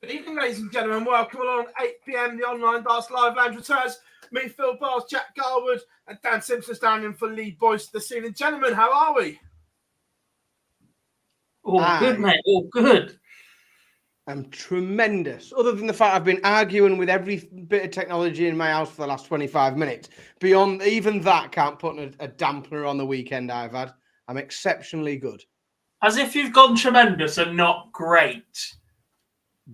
Good evening, ladies and gentlemen. Welcome along. 8 p.m. The online Darts Live Lounge returns. Me, Phill Bars, Jack Garwood, and Dan Simpson standing in for Lee Boyce this evening. Gentlemen, how are we? All good, mate. All good. I'm tremendous. Other than the fact I've been arguing with every bit of technology in my house for the last 25 minutes. Beyond even that, can't put a dampener on the weekend I've had. I'm exceptionally good. As if you've gone tremendous and not great.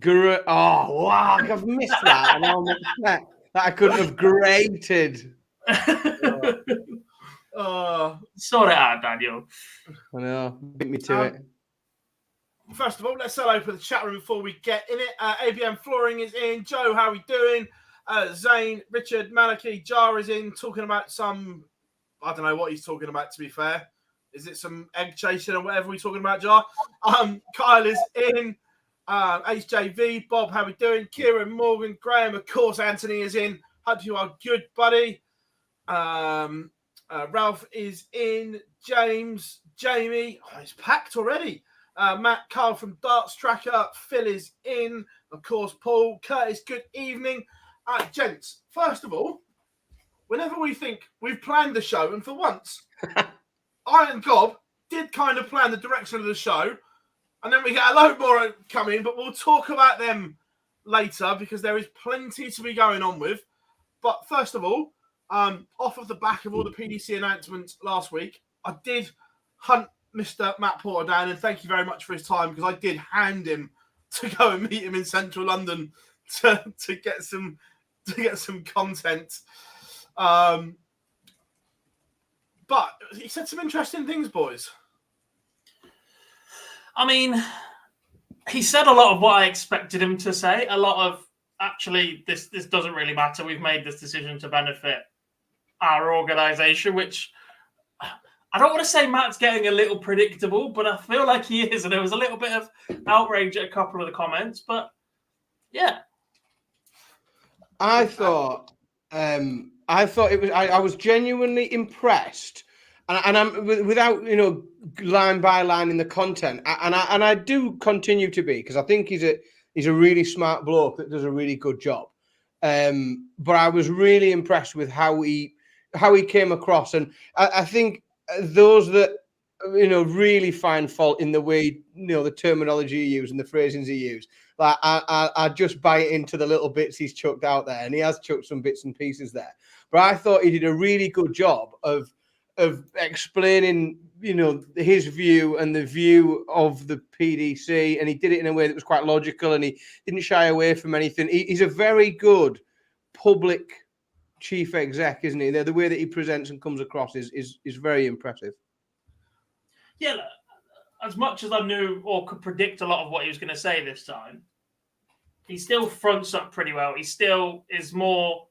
Oh, wow. I've missed that. And I'm upset that I couldn't have grated. Sort it out, Daniel. I know. Beat me to it. First of all, let's sell open the chat room before we get in it. ABM Flooring is in. Joe, how are we doing? Zane, Richard, Maliki, Jar is in, talking about some... I don't know what he's talking about, to be fair. Is it some egg chasing or whatever we're talking about, Jar? Kyle is in. HJV, Bob, how we doing? Kieran, Morgan, Graham, of course, Anthony is in. Hope you are good, buddy. Ralph is in. James, Jamie. Oh, it's packed already. Matt, Carl from Darts Tracker. Phill is in. Of course, Paul. Curtis, good evening. Gents, first of all, whenever we think we've planned the show, and for once, I and Gob did kind of plan the direction of the show, and then we get a load more come in, but we'll talk about them later because there is plenty to be going on with. But first of all, off of the back of all the PDC announcements last week, I did hunt Mr. Matt Porter down, and thank you very much for his time because I did hand him to go and meet him in central London to get some content. But he said some interesting things, boys. I mean, he said a lot of what I expected him to say. A lot of, actually, this doesn't really matter. We've made this decision to benefit our organisation, which I don't want to say Matt's getting a little predictable, but I feel like he is. And there was a little bit of outrage at a couple of the comments, but yeah. I thought it was. I was genuinely impressed, and I'm without line by line in the content, and I do continue to be because I think he's a really smart bloke that does a really good job. But I was really impressed with how he came across, and I think those that really find fault in the way the terminology he used and the phrasings he used. Like I just bite into the little bits he's chucked out there, and he has chucked some bits and pieces there. But I thought he did a really good job of explaining, his view and the view of the PDC, and he did it in a way that was quite logical, and he didn't shy away from anything. He's a very good public chief exec, isn't he? The way that he presents and comes across is very impressive. Yeah. As much as I knew or could predict a lot of what he was going to say this time, he still fronts up pretty well. He still is more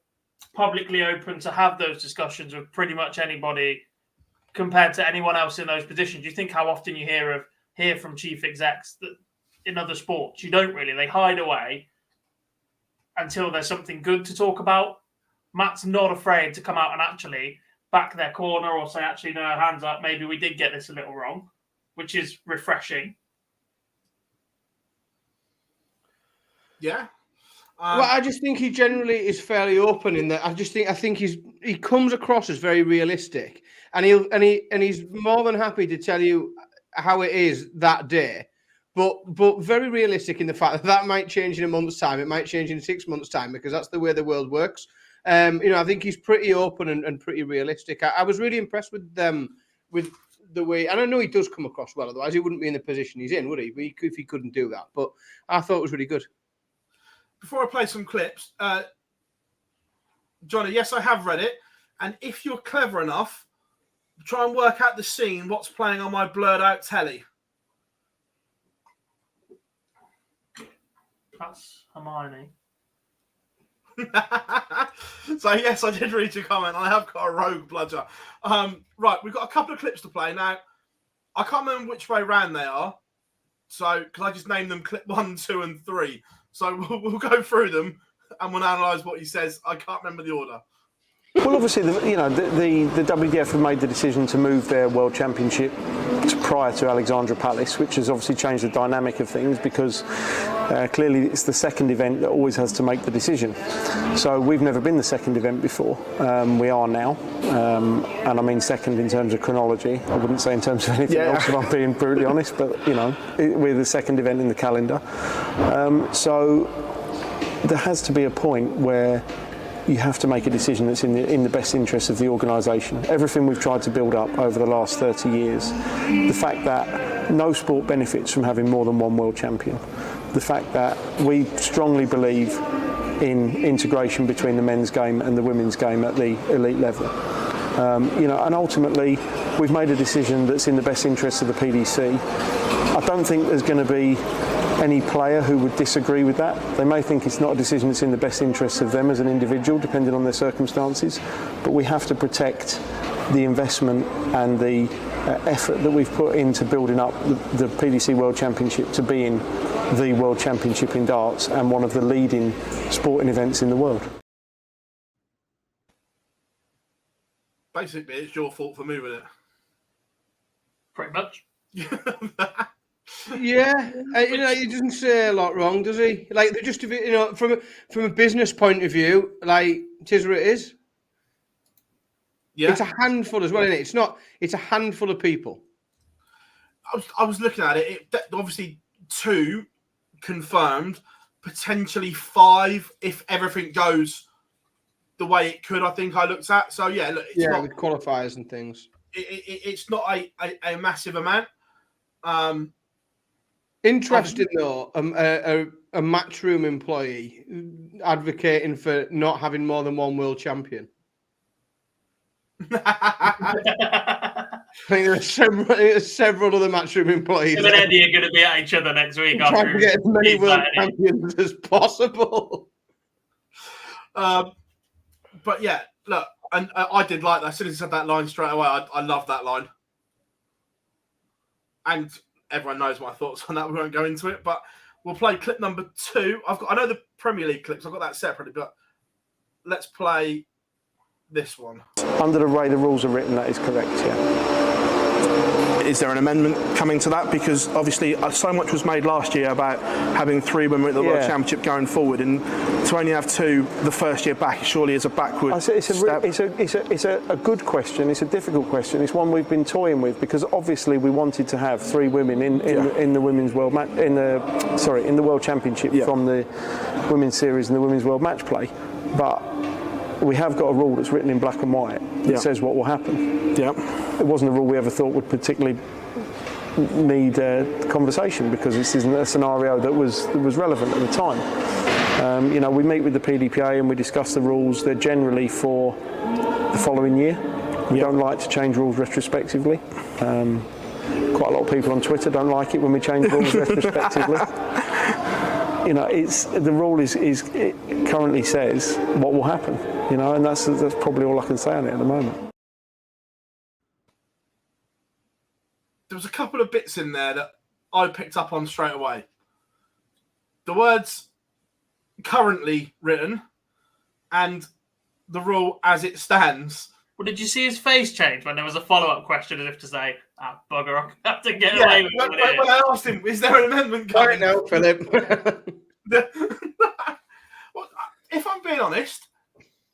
publicly open to have those discussions with pretty much anybody compared to anyone else in those positions. You think how often you hear from chief execs that in other sports. You don't really. They hide away until there's something good to talk about. Matt's not afraid to come out and actually back their corner or say, actually, no, hands up, maybe we did get this a little wrong, which is refreshing. Yeah. Well, I just think he generally is fairly open in that. I think he comes across as very realistic, and he's more than happy to tell you how it is that day, but very realistic in the fact that might change in a month's time. It might change in 6 months' time because that's the way the world works. I think he's pretty open and pretty realistic. I was really impressed with them with the way, and I know he does come across well, otherwise he wouldn't be in the position he's in, would he? If he couldn't do that. But I thought it was really good. Before I play some clips, Johnny, yes, I have read it. And if you're clever enough, try and work out the scene, what's playing on my blurred out telly. That's Hermione. So, yes, I did read your comment. I have got a rogue bludger. Right, we've got a couple of clips to play. Now, I can't remember which way round they are. So, because I just named them clip 1, 2, and 3. So, we'll go through them and we'll analyse what he says. I can't remember the order. Well, obviously, the WDF have made the decision to move their World Championship prior to Alexandra Palace, which has obviously changed the dynamic of things because clearly it's the second event that always has to make the decision. So we've never been the second event before. We are now, and I mean second in terms of chronology. I wouldn't say in terms of anything else, if I'm being brutally honest, but we're the second event in the calendar. So there has to be a point where you have to make a decision that's in the best interest of the organisation. Everything we've tried to build up over the last 30 years, the fact that no sport benefits from having more than one world champion, the fact that we strongly believe in integration between the men's game and the women's game at the elite level. And ultimately, we've made a decision that's in the best interest of the PDC. I don't think there's going to be any player who would disagree with that. They may think it's not a decision that's in the best interest of them as an individual, depending on their circumstances, but we have to protect the investment and the effort that we've put into building up the PDC World Championship to being the World Championship in darts and one of the leading sporting events in the world. Basically, it's your fault for moving it. Pretty much. Yeah, he doesn't say a lot wrong, does he? Like, they're just from a business point of view, like, it is what it is. Yeah, it's a handful as well, isn't it? It's not. It's a handful of people. I was looking at it. Obviously 2 confirmed, potentially 5 if everything goes the way it could. I think I looked at. So yeah, look, it's not, with qualifiers and things. It's not a massive amount. Interesting though, a matchroom employee advocating for not having more than one world champion. I think there are several other matchroom employees. Him and Eddie are going to be at each other next week. Trying to get as many world champions as possible. But yeah, look, and I did like that. As soon as I said that line straight away, I love that line. And everyone knows my thoughts on that. We won't go into it, but we'll play clip number 2. I know the Premier League clips. I've got that separately, but let's play this one. Under the way the rules are written, that is correct, yeah. Is there an amendment coming to that? Because obviously so much was made last year about having 3 women at the World Championship going forward, and to only have 2 the first year back surely is a backward step. It's a good question. It's a difficult question. It's one we've been toying with because obviously we wanted to have 3 women in the women's world in the World Championship from the women's series and the women's world match play, but we have got a rule that's written in black and white that says what will happen. Yeah. It wasn't a rule we ever thought would particularly need conversation because this isn't a scenario that was relevant at the time. We meet with the PDPA and we discuss the rules. They're generally for the following year. We don't like to change rules retrospectively. Quite a lot of people on Twitter don't like it when we change rules retrospectively. The rule it currently says what will happen, and that's probably all I can say on it at the moment. There was a couple of bits in there that I picked up on straight away. The words currently written and the rule as it stands. Well, did you see his face change when there was a follow-up question as if to say, bugger, I have to get away with it. When I asked him, is there an amendment coming? Right now, Philip. Well, if I'm being honest,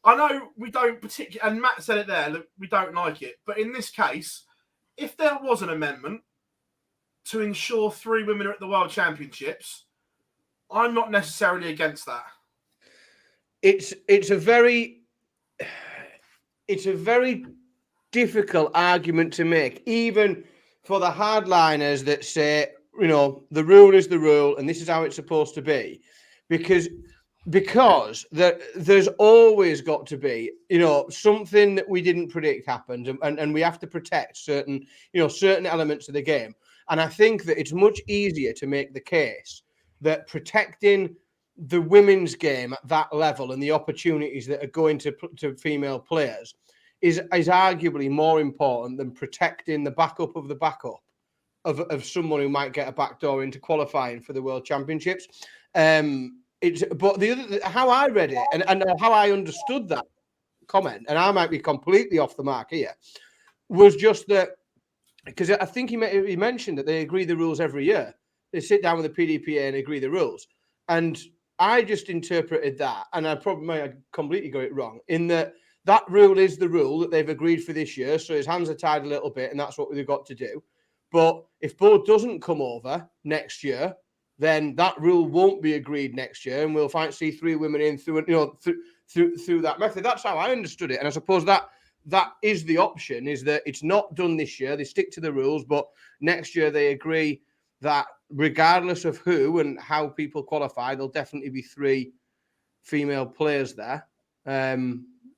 I know we don't particularly, and Matt said it there, look, we don't like it. But in this case, if there was an amendment to ensure 3 women are at the World Championships, I'm not necessarily against that. It's a very difficult argument to make, even for the hardliners that say, the rule is the rule and this is how it's supposed to be, because there's always got to be, something that we didn't predict happened, and we have to protect certain elements of the game. And I think that it's much easier to make the case that protecting the women's game at that level and the opportunities that are going to female players is arguably more important than protecting the backup of the backup of someone who might get a backdoor into qualifying for the World Championships. But how I read it and how I understood that comment, and I might be completely off the mark here, was just that, because I think he mentioned that they agree the rules every year. They sit down with the PDPA and agree the rules. And I just interpreted that, and I probably might have completely got it wrong, in that rule is the rule that they've agreed for this year. So his hands are tied a little bit, and that's what they've got to do. But if Bo doesn't come over next year, then that rule won't be agreed next year, and we'll see 3 women in through that method. That's how I understood it, and I suppose that is the option: is that it's not done this year. They stick to the rules, but next year they agree that regardless of who and how people qualify, there'll definitely be 3 female players there.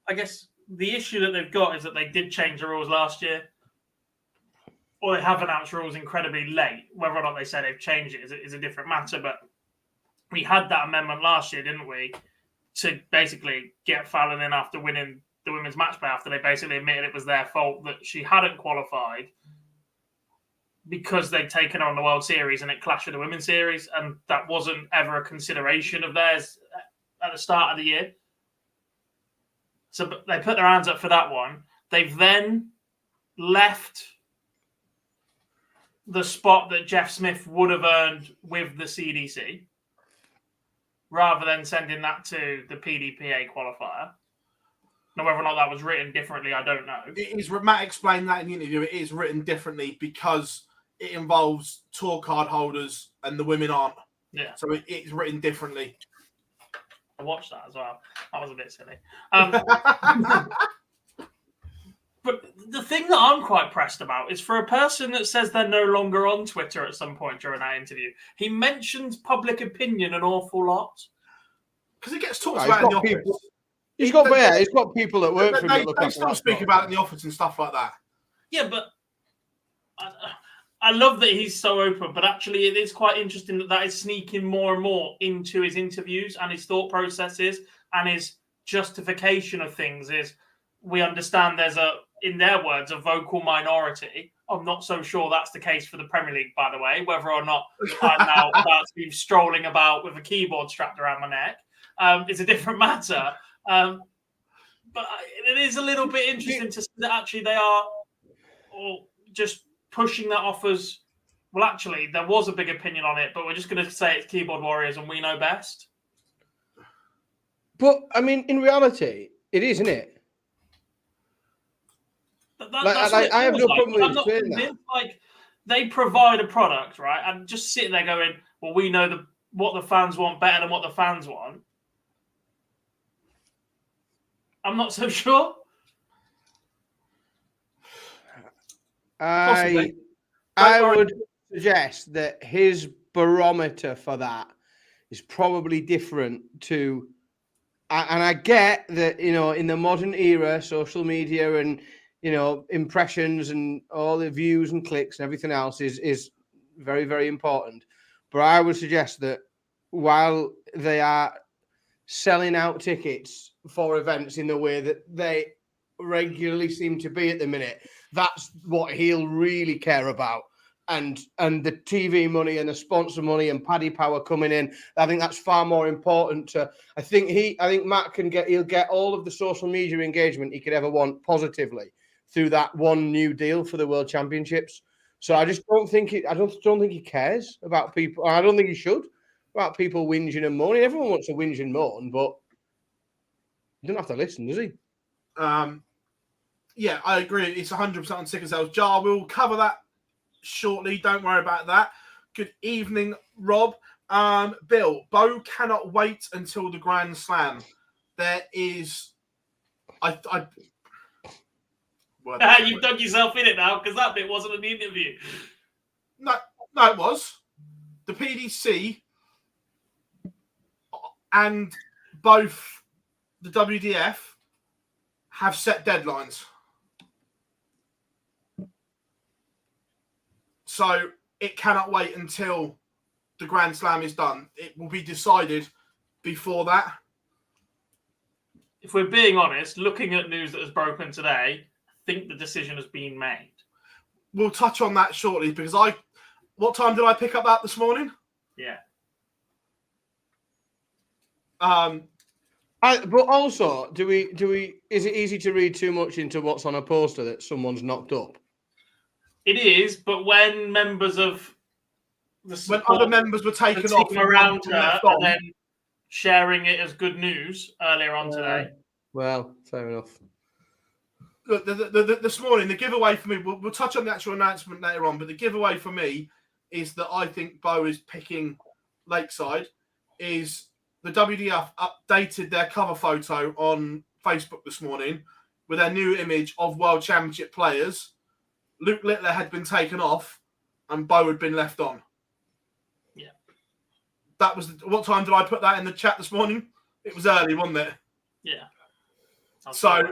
I guess the issue that they've got is that they did change the rules last year, or they have announced rules incredibly late. Whether or not they say they've changed it is a different matter. But we had that amendment last year, didn't we, to basically get Phill in after winning the women's match play, after they basically admitted it was their fault that she hadn't qualified because they'd taken her on the World Series and it clashed with the Women's Series, and that wasn't ever a consideration of theirs at the start of the year. So they put their hands up for that one. They've then left the spot that Jeff Smith would have earned with the CDC, rather than sending that to the PDPA qualifier. Now, whether or not that was written differently, I don't know. It is, Matt explained that in the interview. It is written differently because it involves tour card holders and the women aren't. Yeah. So it's written differently. I watched that as well. That was a bit silly. But the thing that I'm quite pressed about is for a person that says they're no longer on Twitter at some point during that interview, he mentions public opinion an awful lot. Because it gets talked about in the office. He's got people that work for him. They still speak about it in the office and stuff like that. Yeah, but I love that he's so open, but actually it is quite interesting that is sneaking more and more into his interviews and his thought processes and his justification of things. Is we understand there's in their words, a vocal minority. I'm not so sure that's the case for the Premier League, by the way, whether or not I'm now about to be strolling about with a keyboard strapped around my neck. It's a different matter. But it is a little bit interesting to see that actually they are just pushing that off as, well, actually, there was a big opinion on it, but we're just going to say it's keyboard warriors and we know best. But, I mean, in reality, it is, isn't it? I have no problem with saying that. Like, they provide a product, right? And just sitting there going, well, we know what the fans want better than what the fans want. I'm not so sure. I would suggest that his barometer for that is probably different to, and I get that, in the modern era, social media and, impressions and all the views and clicks and everything else is very, very important. But I would suggest that while they are selling out tickets for events in the way that they regularly seem to be at the minute, that's what he'll really care about. And the TV money and the sponsor money and Paddy Power coming in, I think that's far more important to. I think Matt he'll get all of the social media engagement he could ever want positively through that one new deal for the World Championships. So I just don't think he cares about people. I don't think he should about people whinging and moaning. Everyone wants to whinge and moan, but you don't have to listen, does he? Yeah, I agree. It's 100% on sick and sales jar. We'll cover that shortly. Don't worry about that. Good evening, Rob. Bill, Bo cannot wait until the Grand Slam. There is... You've dug yourself in it now, because that bit wasn't in the interview. No, it was. The PDC and both the WDF have set deadlines. So it cannot wait until the Grand Slam is done. It will be decided before that. If we're being honest, looking at news that has broken today, I think the decision has been made. We'll touch on that shortly because what time did I pick up that this morning? Yeah. I But also, do we? Is it easy to read too much into what's on a poster that someone's knocked up? It is, but when members of when other members were taken off around her and then sharing it as good news earlier on today. Well, fair enough. Look, this morning, the giveaway for me, we'll touch on the actual announcement later on, but the giveaway for me is that I think Bo is picking Lakeside, is the WDF updated their cover photo on Facebook this morning with their new image of World Championship players. Luke Littler had been taken off and Bo had been left on. Yeah. That was, what time did I put that in the chat this morning? It was early, wasn't it? Yeah. So,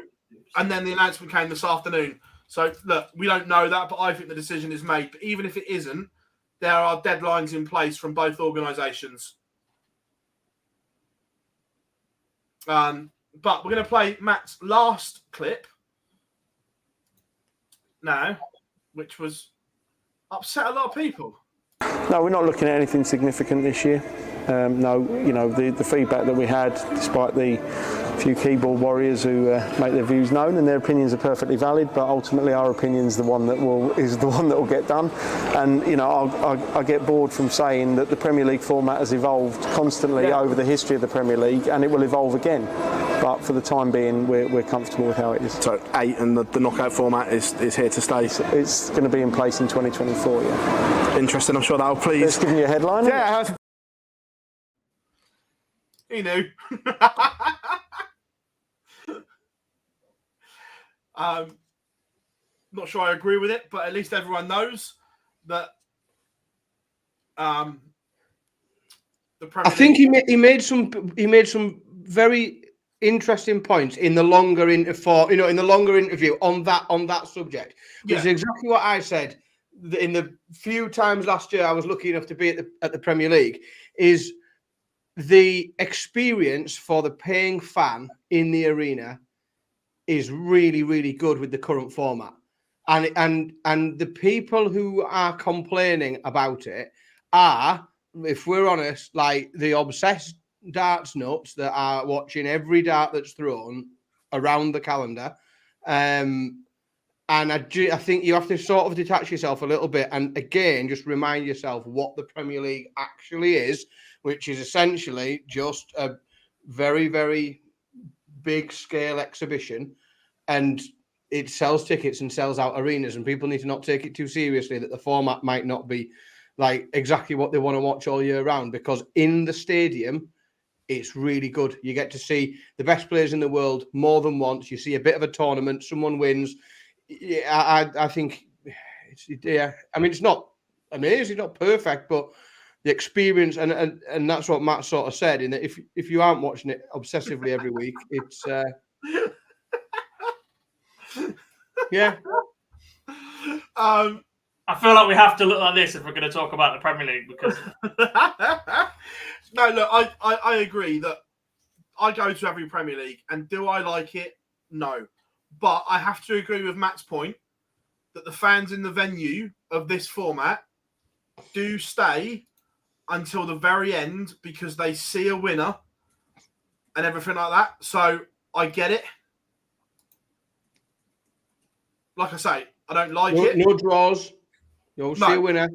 and then the announcement came this afternoon. So, look, we don't know that, but I think the decision is made. But even if it isn't, there are deadlines in place from both organisations. But we're going to play Matt's last clip now, which was upset a lot of people. No, we're not looking at anything significant this year. No, you know, the feedback that we had, despite the few keyboard warriors who make their views known, and their opinions are perfectly valid, but ultimately our opinion is the one that will get done. And you know, I get bored from saying that the Premier League format has evolved constantly over the history of the Premier League, and it will evolve again. But for the time being, we're comfortable with how it is. So 8 and the knockout format is here to stay. It's going to be in place in 2024. Yeah. Interesting. I'm sure that'll please. Just giving you a headline. Yeah. He knew. Not sure I agree with it, but at least everyone knows that the Premier I think he made some very interesting points in the longer interview on that subject. Which is exactly what I said in the few times last year I was lucky enough to be at the Premier League. Is the experience for the paying fan in the arena is really, really good with the current format. And the people who are complaining about it are, if we're honest, like the obsessed darts nuts that are watching every dart that's thrown around the calendar. And I think you have to sort of detach yourself a little bit and, again, just remind yourself what the Premier League actually is, which is essentially just a very, very big-scale exhibition. And it sells tickets and sells out arenas, and people need to not take it too seriously that the format might not be like exactly what they want to watch all year round, because in the stadium, it's really good. You get to see the best players in the world more than once. You see a bit of a tournament, someone wins. I think, I mean, it's not amazing, not perfect, but the experience, and that's what Matt sort of said, in that if you aren't watching it obsessively every week, it's yeah. I feel like we have to look like this if we're going to talk about the Premier League, because no, look, I agree that I go to every Premier League, and do I like it? No. But I have to agree with Matt's point that the fans in the venue of this format do stay until the very end because they see a winner and everything like that. So I get it. Like I say, I don't like it. No draws. You'll see a winner.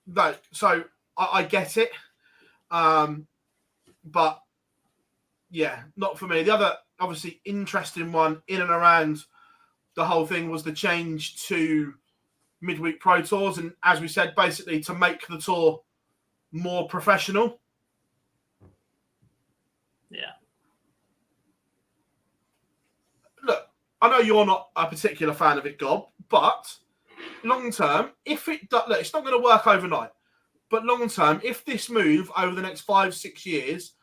No, so I get it. But yeah, not for me. The other obviously interesting one in and around the whole thing was the change to midweek pro tours, and as we said, basically to make the tour more professional. Yeah. Look, I know you're not a particular fan of it, Gob, but long term, if it look, it's not going to work overnight. But long term, if this move over the next 5-6 years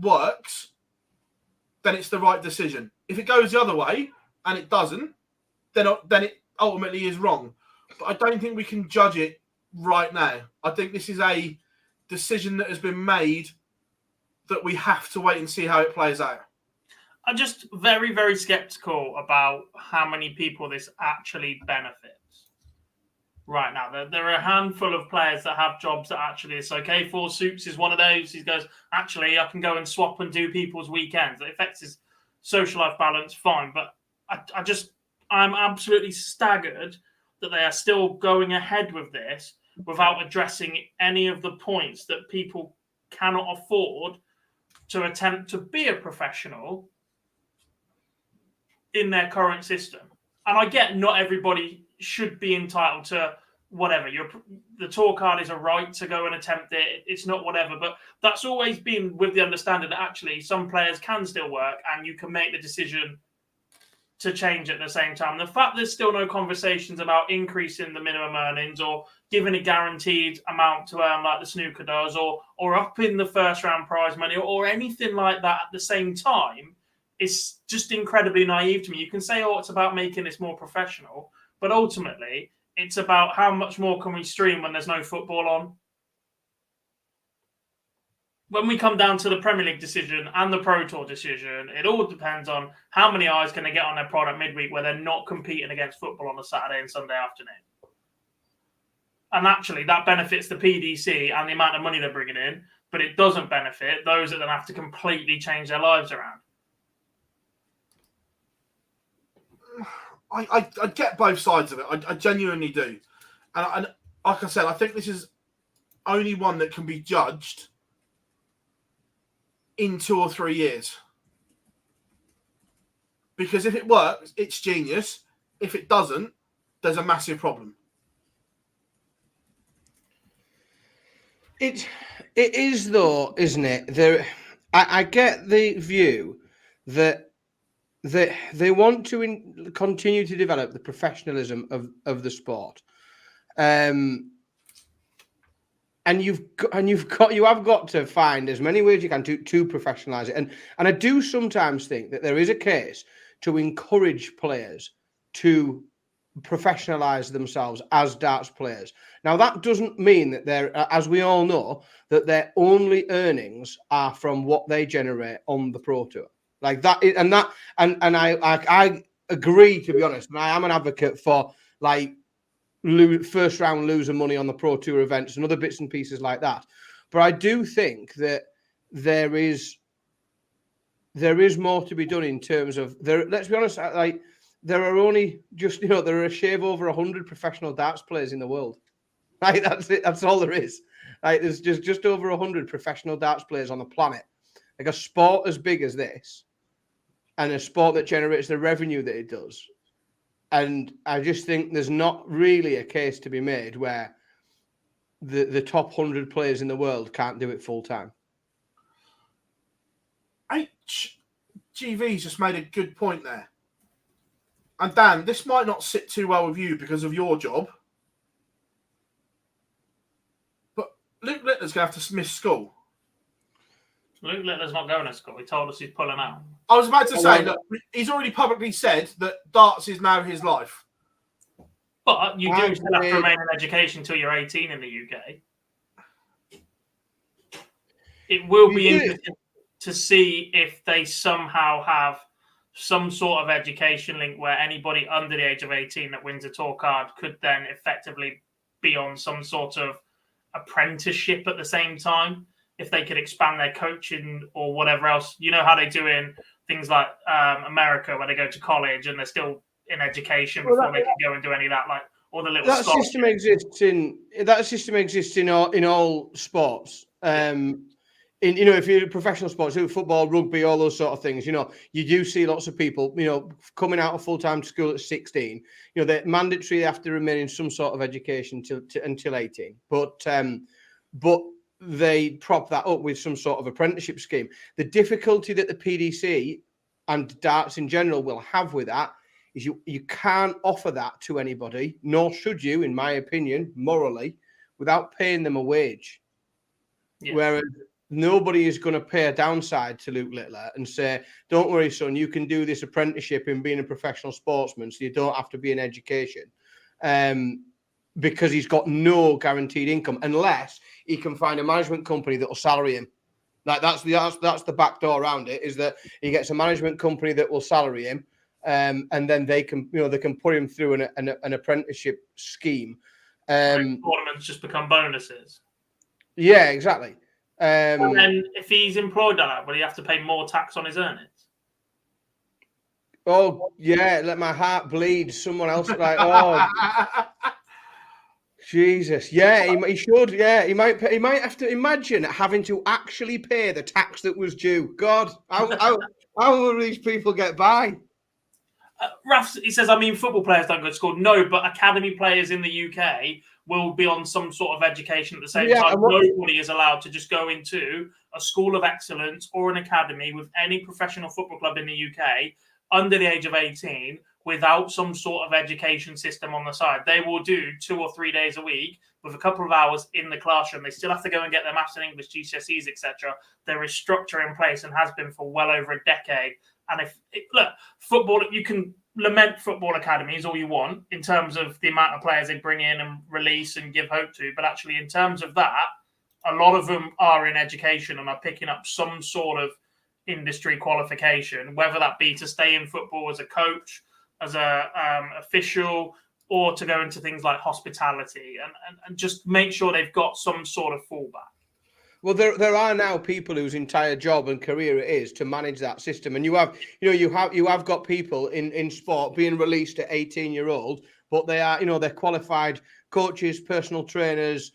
works, then it's the right decision. If it goes the other way and it doesn't, then it ultimately is wrong. But I don't think we can judge it right now. I think this is a decision that has been made that we have to wait and see how it plays out. I'm just very, very skeptical about how many people this actually benefits. right now. There are a handful of players that have jobs that actually it's okay for. Soups is one of those. He goes, actually, I can go and swap and do people's weekends. It affects his social life balance, fine. But I'm absolutely staggered that they are still going ahead with this without addressing any of the points that people cannot afford to attempt to be a professional in their current system. And I get not everybody should be entitled to whatever. The tour card is a right to go and attempt it. It's not whatever. But that's always been with the understanding that actually some players can still work and you can make the decision to change at the same time. The fact there's still no conversations about increasing the minimum earnings or giving a guaranteed amount to earn like the snooker does or upping the first round prize money or anything like that at the same time is just incredibly naive to me. You can say, oh, it's about making this more professional, but ultimately it's about how much more can we stream when there's no football on. When we come down to the Premier League decision and the Pro Tour decision, it all depends on how many eyes can they get on their product midweek where they're not competing against football on a Saturday and Sunday afternoon. And actually, that benefits the PDC and the amount of money they're bringing in, but it doesn't benefit those that then have to completely change their lives around. I get both sides of it. I genuinely do. And like I said, I think this is only one that can be judged in 2 or 3 years. Because if it works, it's genius. If it doesn't, there's a massive problem. It is though, isn't it? I get the view that they want to continue to develop the professionalism of the sport, and you have got to find as many ways you can to professionalize it. And I do sometimes think that there is a case to encourage players to professionalize themselves as darts players. Now, that doesn't mean that they're, as we all know, that their only earnings are from what they generate on the Pro Tour. Like that, and I agree, to be honest. And I am an advocate for like first round loser money on the Pro Tour events and other bits and pieces like that. But I do think that there is more to be done in terms of there. Let's be honest, like there are only there are a shave over 100 professional darts players in the world. Like that's it. That's all there is. Like there's just over 100 professional darts players on the planet. Like a sport as big as this, and a sport that generates the revenue that it does. And I just think there's not really a case to be made where the top 100 players in the world can't do it full time. GV's just made a good point there. And Dan, this might not sit too well with you because of your job. But Luke Littler's going to have to miss school. Luke Littler's not going to school. He told us he's pulling out. I was about to say, look, he's already publicly said that darts is now his life. But you do still have to remain in education until you're 18 in the UK. It will be interesting to see if they somehow have some sort of education link where anybody under the age of 18 that wins a tour card could then effectively be on some sort of apprenticeship at the same time. If they could expand their coaching or whatever else, you know how they do in things like America, where they go to college and they're still in education before they can go and do any of that. Like all the little that system exists in all sports. If you're professional sports, football, rugby, all those sort of things, you do see lots of people, coming out of full-time school at 16. They're mandatory; they have to remain in some sort of education until 18. But they prop that up with some sort of apprenticeship scheme. The difficulty that the PDC and darts in general will have with that is you can't offer that to anybody, nor should you, in my opinion, morally, without paying them a wage. Yeah. Whereas nobody is going to pay a downside to Luke Littler and say, don't worry, son, you can do this apprenticeship in being a professional sportsman, so you don't have to be in education. Because he's got no guaranteed income unless he can find a management company that will salary him. Like that's the back door around it, is that he gets a management company that will salary him, and then they can put him through an apprenticeship scheme Tournaments just become bonuses. Yeah, exactly. And then if he's employed on that, will he have to pay more tax on his earnings? Oh yeah, let my heart bleed. Someone else like, oh Jesus, yeah, he should. Yeah, he might have to imagine having to actually pay the tax that was due. God, how will these people get by? Raf, he says, I mean, football players don't go to school. No, but academy players in the UK will be on some sort of education at the same time. Nobody is allowed to just go into a school of excellence or an academy with any professional football club in the UK under the age of 18 without some sort of education system on the side. They will do 2 or 3 days a week with a couple of hours in the classroom. They still have to go and get their maths and English GCSEs, etc. There is structure in place and has been for well over a decade. And look, football, you can lament football academies all you want in terms of the amount of players they bring in and release and give hope to. But actually, in terms of that, a lot of them are in education and are picking up some sort of industry qualification, whether that be to stay in football as a coach, as a official, or to go into things like hospitality and just make sure they've got some sort of fallback. Well, there are now people whose entire job and career it is to manage that system, and you have got people in sport being released at 18-year-old, but they are they're qualified coaches, personal trainers,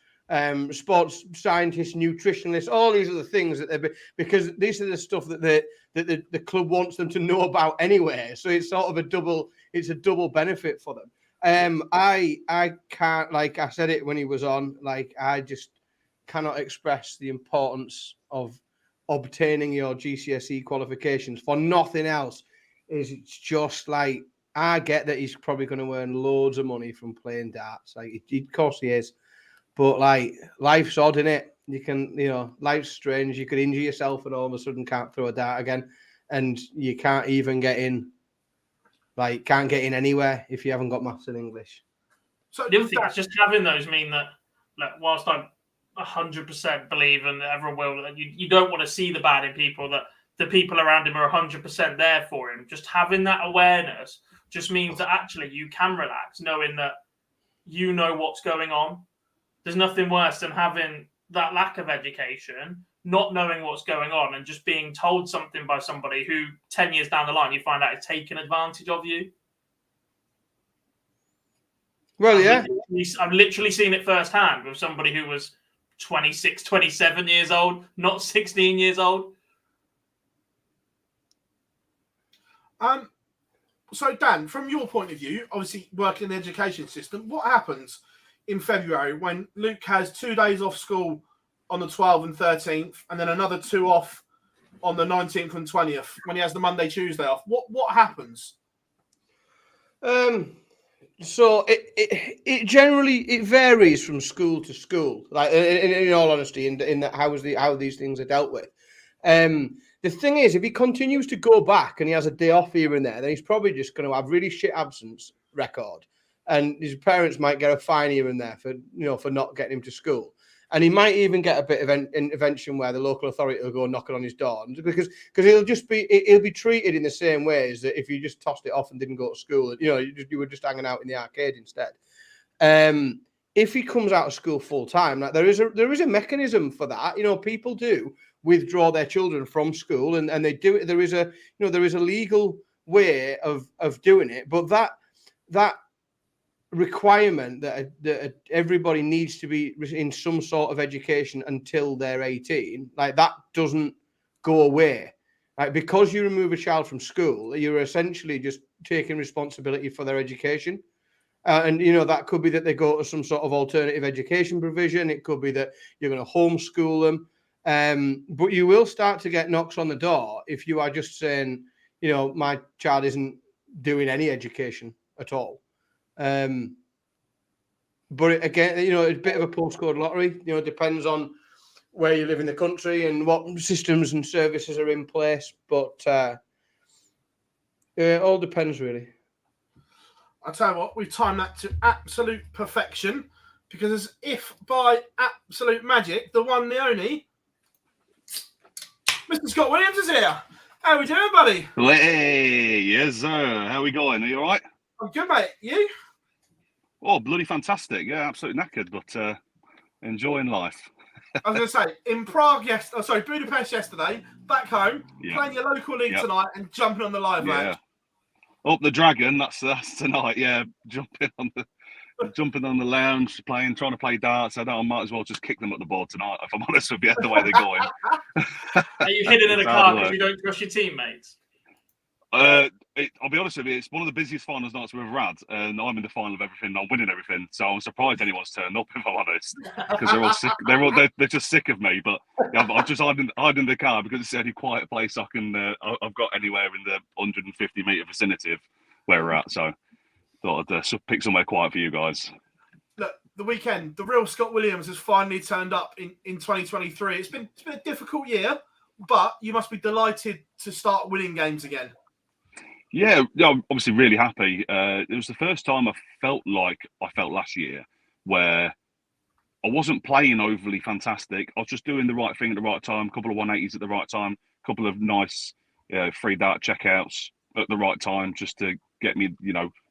sports scientists, nutritionists, all these other things that because these are the stuff that the club wants them to know about anyway. So it's sort of a double benefit for them. I can't, like I said it when he was on, like I just cannot express the importance of obtaining your GCSE qualifications for nothing else. It's just like, I get that he's probably going to earn loads of money from playing darts. Like, of course he is. But like, life's odd, innit? You can, life's strange. You could injure yourself and all of a sudden can't throw a dart again. And you can't even get in, can't get in anywhere if you haven't got maths and English. So the other thing is just having those mean that, look, whilst I 100% believe, and everyone will, you don't want to see the bad in people, that the people around him are 100% there for him. Just having that awareness just means that actually you can relax, knowing that you know what's going on. There's nothing worse than having that lack of education, not knowing what's going on, and just being told something by somebody who 10 years down the line you find out is taking advantage of you. Well, yeah. I've literally seen it firsthand with somebody who was 26, 27 years old, not 16 years old. So, Dan, from your point of view, obviously working in the education system, what happens in February when Luke has 2 days off school on the 12th and 13th, and then another 2 off on the 19th and 20th, when he has the Monday, Tuesday off? What happens? So it generally varies from school to school. Like in all honesty, in that how these things are dealt with. The thing is, if he continues to go back and he has a day off here and there, then he's probably just going to have really shit absence record, and his parents might get a fine here and there for not getting him to school. And he might even get a bit of intervention where the local authority will go knocking on his door, because he'll be treated in the same way as that if you just tossed it off and didn't go to school, you were just hanging out in the arcade instead. If he comes out of school full time, like there is a mechanism for that. People do withdraw their children from school, and they do it. There is a legal way of doing it, but that requirement that everybody needs to be in some sort of education until they're 18, like that doesn't go away. Like, because you remove a child from school, you're essentially just taking responsibility for their education. And that could be that they go to some sort of alternative education provision. It could be that you're going to homeschool them. But you will start to get knocks on the door if you are just saying, my child isn't doing any education at all. But again, it's a bit of a postcode lottery. It depends on where you live in the country and what systems and services are in place. But it all depends, really. I'll tell you what, we've timed that to absolute perfection, because as if by absolute magic, the one, the only, Mr. Scott Williams is here. How are we doing, buddy? Hey, yes, sir. How are we going? Are you all right? I'm good, mate. You? Oh, bloody fantastic! Yeah, absolutely knackered, but enjoying life. I was going to say, in Prague Budapest yesterday, back home, playing your local league tonight and jumping on the live lounge. Up the Dragon, that's tonight. Yeah, jumping on the lounge, trying to play darts. I might as well just kick them at the board tonight, if I'm honest with you, the way they're going. Are you hidden in a car because you don't trust your teammates? I'll be honest with you, it's one of the busiest finals nights we've ever had, and I'm in the final of everything. I'm winning everything, so I'm surprised anyone's turned up, if I'm honest, because they're all sick. They're just sick of me. But I'm just hiding in the car because it's the only quiet place I've got anywhere in the 150 metre vicinity of where we're at. So thought I'd pick somewhere quiet for you guys. Look, the weekend, the real Scott Williams has finally turned up in 2023. It's been a difficult year, but you must be delighted to start winning games again. Yeah, I'm obviously really happy. It was the first time I felt like I felt last year, where I wasn't playing overly fantastic. I was just doing the right thing at the right time, a couple of 180s at the right time, a couple of nice free dart checkouts at the right time, just to get me,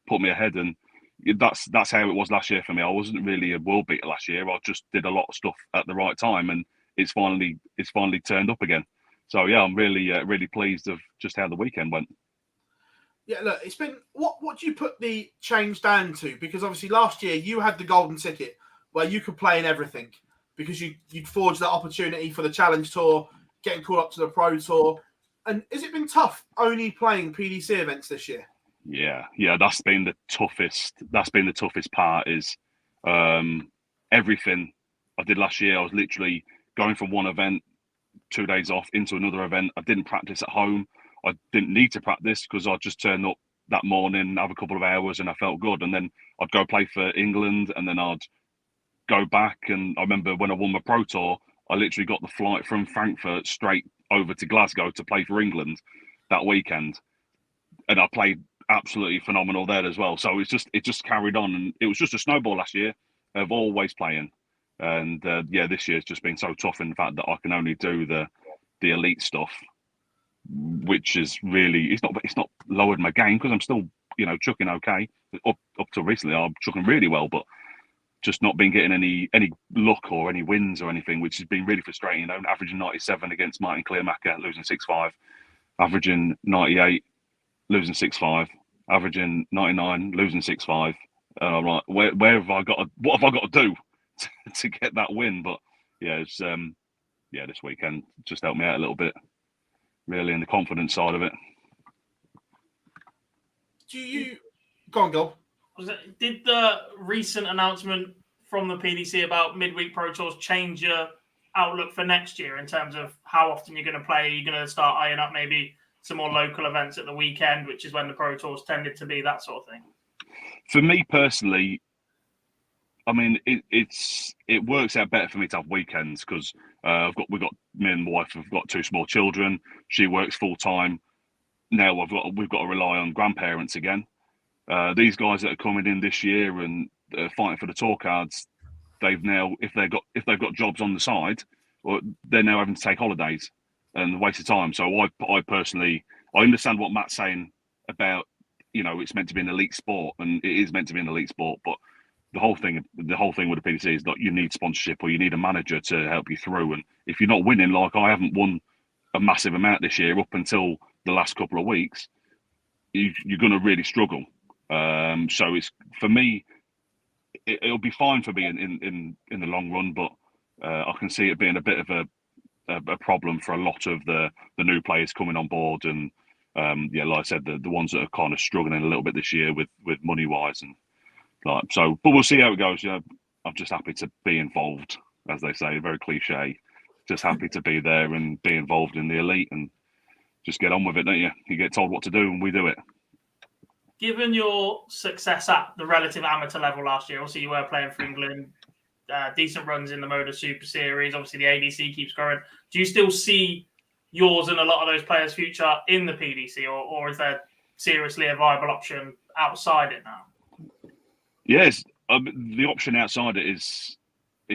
put me ahead. And that's how it was last year for me. I wasn't really a world beater last year. I just did a lot of stuff at the right time, and it's finally turned up again. So yeah, I'm really pleased of just how the weekend went. Yeah, look, it's been what do you put the change down to? Because obviously last year you had the golden ticket where you could play in everything because you'd forged that opportunity for the Challenge Tour, getting called up to the Pro Tour. And has it been tough only playing PDC events this year? Yeah, that's been the toughest. That's been the toughest part. Is everything I did last year. I was literally going from one event, 2 days off, into another event. I didn't practice at home. I didn't need to practice because I'd just turn up that morning, have a couple of hours, and I felt good. And then I'd go play for England, and then I'd go back. And I remember when I won my Pro Tour, I literally got the flight from Frankfurt straight over to Glasgow to play for England that weekend, and I played absolutely phenomenal there as well. So it just carried on, and it was just a snowball last year of always playing. And this year's just been so tough in the fact that I can only do the elite stuff, which is really it's not lowered my game because I'm still chucking okay. Up till recently I'm chucking really well, but just not been getting any luck or any wins or anything, which has been really frustrating. Averaging 97 against Martin Clearmacher, losing 6-5, averaging 98, losing 6-5, averaging 99, losing 6-5. And I'm like, what have I got to do to get that win? But it's this weekend just helped me out a little bit, really, in the confidence side of it. Do you go on, Gil? Did the recent announcement from the PDC about midweek Pro Tours change your outlook for next year in terms of how often you're going to play? Are you going to start eyeing up maybe some more local events at the weekend, which is when the Pro Tours tended to be, that sort of thing? For me personally, I mean, it works out better for me to have weekends because me and my wife have got 2 small children. She works full time. Now we've got to rely on grandparents again. These guys that are coming in this year and fighting for the tour cards, they've now if they've got jobs on the side, or they're now having to take holidays and waste of time. So I personally understand what Matt's saying about it's meant to be an elite sport, and it is meant to be an elite sport, but the whole thing with the PDC is that you need sponsorship or you need a manager to help you through. And if you're not winning, like I haven't won a massive amount this year up until the last couple of weeks, you're going to really struggle. So it's for me, it'll be fine for me in the long run, but I can see it being a bit of a problem for a lot of the new players coming on board. And like I said, the ones that are kind of struggling a little bit this year with money wise and. But we'll see how it goes. I'm just happy to be involved, as they say, very cliche. Just happy to be there and be involved in the elite and just get on with it, don't you? You get told what to do and we do it. Given your success at the relative amateur level last year, obviously you were playing for England, decent runs in the Moda Super Series, obviously the ADC keeps growing. Do you still see yours and a lot of those players' future in the PDC, or is there seriously a viable option outside it now? Yes, the option outside it is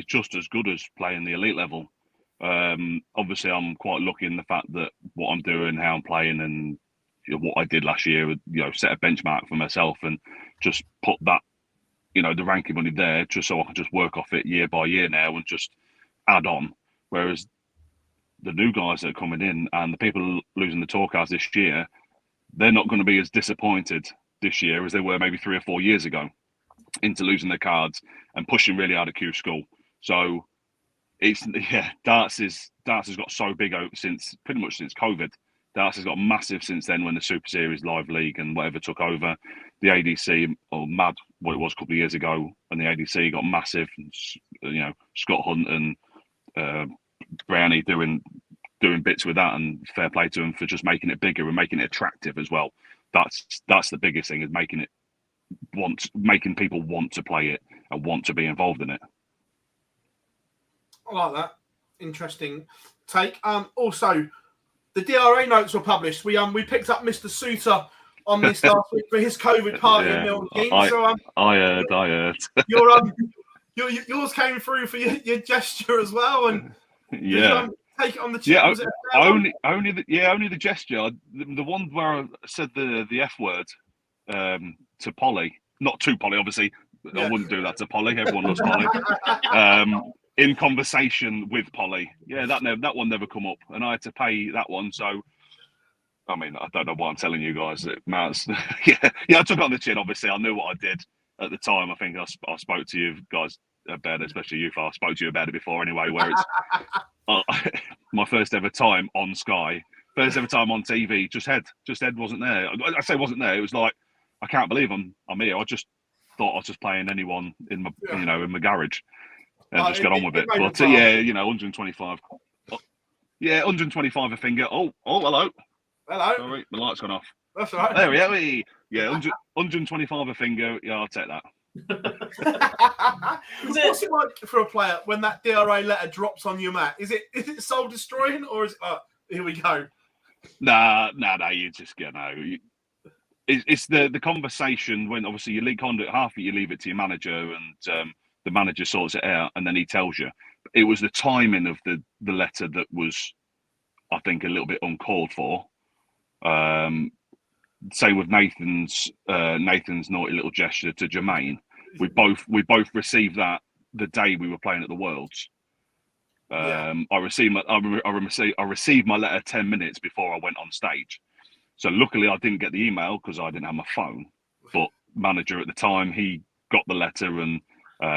just as good as playing the elite level. Obviously, I'm quite lucky in the fact that what I'm doing, how I'm playing, and what I did last year, set a benchmark for myself and just put that you know, the ranking money there just so I can just work off it year by year now and just add on. Whereas the new guys that are coming in and the people losing the tour cards this year, they're not going to be as disappointed this year as they were maybe 3 or 4 years ago into losing their cards and pushing really hard at Q School. So it's darts has got so big since pretty much since COVID. Darts has got massive since then when the Super Series Live League and whatever took over. The ADC, or MAD, what it was a couple of years ago, and the ADC got massive. You know, Scott Hunt and Brownie doing bits with that, and fair play to them for just making it bigger and making it attractive as well. That's the biggest thing, is making people want to play it and want to be involved in it. I like that. Interesting take. Also, the DRA notes were published. We picked up Mr. Suter on this last week for his COVID party in Milton Keynes. I heard. Yours came through for your gesture as well, and yeah. Take it on the chin. Yeah, only the gesture. The one where I said the F word to Polly, not to Polly, obviously. Yeah. I wouldn't do that to Polly. Everyone loves Polly. In conversation with Polly, yeah, that one never come up, and I had to pay that one. So, I mean, I don't know why I'm telling you guys that Matt's. yeah, I took it on the chin. Obviously, I knew what I did at the time. I think I spoke to you guys about it, especially you, Phil. I spoke to you about it before anyway. Where it's my first ever time on Sky, first ever time on TV. Just Ed wasn't there. I say wasn't there. It was like, I can't believe I'm here. I just thought I was just playing anyone in my in my garage and just get on with it. But yeah, 125. Yeah, 125 a finger. Oh, hello. Sorry, the light's gone off. That's all right. There we are. Yeah, 125 a finger. Yeah, I'll take that. What's it like for a player when that DRA letter drops on your mat? Is it soul destroying, or is it here we go? Nah, you just get it's the conversation when obviously you leave conduct, half of it you leave it to your manager, and the manager sorts it out and then he tells you. It was the timing of the letter that was, I think, a little bit uncalled for. Same with Nathan's naughty little gesture to Jermaine. We both received that the day we were playing at the Worlds. I received my letter 10 minutes before I went on stage. So luckily I didn't get the email because I didn't have my phone. But manager at the time, he got the letter, and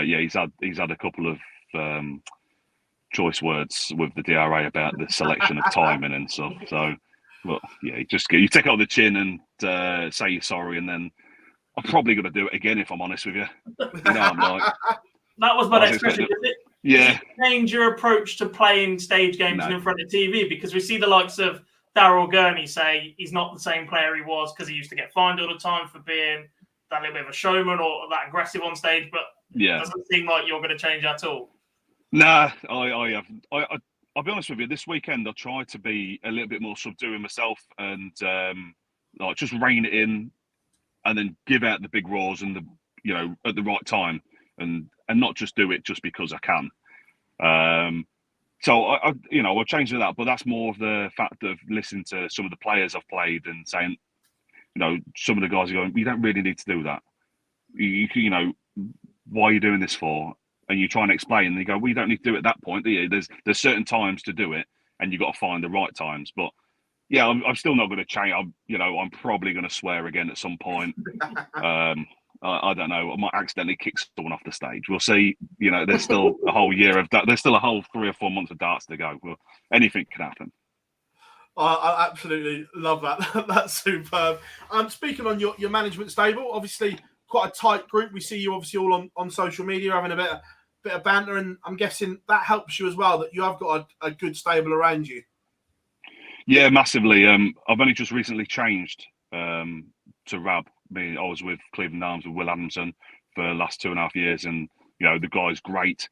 he's had a couple of choice words with the DRA about the selection of timing and stuff. So, but yeah, you take it on the chin and say you're sorry, and then I'm probably going to do it again if I'm honest with you. I'm like, that was my next question. Yeah. Does it change your approach to playing stage games in front of TV? Because we see the likes of Daryl Gurney say he's not the same player he was because he used to get fined all the time for being that little bit of a showman or that aggressive on stage. But it doesn't seem like you're going to change at all. Nah, I'll be honest with you. This weekend, I tried to be a little bit more subduing myself and like just rein it in, and then give out the big roars and at the right time, and not just do it just because I can. So I'll change to that, but that's more of the fact of listening to some of the players I've played and saying, some of the guys are going, you don't really need to do that. Why are you doing this for? And you try and explain, and they go, well, you don't need to do it at that point, do you? There's certain times to do it, and you've got to find the right times. But yeah, I'm still not going to change. I'm probably going to swear again at some point. I don't know. I might accidentally kick someone off the stage. We'll see. There's still a whole year of there's still a whole 3 or 4 months of darts to go. Well, anything can happen. I absolutely love that. That's superb. Speaking on your management stable, obviously quite a tight group. We see you obviously all on social media having a bit of banter, and I'm guessing that helps you as well, that you have got a good stable around you. Yeah, massively. I've only just recently changed to RAB. I was with Cleveland Arms with Will Adamson for the last 2.5 years, and the guy's great,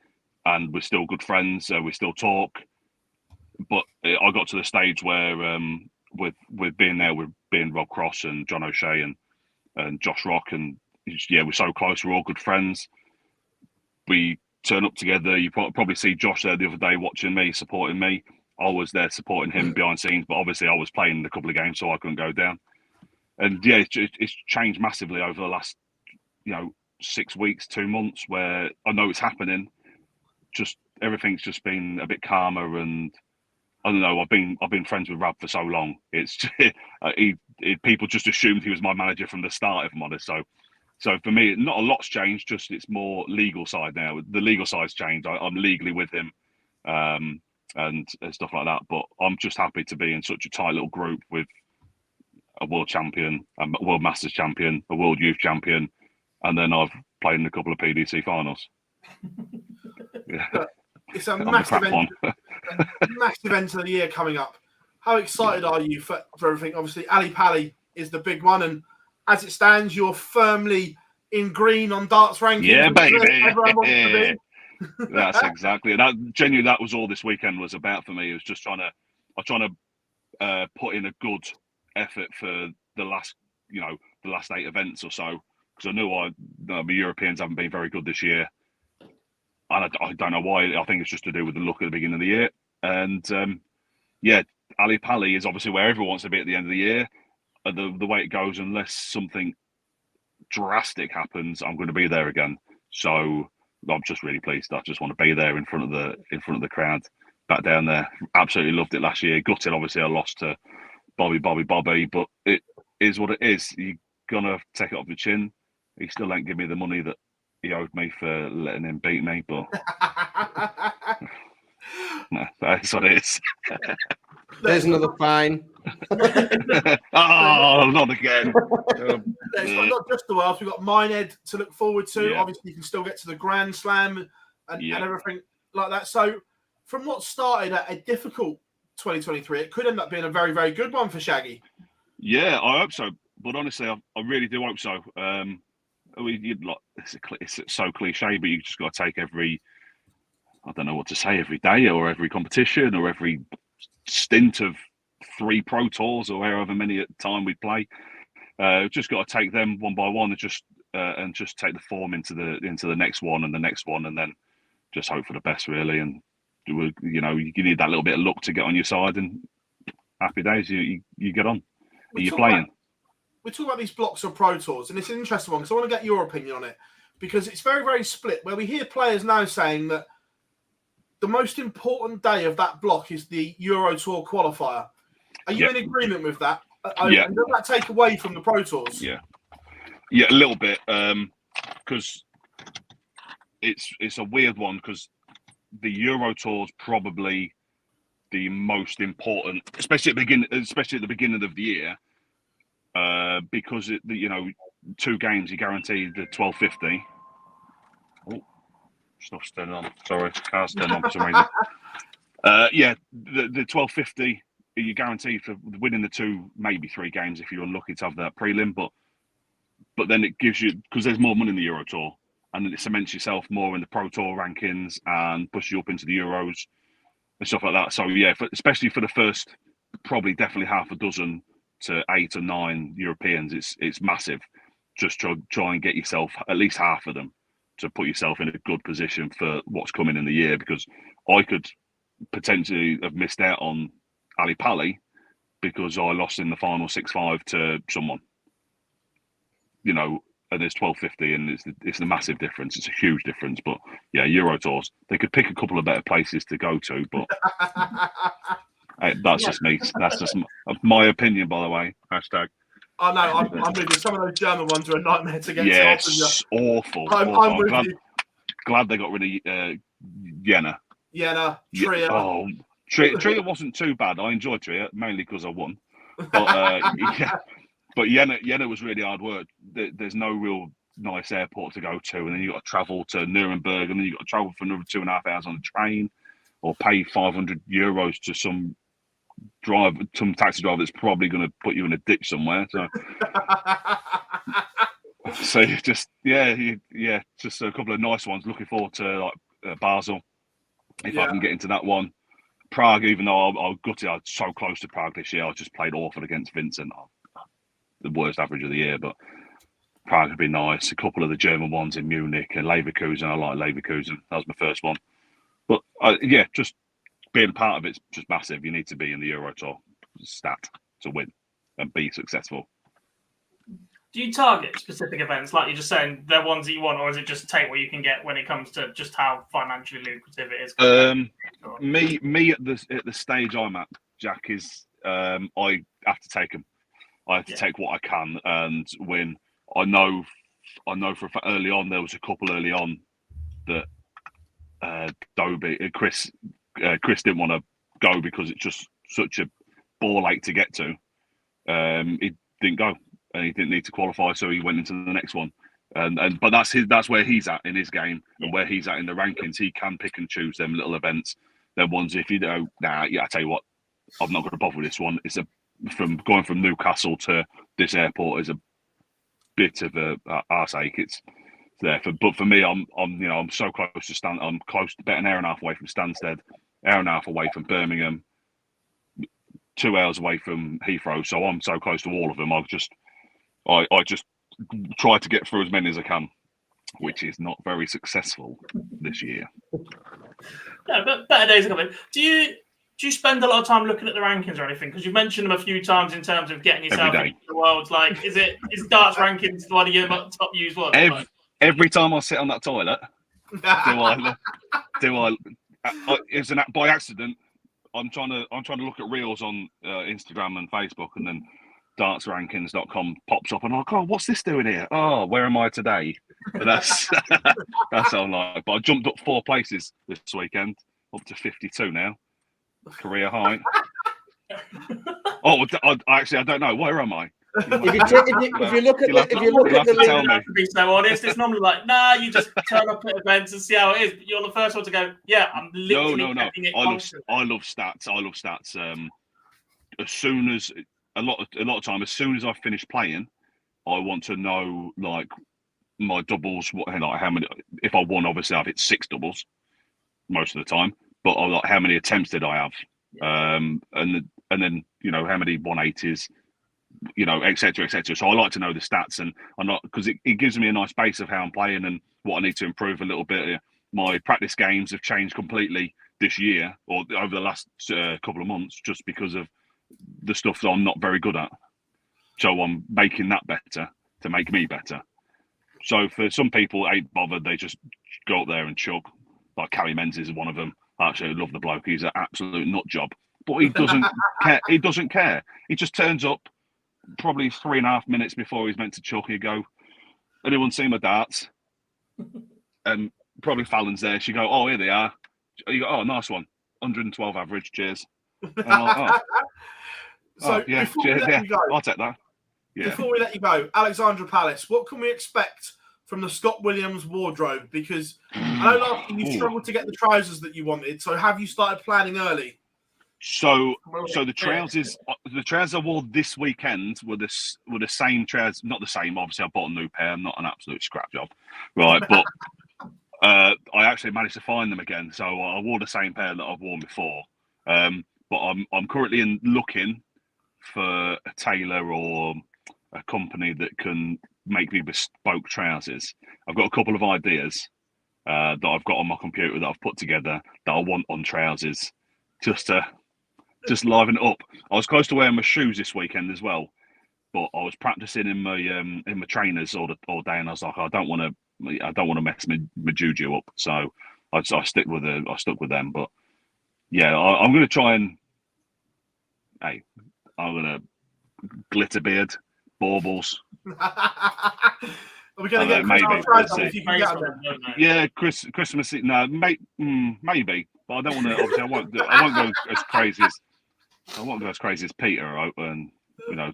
and we're still good friends. We still talk, but I got to the stage where with being there with being Rob Cross and John O'Shea and Josh Rock, and we're so close. We're all good friends. We turn up together. You probably see Josh there the other day watching me, supporting me. I was there supporting him behind scenes, but obviously I was playing a couple of games, so I couldn't go down. And yeah, it's changed massively over the last, 6 weeks, 2 months, where I know it's happening. Just everything's just been a bit calmer, and I don't know. I've been friends with Rab for so long. It's people just assumed he was my manager from the start, if I'm honest. So for me, not a lot's changed. Just it's more legal side now. The legal side's changed. I'm legally with him, and stuff like that. But I'm just happy to be in such a tight little group with a world champion, a world masters champion, a world youth champion, and then I've played in a couple of PDC finals. Yeah. It's a massive event, massive event of the year coming up. How excited are you for everything? Obviously, Ali Pali is the big one, and as it stands, you're firmly in green on darts rankings. Yeah, baby. Everyone wants to be. That's exactly. That genuinely, that was all this weekend was about for me. It was just trying to put in a good effort for the last 8 events or so, because I knew the Europeans haven't been very good this year. And I don't know why. I think it's just to do with the look at the beginning of the year. And Ali Pali is obviously where everyone wants to be at the end of the year. The way it goes, unless something drastic happens, I'm going to be there again. So I'm just really pleased. I just want to be there in front of the crowd, back down there. Absolutely loved it last year. Gutted, obviously, I lost to Bobby, but it is what it is. You're gonna take it off the chin. He still ain't give me the money that he owed me for letting him beat me, but no, that's what it is. There's another fine. Oh, not again. It's not just the Worlds. We've got Minehead to look forward to. Yeah. Obviously, you can still get to the Grand Slam and everything like that. So, from what started at a difficult 2023, it could end up being a very, very good one for Shaggy. Yeah, I hope so. But honestly, I really do hope so. It's so cliche, but you just got to take every day or every competition or every stint of 3 Pro Tours or however many at the time we play. Just got to take them one by one and just take the form into the next one and the next one, and then just hope for the best, really. And you need that little bit of luck to get on your side, and happy days, you get on. You're playing. We talk about these blocks of Pro Tours, and it's an interesting one because I want to get your opinion on it, because it's very, very split, where we hear players now saying that the most important day of that block is the Euro Tour qualifier. Are you in agreement with that? Yeah. And does that take away from the Pro Tours? Yeah, a little bit, because it's a weird one, because the Euro Tour is probably the most important, especially at the beginning of the year, because 2 games you guaranteed the 1250. Oh, stuff's turning on. Sorry, car's turning on for some reason. The 1250 you're guaranteed for winning the 2, maybe 3 games if you're unlucky to have that prelim, but then it gives you, because there's more money in the Euro Tour, and then it cements yourself more in the Pro Tour rankings and pushes you up into the Euros and stuff like that. So yeah, especially for the first probably definitely half a dozen to 8 or 9 Europeans, it's massive. Just try and get yourself at least half of them to put yourself in a good position for what's coming in the year, because I could potentially have missed out on Ali Pali because I lost in the final 6-5 to someone, and there's 1250, and it's a massive difference. It's a huge difference. But yeah, Euro Tours, they could pick a couple of better places to go to, but that's just me. That's just my opinion, by the way. Hashtag. Oh no, I'm with you. Some of those German ones are a nightmare to get to. Yeah, it's awful. I'm with you. Glad they got rid of Jena. Trier. Oh, Trier wasn't too bad. I enjoyed Trier mainly because I won. But but Jena was really hard work. There's no real nice airport to go to, and then you got to travel to Nuremberg, and then you got to travel for another 2.5 hours on the train, or pay €500 to some taxi driver that's probably going to put you in a ditch somewhere. So you just just a couple of nice ones. Looking forward to Basel, if I can get into that one. Prague, even though I gutted, I was so close to Prague this year. I just played awful against Vincent, the worst average of the year. But Prague would be nice. A couple of the German ones in Munich and Leverkusen. I like Leverkusen. That was my first one. But just being a part of it's just massive. You need to be in the Euro Tour stat to win and be successful. Do you target specific events, like you're just saying, they're ones that you want, or is it just take what you can get when it comes to just how financially lucrative it is? Me at the stage I'm at, Jack, is I have to take them. I have to take what I can, and when I know for a fact early on there was a couple early on that Chris didn't want to go because it's just such a ball ache to get to. He didn't go. And he didn't need to qualify, so he went into the next one. But that's where he's at in his game and where he's at in the rankings. He can pick and choose them little events. Them ones, if you know, I tell you what, I'm not going to bother with this one. It's from going from Newcastle to this airport is a bit of a arse ache. It's there, but for me, I'm so close to I'm close to about an hour and a half away from Stansted, hour and a half away from Birmingham, 2 hours away from Heathrow. So I'm so close to all of them. I just try to get through as many as I can, which is not very successful this year. No, but better days are coming. Do you spend a lot of time looking at the rankings or anything? Because you've mentioned them a few times in terms of getting yourself into the world. Like, is darts rankings one of your top used ones? Every time I sit on that toilet, it's an by accident. I'm trying to look at reels on Instagram and Facebook, and then dartsrankings.com pops up, and I'm like, oh, what's this doing here? Oh, where am I today? But that's how I'm like. But I jumped up 4 places this weekend, up to 52 now, career high. I don't know. Where am I? If you look at the link, to be so honest, it's normally like, nah, you just turn up at events and see how it is. But you're the first one to go, yeah, I'm literally no. I love stats. As soon as a lot of time, as soon as I finish playing, I want to know like my doubles, how many. If I won, obviously I've hit 6 doubles most of the time, but I like how many attempts did I have, and then how many 180s. etc. So I like to know the stats, and I'm not because it gives me a nice base of how I'm playing and what I need to improve a little bit. My practice games have changed completely this year or over the last couple of months just because of the stuff that I'm not very good at. So I'm making that better to make me better. So for some people, ain't bothered. They just go up there and chug. Like Cali Menzies is one of them. I actually love the bloke. He's an absolute nut job, but he doesn't care. He doesn't care. He just turns up. Probably 3.5 minutes before he's meant to chuck, you go, anyone see my darts? And probably Fallon's there. She go, oh, here they are. You go, oh, nice one. 112 average, cheers. And yeah, cheers. Yeah, I'll take that. Yeah. Before we let you go, Alexandra Palace, what can we expect from the Scott Williams wardrobe? Because I know last year you struggled to get the trousers that you wanted. So have you started planning early? So the trousers I wore this weekend were the same trousers, not the same. Obviously, I bought a new pair. I'm not an absolute scrap job, right? But I actually managed to find them again. So I wore the same pair that I've worn before. But I'm currently looking for a tailor or a company that can make me bespoke trousers. I've got a couple of ideas that I've got on my computer that I've put together that I want on trousers, just liven it up. I was close to wearing my shoes this weekend as well, but I was practicing in my trainers all day, and I was like, I don't want to mess my juju up, so I stuck with them. But yeah, I'm going to try and I'm going to glitter beard, baubles. Are we going to get maybe? if you can get them? Yeah, Christmas. No, maybe, but I don't want to. Obviously, I won't go as crazy as. I won't go as crazy as Peter and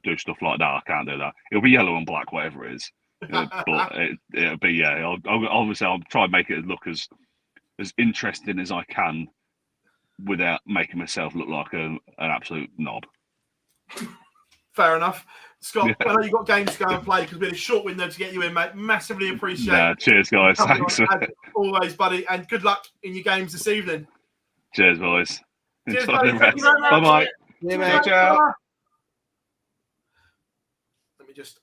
do stuff like that. I can't do that. It'll be yellow and black, whatever it is. But it'll be obviously, I'll try and make it look as interesting as I can without making myself look like an absolute knob. Fair enough, Scott. I know you've got games to go and play because we had a short window to get you in, mate. Massively appreciate it. Cheers, guys. Thanks. As always, buddy, and good luck in your games this evening. Cheers, boys. Cheers, buddy. Thank you very much. Bye-bye. Yeah, mate. Ciao. Let me just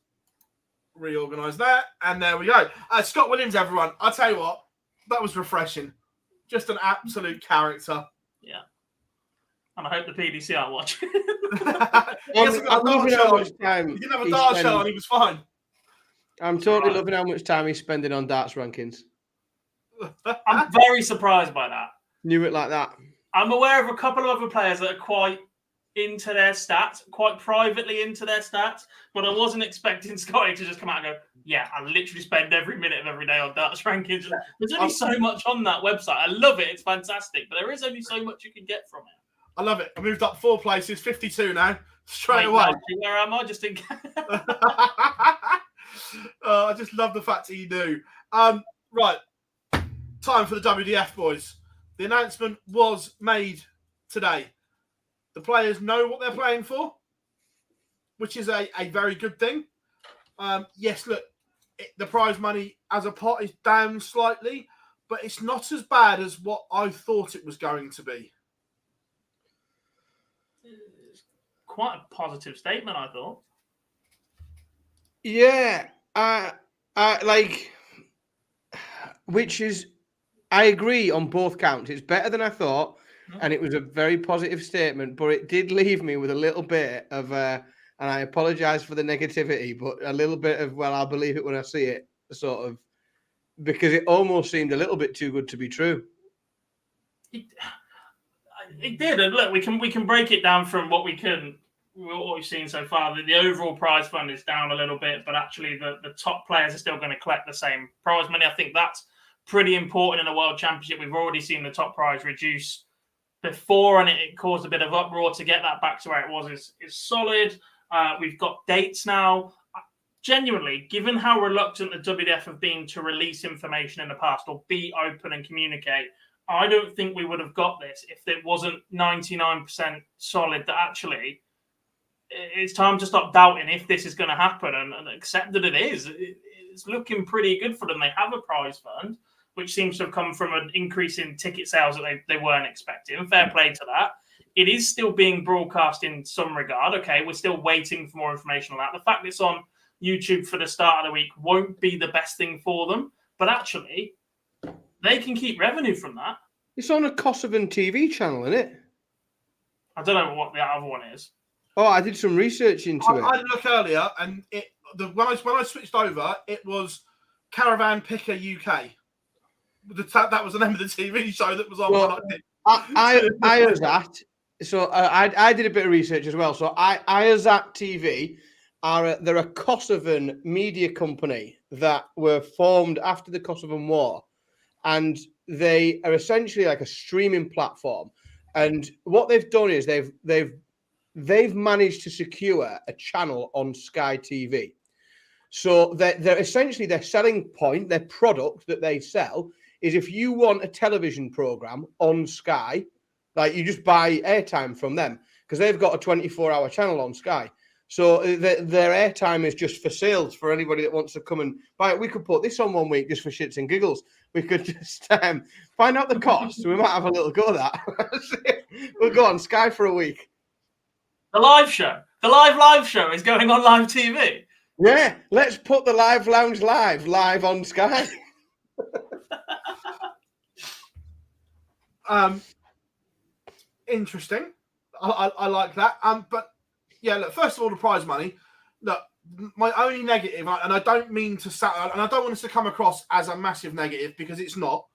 reorganise that, and there we go. Scott Williams, everyone. I'll tell you what, that was refreshing. Just an absolute character. Yeah. And I hope the PDC are watching. He hasn't got a dart show on. He didn't have a dart show on. He was fine. I'm totally loving how much time he's spending on darts rankings. I'm very surprised by that. Knew it like that. I'm aware of a couple of other players that are quite into their stats, quite privately into their stats, but I wasn't expecting Scotty to just come out and go, yeah, I literally spend every minute of every day on darts rankings. There's only so much on that website. I love it. It's fantastic, but there is only so much you can get from it. I love it. I moved up 4 places, 52 now, straight away. Where am I? Just in I just love the fact that you do. Right. Time for the WDF, boys. The announcement was made today. The players know what they're playing for, which is a very good thing. Yes, look, the prize money as a pot is down slightly, but it's not as bad as what I thought it was going to be. Quite a positive statement, I thought. Yeah, which is, I agree on both counts. It's better than I thought, and it was a very positive statement, but it did leave me with a little bit of, and I apologise for the negativity, but a little bit of, well, I'll believe it when I see it, sort of, because it almost seemed a little bit too good to be true. It did, and look, we can break it down from what we've seen so far. The overall prize fund is down a little bit, but actually the top players are still going to collect the same prize money. I think that's pretty important in a World Championship. We've already seen the top prize reduce before, and it caused a bit of uproar. To get that back to where it was is solid. We've got dates now. Genuinely, given how reluctant the WDF have been to release information in the past or be open and communicate, I don't think we would have got this if it wasn't 99% solid that actually it's time to stop doubting if this is going to happen and accept that it is. It's looking pretty good for them. They have a prize fund, which seems to have come from an increase in ticket sales that they weren't expecting. Fair play to that. It is still being broadcast in some regard. Okay, we're still waiting for more information on that. The fact it's on YouTube for the start of the week won't be the best thing for them, but actually, they can keep revenue from that. It's on a Kosovan TV channel, isn't it? I don't know what the other one is. Oh, I did some research into it. I looked earlier, and when I switched over, it was Caravan Picker UK. That was the name of the TV show that was on. Well, I was at. So I did a bit of research as well. So Ayazat TV they're a Kosovan media company that were formed after the Kosovan War, and they are essentially like a streaming platform. And what they've done is they've managed to secure a channel on Sky TV. So they're essentially their selling point, their product that they sell is if you want a television program on Sky, like you just buy airtime from them because they've got a 24-hour channel on Sky. So their airtime is just for sales for anybody that wants to come and buy it. We could put this on one week just for shits and giggles. We could just find out the cost. We might have a little go at that. We'll go on Sky for a week. The live show. The live show is going on live TV. Yeah, let's put the Live Lounge live on Sky. Interesting. I like that. But yeah, look, first of all, the prize money. Look, my only negative, and I don't mean to and I don't want this to come across as a massive negative because it's not.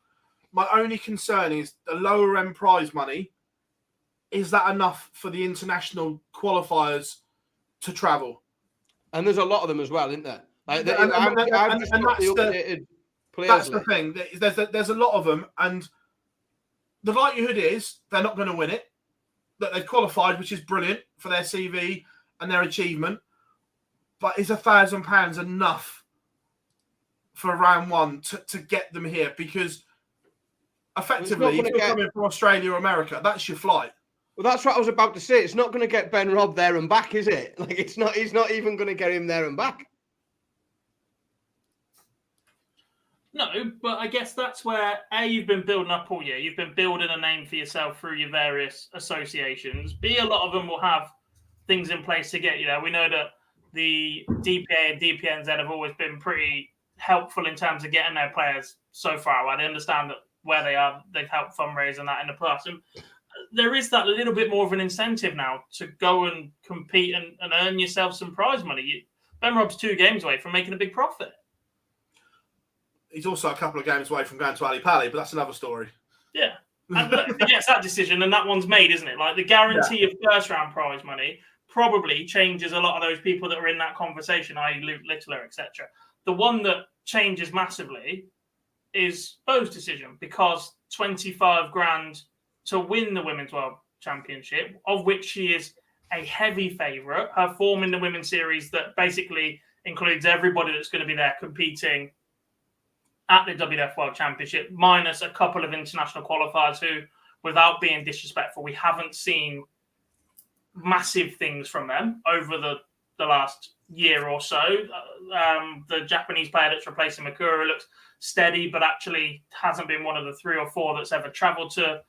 My only concern is the lower end prize money. Is that enough for the international qualifiers to travel? And there's a lot of them as well, isn't there? Like, That's the thing. There's a lot of them, and the likelihood is they're not going to win it. That they've qualified, which is brilliant for their CV and their achievement. But is £1,000 enough for round one to get them here? Because effectively, if you're coming from Australia or America, that's your flight. Well, that's what I was about to say. It's not going to get Ben Robb there and back, is it? Like, it's not. He's not even going to get him there and back. No, but I guess that's where you've been building up all year. You've been building a name for yourself through your various associations. A lot of them will have things in place to get you there. We know that the DPA and DPNZ have always been pretty helpful in terms of getting their players so far. I understand that where they are, they've helped fundraise and that in the past. And there is that little bit more of an incentive now to go and compete and earn yourself some prize money. Ben Rob's 2 games away from making a big profit. He's also a couple of games away from going to Ali Pali, but that's another story. Yeah. And look, he gets that decision, and that one's made, isn't it? Like, the guarantee of first-round prize money probably changes a lot of those people that are in that conversation, i.e. Luke Littler, etc. The one that changes massively is Bo's decision, because 25 grand to win the Women's World Championship, of which she is a heavy favourite. Her form in the Women's Series that basically includes everybody that's going to be there competing at the WWF World Championship, minus a couple of international qualifiers who, without being disrespectful, we haven't seen massive things from them over the last year or so. The Japanese player that's replacing Makura looks steady, but actually hasn't been one of the 3 or 4 that's ever travelled to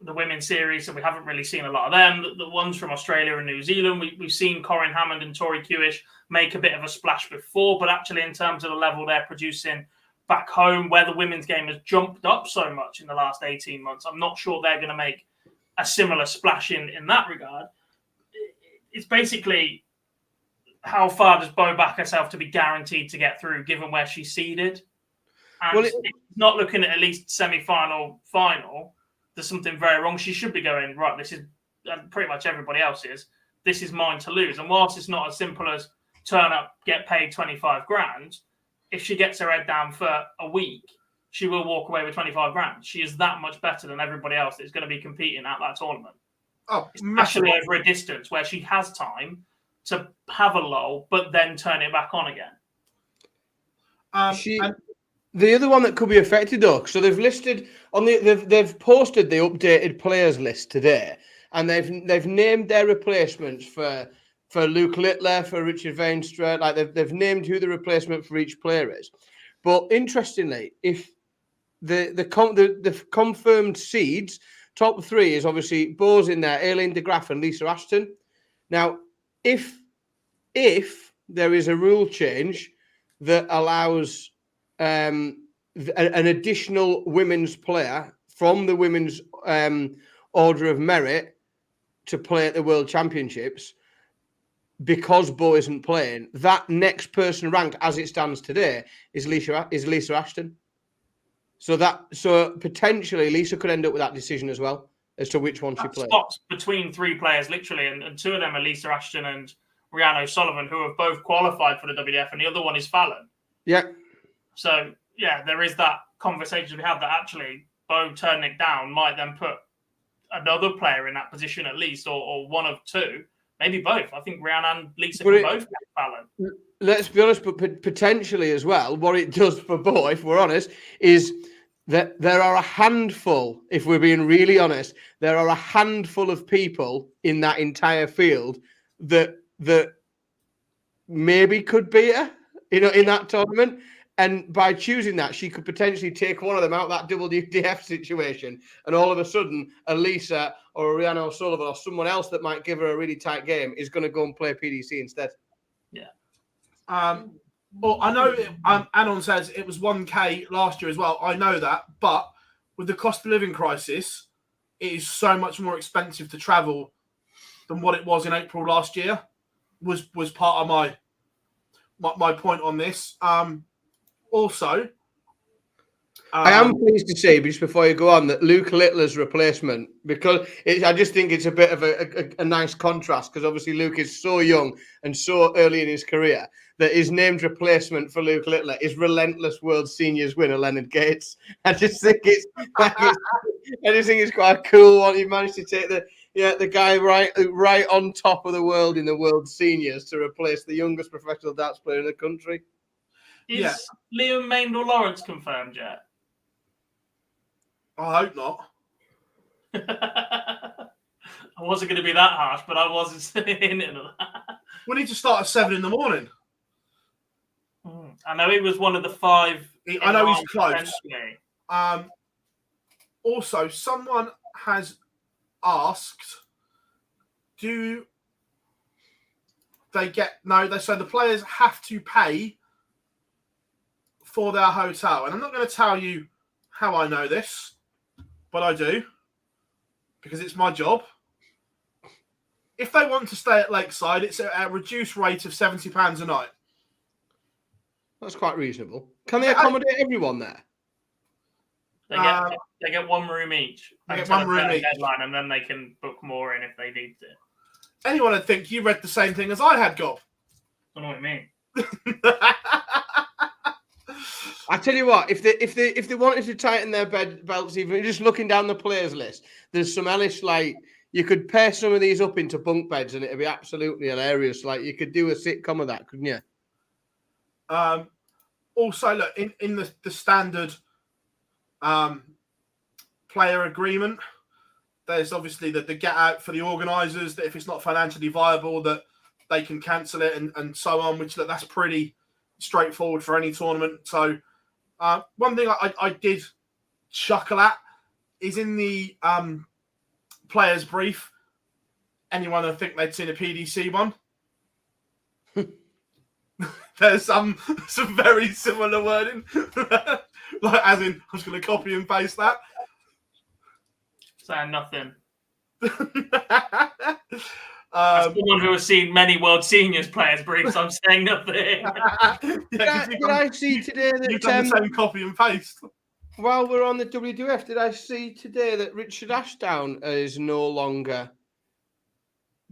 the Women's Series, so we haven't really seen a lot of them. The ones from Australia and New Zealand, we've seen Corinne Hammond and Tori Kewish make a bit of a splash before, but actually in terms of the level they're producing back home, where the women's game has jumped up so much in the last 18 months, I'm not sure they're going to make a similar splash in that regard. It's basically, how far does Bo back herself to be guaranteed to get through, given where she's seeded? And it's not looking at least semi-final, final. There's something very wrong. She should be going, right, this is pretty much everybody else's. This is mine to lose. And whilst it's not as simple as turn up, get paid 25 grand, if she gets her head down for a week, she will walk away with 25 grand. She is that much better than everybody else that's going to be competing at that tournament. Oh, especially over a distance where she has time to have a lull, but then turn it back on again. The other one that could be affected, though, so they've listed on they've posted the updated players list today, and they've named their replacements for Luke Littler, for Richard Veenstra. Like they've named who the replacement for each player is. But interestingly, if the confirmed seeds, top 3 is obviously Bo's in there, Aileen de Graaf and Lisa Ashton. Now, if there is a rule change that allows an additional women's player from the women's order of merit to play at the World Championships, because Bo isn't playing, that next person ranked as it stands today is Lisa Ashton. So potentially Lisa could end up with that decision as well as to which one she plays. Spots between 3 players, literally, and 2 of them are Lisa Ashton and Rhiannon O'Sullivan, who have both qualified for the WWF, and the other one is Fallon. Yeah. So, yeah, there is that conversation we have that actually Bo turning it down might then put another player in that position at least, or one of 2, maybe both. I think Rhiannon and Lisa can both get Fallon. Let's be honest, but potentially as well, what it does for Bo, if we're honest, is that there are a handful, if we're being really honest, there are a handful of people in that entire field that maybe could beat her, in that tournament. And by choosing that, she could potentially take one of them out of that WDF situation. And all of a sudden, a Lisa or a Rhiannon O'Sullivan or someone else that might give her a really tight game is going to go and play PDC instead. Yeah. Well, I know Anon says it was 1K last year as well. I know that. But with the cost of living crisis, it is so much more expensive to travel than what it was in April last year, was part of my point on this. Also, I am pleased to say, just before you go on, that Luke Littler's replacement, because I just think it's a bit of a nice contrast, because obviously Luke is so young and so early in his career, that his named replacement for Luke Littler is relentless World Seniors winner Leonard Gates. I just think it's quite a cool one. He managed to take the guy right on top of the world in the World Seniors to replace the youngest professional darts player in the country. Is Liam Maindle Lawrence confirmed yet? I hope not. I wasn't going to be that harsh, but I wasn't in it. We need to start at 7 in the morning. I know he was one of the 5. I know he's close. Also, someone has asked, do they get... No, they say the players have to pay for their hotel. And I'm not going to tell you how I know this, but I do, because it's my job. if they want to stay at Lakeside, it's at a reduced rate of £70 a night. That's quite reasonable. Can they accommodate everyone there? They get one room each. They get one room each. Deadline, and then they can book more in if they need to. Anyone would think you read the same thing as I had, Gob. I don't know what you mean. I tell you what, if they wanted to tighten their belts, even just looking down the players list, there's some hellish, like, you could pair some of these up into bunk beds and it'd be absolutely hilarious. Like, you could do a sitcom of that, couldn't you? Also, look, in the standard player agreement, there's obviously the get out for the organisers, that if it's not financially viable, that they can cancel it and so on, which that's pretty straightforward for any tournament. So one thing I did chuckle at is in the players brief, anyone I think they'd seen a PDC one. There's some very similar wording. Like, as in, I was going to copy and paste that. Saying nothing. As someone who has seen many World Seniors players briefs, I'm saying nothing. Did I see today that you've done the same copy and paste? While we're on the WWF, did I see today that Richard Ashdown is no longer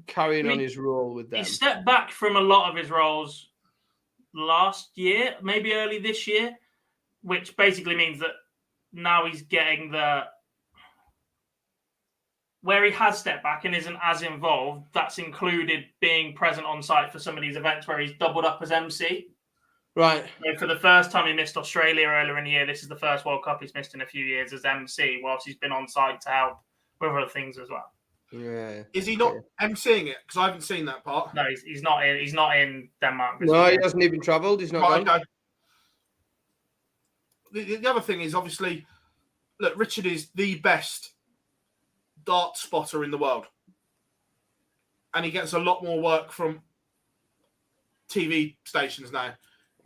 carrying on his role with them? He stepped back from a lot of his roles last year, maybe early this year, which basically means that now he's getting where he has stepped back and isn't as involved. That's included being present on site for some of these events where he's doubled up as MC. Right. So for the first time, he missed Australia earlier in the year. This is the first World Cup he's missed in a few years as MC, whilst he's been on site to help with other things as well. Yeah. Is he not MCing it? Because I haven't seen that part. No, he's not in. He's not in Denmark. No, he hasn't even travelled. He's not. Right, okay. The other thing is, obviously, look, Richard is the best dart spotter in the world, and he gets a lot more work from TV stations now.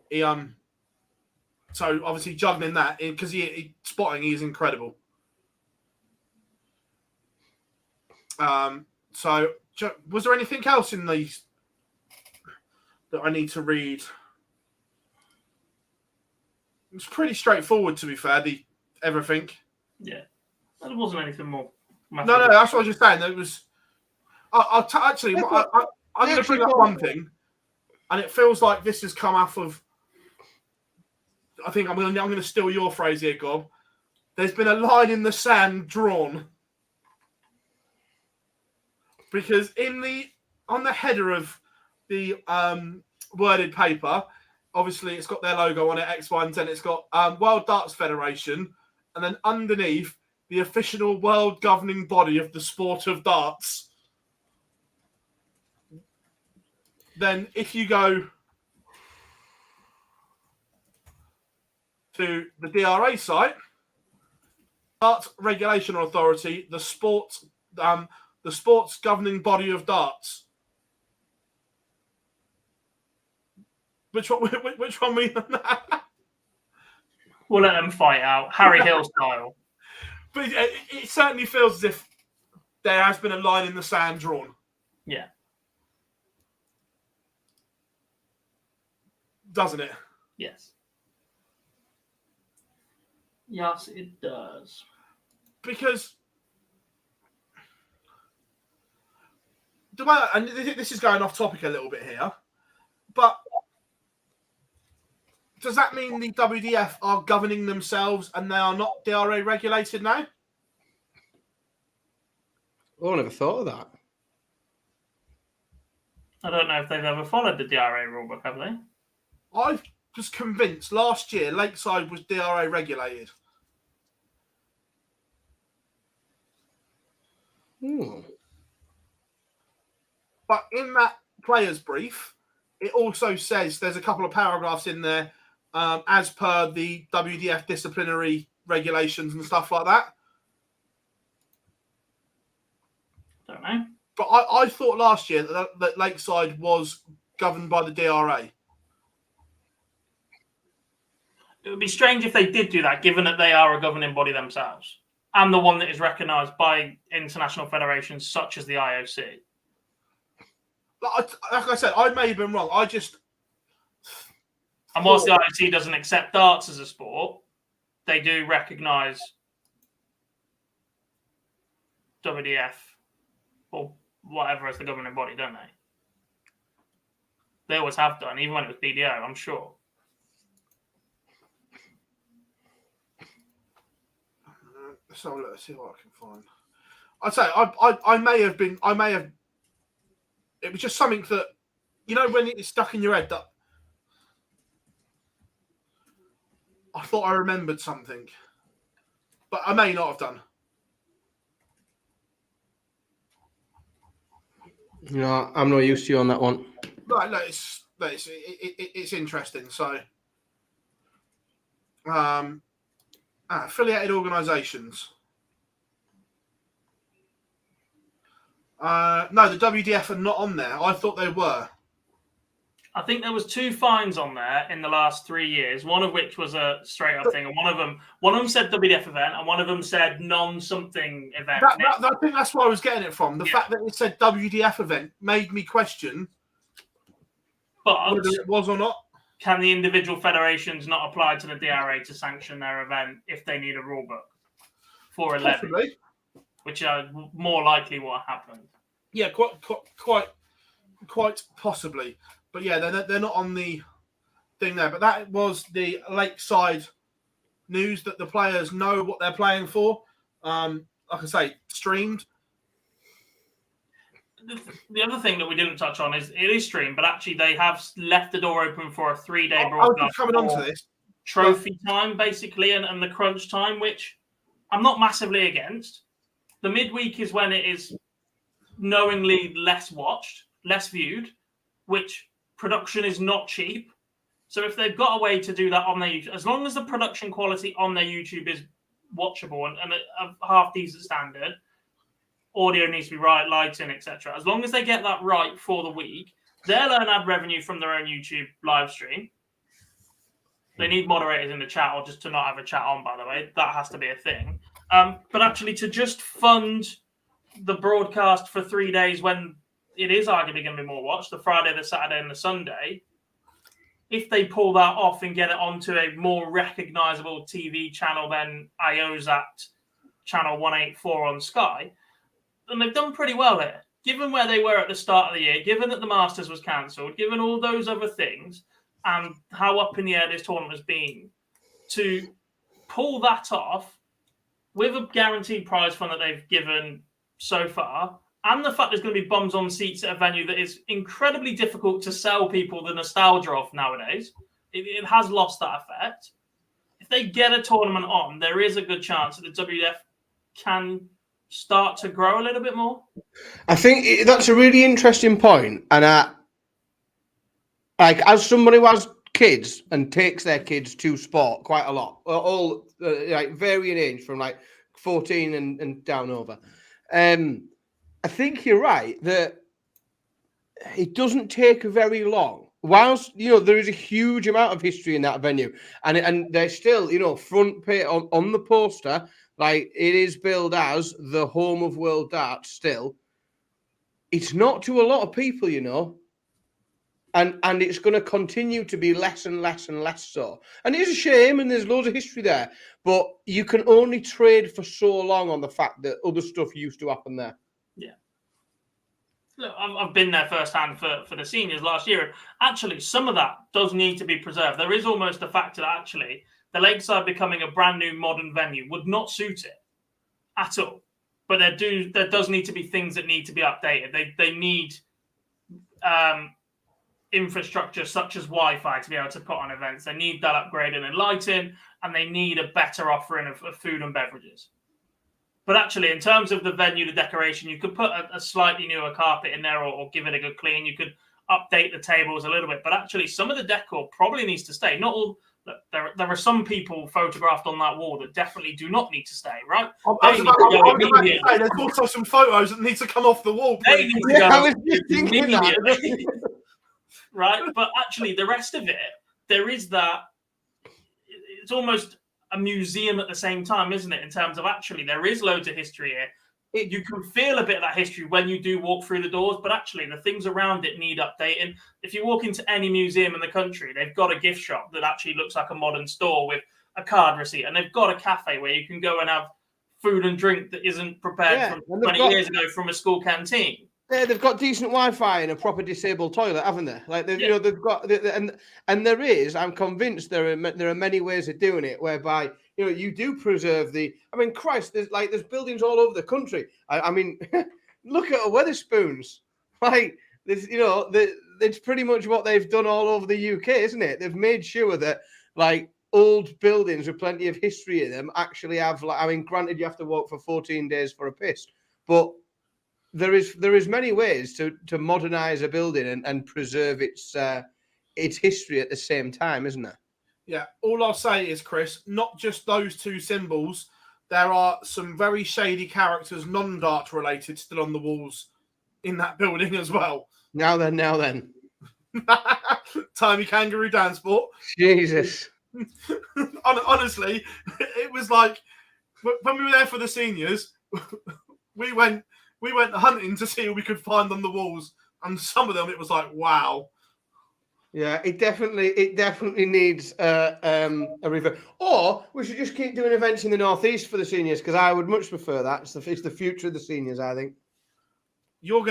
He so obviously juggling that, because he spotting, he is incredible. So was there anything else in these that I need to read? It's pretty straightforward, to be fair. Everything. Yeah, there wasn't anything more. No, that's what I was just saying. There was. I'm going to bring up one thing, and it feels like this has come off of. I think I'm going to steal your phrase here, Gob. There's been a line in the sand drawn, because on the header of the worded paper, obviously it's got their logo on it, X, Y, and Z. It's got World Darts Federation, and then underneath, the official world governing body of the sport of darts. Then if you go to the DRA site, Darts Regulation Authority, the sports governing body of darts. Which one we? We'll let them fight out, Harry Hill style. But it certainly feels as if there has been a line in the sand drawn. Yeah. Doesn't it? Yes. Yes, it does. Because and this is going off topic a little bit here, but does that mean the WDF are governing themselves and they are not DRA regulated now? Oh, I never thought of that. I don't know if they've ever followed the DRA rulebook, have they? I was convinced last year Lakeside was DRA regulated. But in that player's brief, it also says there's a couple of paragraphs in there as per the WDF disciplinary regulations and stuff like that. Don't know. But I thought last year that Lakeside was governed by the DRA. It would be strange if they did do that, given that they are a governing body themselves and the one that is recognised by international federations such as the IOC. like I said, I may have been wrong. I just. And whilst the IOC doesn't accept darts as a sport, they do recognise WDF or whatever as the governing body, don't they? They always have done, even when it was BDO, I'm sure. So let's see what I can find. I'd say I may have. It was just something that, when it's stuck in your head that I thought I remembered something, but I may not have done. No, I'm not used to you on that one. Right, it's interesting. So, affiliated organisations. No, the WDF are not on there. I thought they were. I think there was 2 fines on there in the last 3 years. One of which was a straight up thing, and one of them said WDF event, and one of them said non-something event. I think that's where I was getting it from. The fact that it said WDF event made me question whether it was or not. Can the individual federations not apply to the DRA to sanction their event if they need a rule book for a levy? Which are more likely what happened. Yeah, quite possibly. But yeah, they're not on the thing there. But that was the Lakeside news that the players know what they're playing for. Like I say, streamed. The other thing that we didn't touch on is it is streamed, but actually they have left the door open for a 3-day broadcast. I was just coming on to this. Trophy time, basically, and the crunch time, which I'm not massively against. The midweek is when it is knowingly less watched, less viewed, which production is not cheap. So if they've got a way to do that on their YouTube, as long as the production quality on their YouTube is watchable and a half decent standard, audio needs to be right, lighting, etc. As long as they get that right for the week, they'll earn ad revenue from their own YouTube live stream. They need moderators in the chat, or just to not have a chat on, by the way. That has to be a thing. But actually to just fund the broadcast for 3 days when it is arguably going to be more watched, the Friday, the Saturday, and the Sunday, if they pull that off and get it onto a more recognisable TV channel than IOZAT channel 184 on Sky, then they've done pretty well here. Given where they were at the start of the year, given that the Masters was cancelled, given all those other things, and how up in the air this tournament has been, to pull that off with a guaranteed prize fund that they've given so far, and the fact there's going to be bums on seats at a venue that is incredibly difficult to sell people the nostalgia of nowadays, it has lost that effect. If they get a tournament on, there is a good chance that the WDF can start to grow a little bit more. I think that's a really interesting point. And as somebody who has kids and takes their kids to sport quite a lot, all varying age from 14 and down over, I think you're right that it doesn't take very long. Whilst there is a huge amount of history in that venue, and they're still front page on the poster, it is billed as the home of world darts. Still, it's not to a lot of people, and it's going to continue to be less and less and less so. And it's a shame, and there's loads of history there, but you can only trade for so long on the fact that other stuff used to happen there. Yeah. Look, I've been there firsthand for the seniors last year. And actually, some of that does need to be preserved. There is almost a factor that actually the Lakeside becoming a brand new modern venue would not suit it at all. But there does need to be things that need to be updated. They need infrastructure such as Wi-Fi to be able to put on events. They need that upgrading and lighting, and they need a better offering of food and beverages. But actually, in terms of the venue, the decoration, you could put a slightly newer carpet in there or give it a good clean. You could update the tables a little bit. But actually, some of the decor probably needs to stay. Not all. There are some people photographed on that wall that definitely do not need to stay, right? There's also some photos that need to come off the wall. They need to go immediately. Right? But actually, the rest of it, there is that. It's almost a museum at the same time, isn't it? In terms of actually, there is loads of history here. you can feel a bit of that history when you do walk through the doors, but actually the things around it need updating. If you walk into any museum in the country, they've got a gift shop that actually looks like a modern store with a card receipt, and they've got a cafe where you can go and have food and drink that isn't prepared from 20 years ago from a school canteen. Yeah, they've got decent Wi-Fi and a proper disabled toilet, haven't they? Like they've, you know, they've got, and there is. I'm convinced there are many ways of doing it whereby you do preserve the. I mean, Christ, there's buildings all over the country. I mean, look at Wetherspoons. Like there's, it's pretty much what they've done all over the UK, isn't it? They've made sure that like old buildings with plenty of history in them actually have. Like, I mean, granted, you have to walk for 14 days for a piss, but there is many ways to modernize a building and preserve its history at the same time, isn't there? Yeah. All I'll say is, Chris, not just those two symbols. There are some very shady characters, non-Dart related, still on the walls in that building as well. Now then. Timey Kangaroo Dance Sport. Jesus. Honestly, it was like when we were there for the seniors, we went hunting to see what we could find on the walls, and some of them it was like, wow. Yeah, it definitely needs a review. Or we should just keep doing events in the Northeast for the seniors, because I would much prefer that. It's the future of the seniors, I think. You'll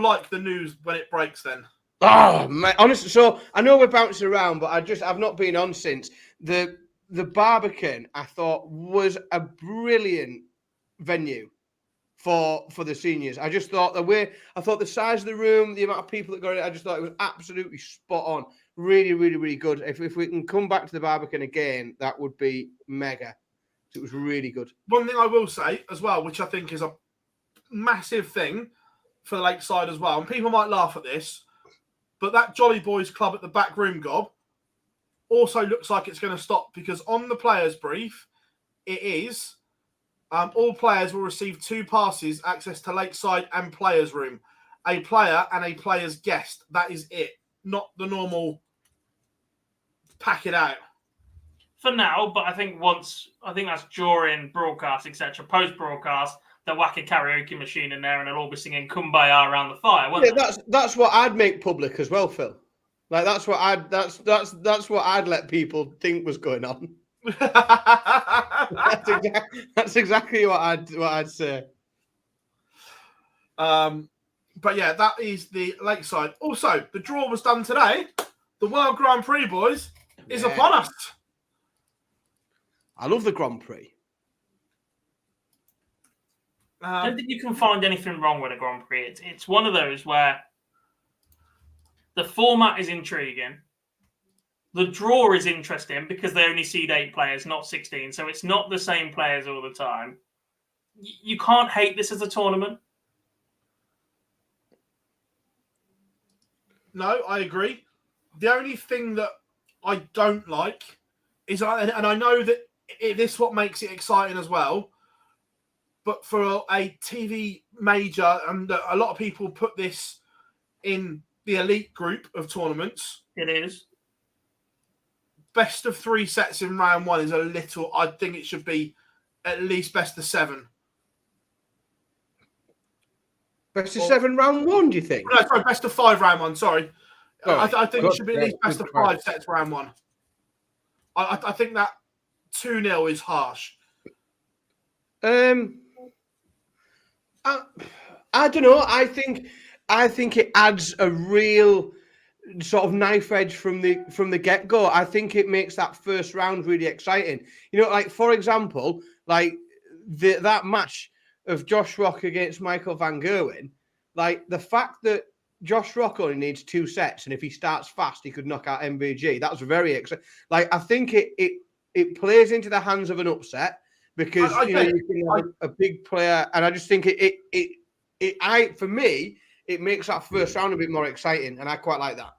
like the news when it breaks then. Oh man, honestly, so I know we're bouncing around, but I've not been on since. The Barbican, I thought, was a brilliant venue for the seniors. I just thought the size of the room, the amount of people that got in it, I just thought it was absolutely spot on. Really, really, really good. If we can come back to the Barbican again, that would be mega. It was really good. One thing I will say as well, which I think is a massive thing for the Lakeside as well, and people might laugh at this, but that Jolly Boys Club at the back room gob also looks like it's going to stop, because on the players' brief, it is all players will receive 2 passes, access to Lakeside and players' room, a player and a player's guest. That is it, not the normal pack it out. For now, but I think that's during broadcast, etc. Post-broadcast, they'll whack a karaoke machine in there and they'll all be singing Kumbaya around the fire, won't they? That's what I'd make public as well, Phil. Like that's what I'd let people think was going on. That's exactly what I'd say. But yeah, that is the Lakeside. Also, the draw was done today. The World Grand Prix, boys, is upon us. I love the Grand Prix. I don't think you can find anything wrong with a Grand Prix. It's one of those where the format is intriguing. The draw is interesting because they only seed 8 players, not 16. So it's not the same players all the time. You can't hate this as a tournament. No, I agree. The only thing that I don't like is, and I know that this is what makes it exciting as well, but for a TV major, and a lot of people put this in the elite group of tournaments. It is. Best of 3 sets in round 1 is a little. I think it should be at least best of 7. Best of 7 round 1, do you think? No, sorry, best of 5 round 1. Sorry, right. I think it should be at least best of 5 sets round 1. I think that 2-0 is harsh. I don't know. I think it adds a real sort of knife edge from the get-go. I think it makes that first round really exciting. Like for example, like that match of Josh Rock against Michael Van Gerwen, like the fact that Josh Rock only needs 2 sets, and if he starts fast, he could knock out MVG. That's very exciting. Like I think it plays into the hands of an upset because you can have a big player, and I just think for me, it makes that first round a bit more exciting, and I quite like that.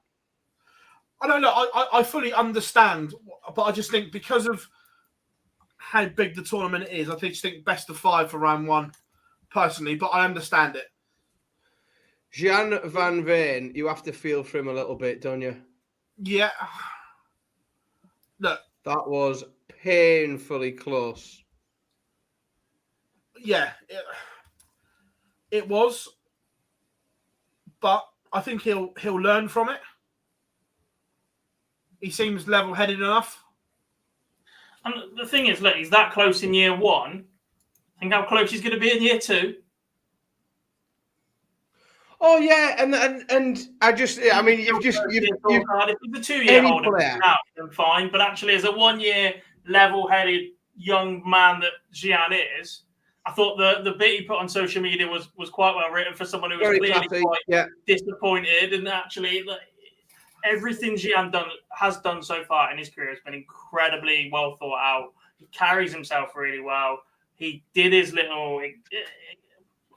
I don't know. I fully understand, but I just think because of how big the tournament is, I just think best of 5 for round 1, personally, but I understand it. Jan van Veen, you have to feel for him a little bit, don't you? Yeah. Look. That was painfully close. Yeah. It was, but I think he'll learn from it. He seems level-headed enough. And the thing is, look, he's that close in year one. Think how close he's going to be in year two. Oh yeah, and I mean, if he's a 2-year holder, then fine. But actually, as a 1 year level-headed young man that Gian is, I thought the bit he put on social media was quite well written for someone who was very clearly classy, quite disappointed. And actually, everything Gian has done so far in his career has been incredibly well thought out. He carries himself really well. He did his little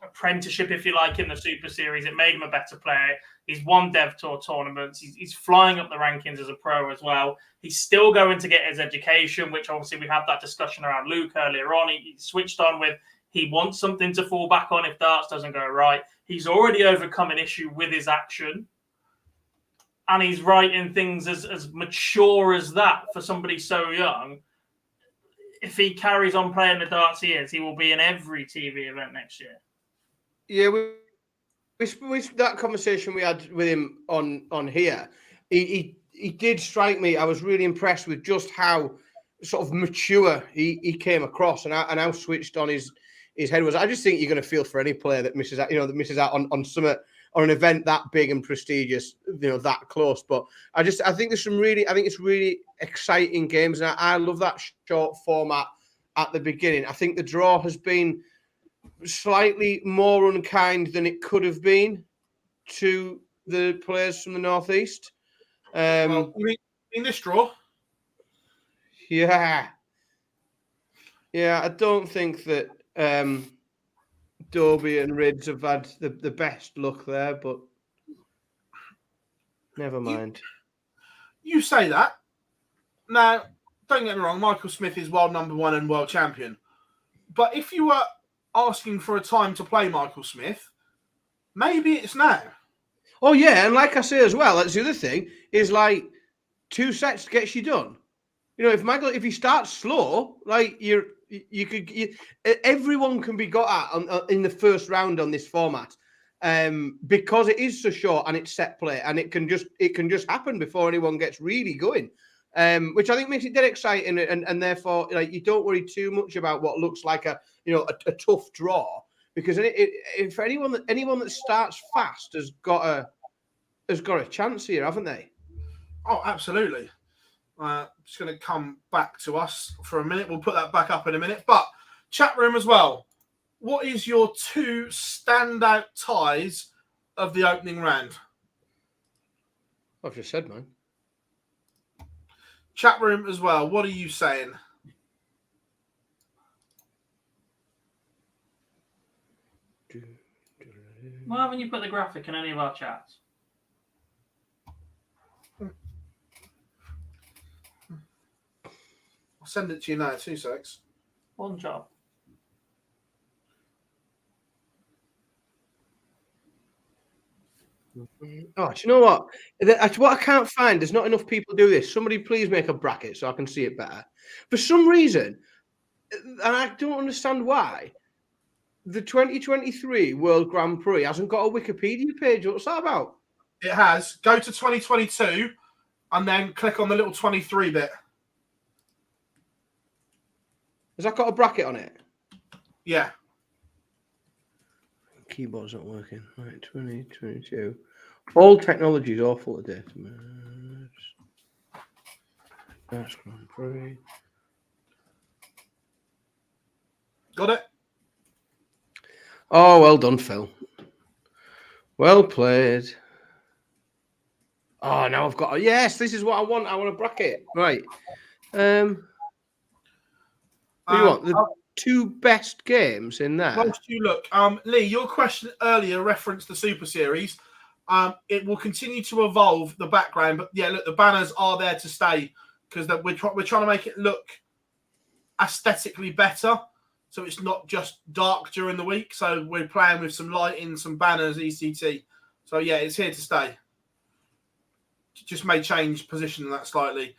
apprenticeship, if you like, in the Super Series. It made him a better player. He's won Dev Tour tournaments. He's flying up the rankings as a pro as well. He's still going to get his education, which obviously we had that discussion around Luke earlier on. He switched on with he wants something to fall back on if darts doesn't go right. He's already overcome an issue with his action. And he's writing things as mature as that for somebody so young. If he carries on playing the darts he will be in every TV event next year. Yeah, we that conversation we had with him on here, he did strike me. I was really impressed with just how sort of mature he came across and how switched on his head was. I just think you're going to feel for any player that misses out, on summit or an event that big and prestigious, that close. But I think it's really exciting games, and I love that short format at the beginning. I think the draw has been slightly more unkind than it could have been to the players from the Northeast. In this draw? Yeah, I don't think that Dobie and Rids have had the best luck there, but never mind. You say that. Now, don't get me wrong, Michael Smith is world number one and world champion. But if you were asking for a time to play Michael Smith, maybe it's now. Oh yeah, and like I say as well, that's the other thing, is like 2 sets gets you done. If he starts slow, like everyone can be got at in the first round on this format, because it is so short and it's set play, and it can just happen before anyone gets really going, which I think makes it dead exciting, and therefore you don't worry too much about what looks like a tough draw, because if anyone that starts fast has got a chance here, haven't they? Oh, absolutely. Just going to come back to us for a minute. We'll put that back up in a minute. But chat room as well. What is your 2 standout ties of the opening round? I've just said mine. Chat room as well. What are you saying? Why haven't you put the graphic in any of our chats? I'll send it to you now. 2 secs. One job. Oh, do you know what? What I can't find, there's not enough people do this. Somebody please make a bracket so I can see it better. For some reason, and I don't understand why, the 2023 World Grand Prix hasn't got a Wikipedia page. What's that about? It has. Go to 2022 and then click on the little 23 bit. Has that got a bracket on it? Yeah. Keyboard's not working. Right, 2022. All technology is awful today. That's Grand Prix. Got it? Oh, well done, Phil. Well played. Oh, now I've got... Yes, this is what I want. I want a bracket. Right. What do you want? The 2 best games in there? Whilst you look, Lee, your question earlier referenced the Super Series. It will continue to evolve the background, but yeah, look, the banners are there to stay because we're trying to make it look aesthetically better, so it's not just dark during the week. So we're playing with some lighting, some banners, ECT. So yeah, it's here to stay. Just may change position that slightly,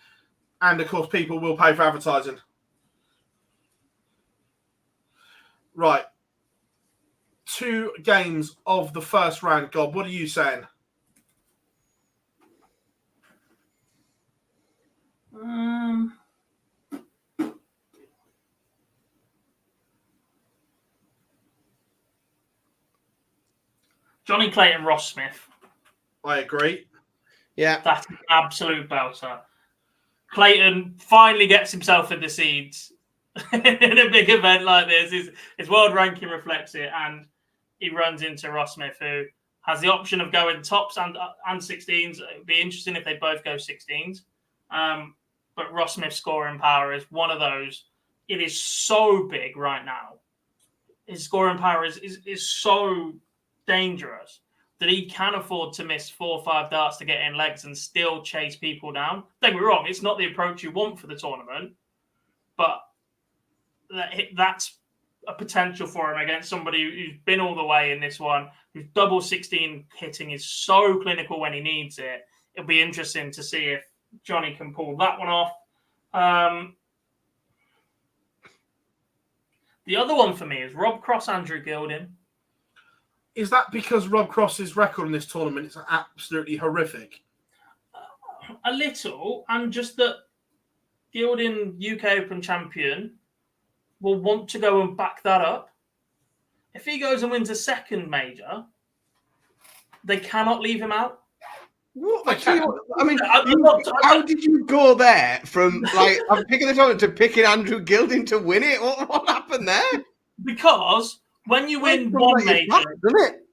and of course, people will pay for advertising. Right. 2 games of the first round. God, what are you saying? Johnny Clayton, Ross Smith. I agree. Yeah. That's an absolute belter. Clayton finally gets himself in the seeds in a big event like this. His world ranking reflects it, and he runs into Ross Smith, who has the option of going tops and 16s. It would be interesting if they both go 16s. But Ross Smith's scoring power is one of those. It is so big right now. His scoring power is so dangerous that he can afford to miss 4 or 5 darts to get in legs and still chase people down. Don't get me wrong, it's not the approach you want for the tournament, but that's a potential for him against somebody who's been all the way in this one, whose double 16 hitting is so clinical when he needs it. It'll be interesting to see if Johnny can pull that one off. The other one for me is Rob Cross, Andrew Gilding. Is that because Rob Cross's record in this tournament is absolutely horrific? A little, and just that Gilding, UK Open champion, will want to go and back that up. If he goes and wins a second major, they cannot leave him out. What? I mean, how did you go there from I'm picking the tournament to picking Andrew Gilding to win it? What happened there? Because when you win one major, isn't it?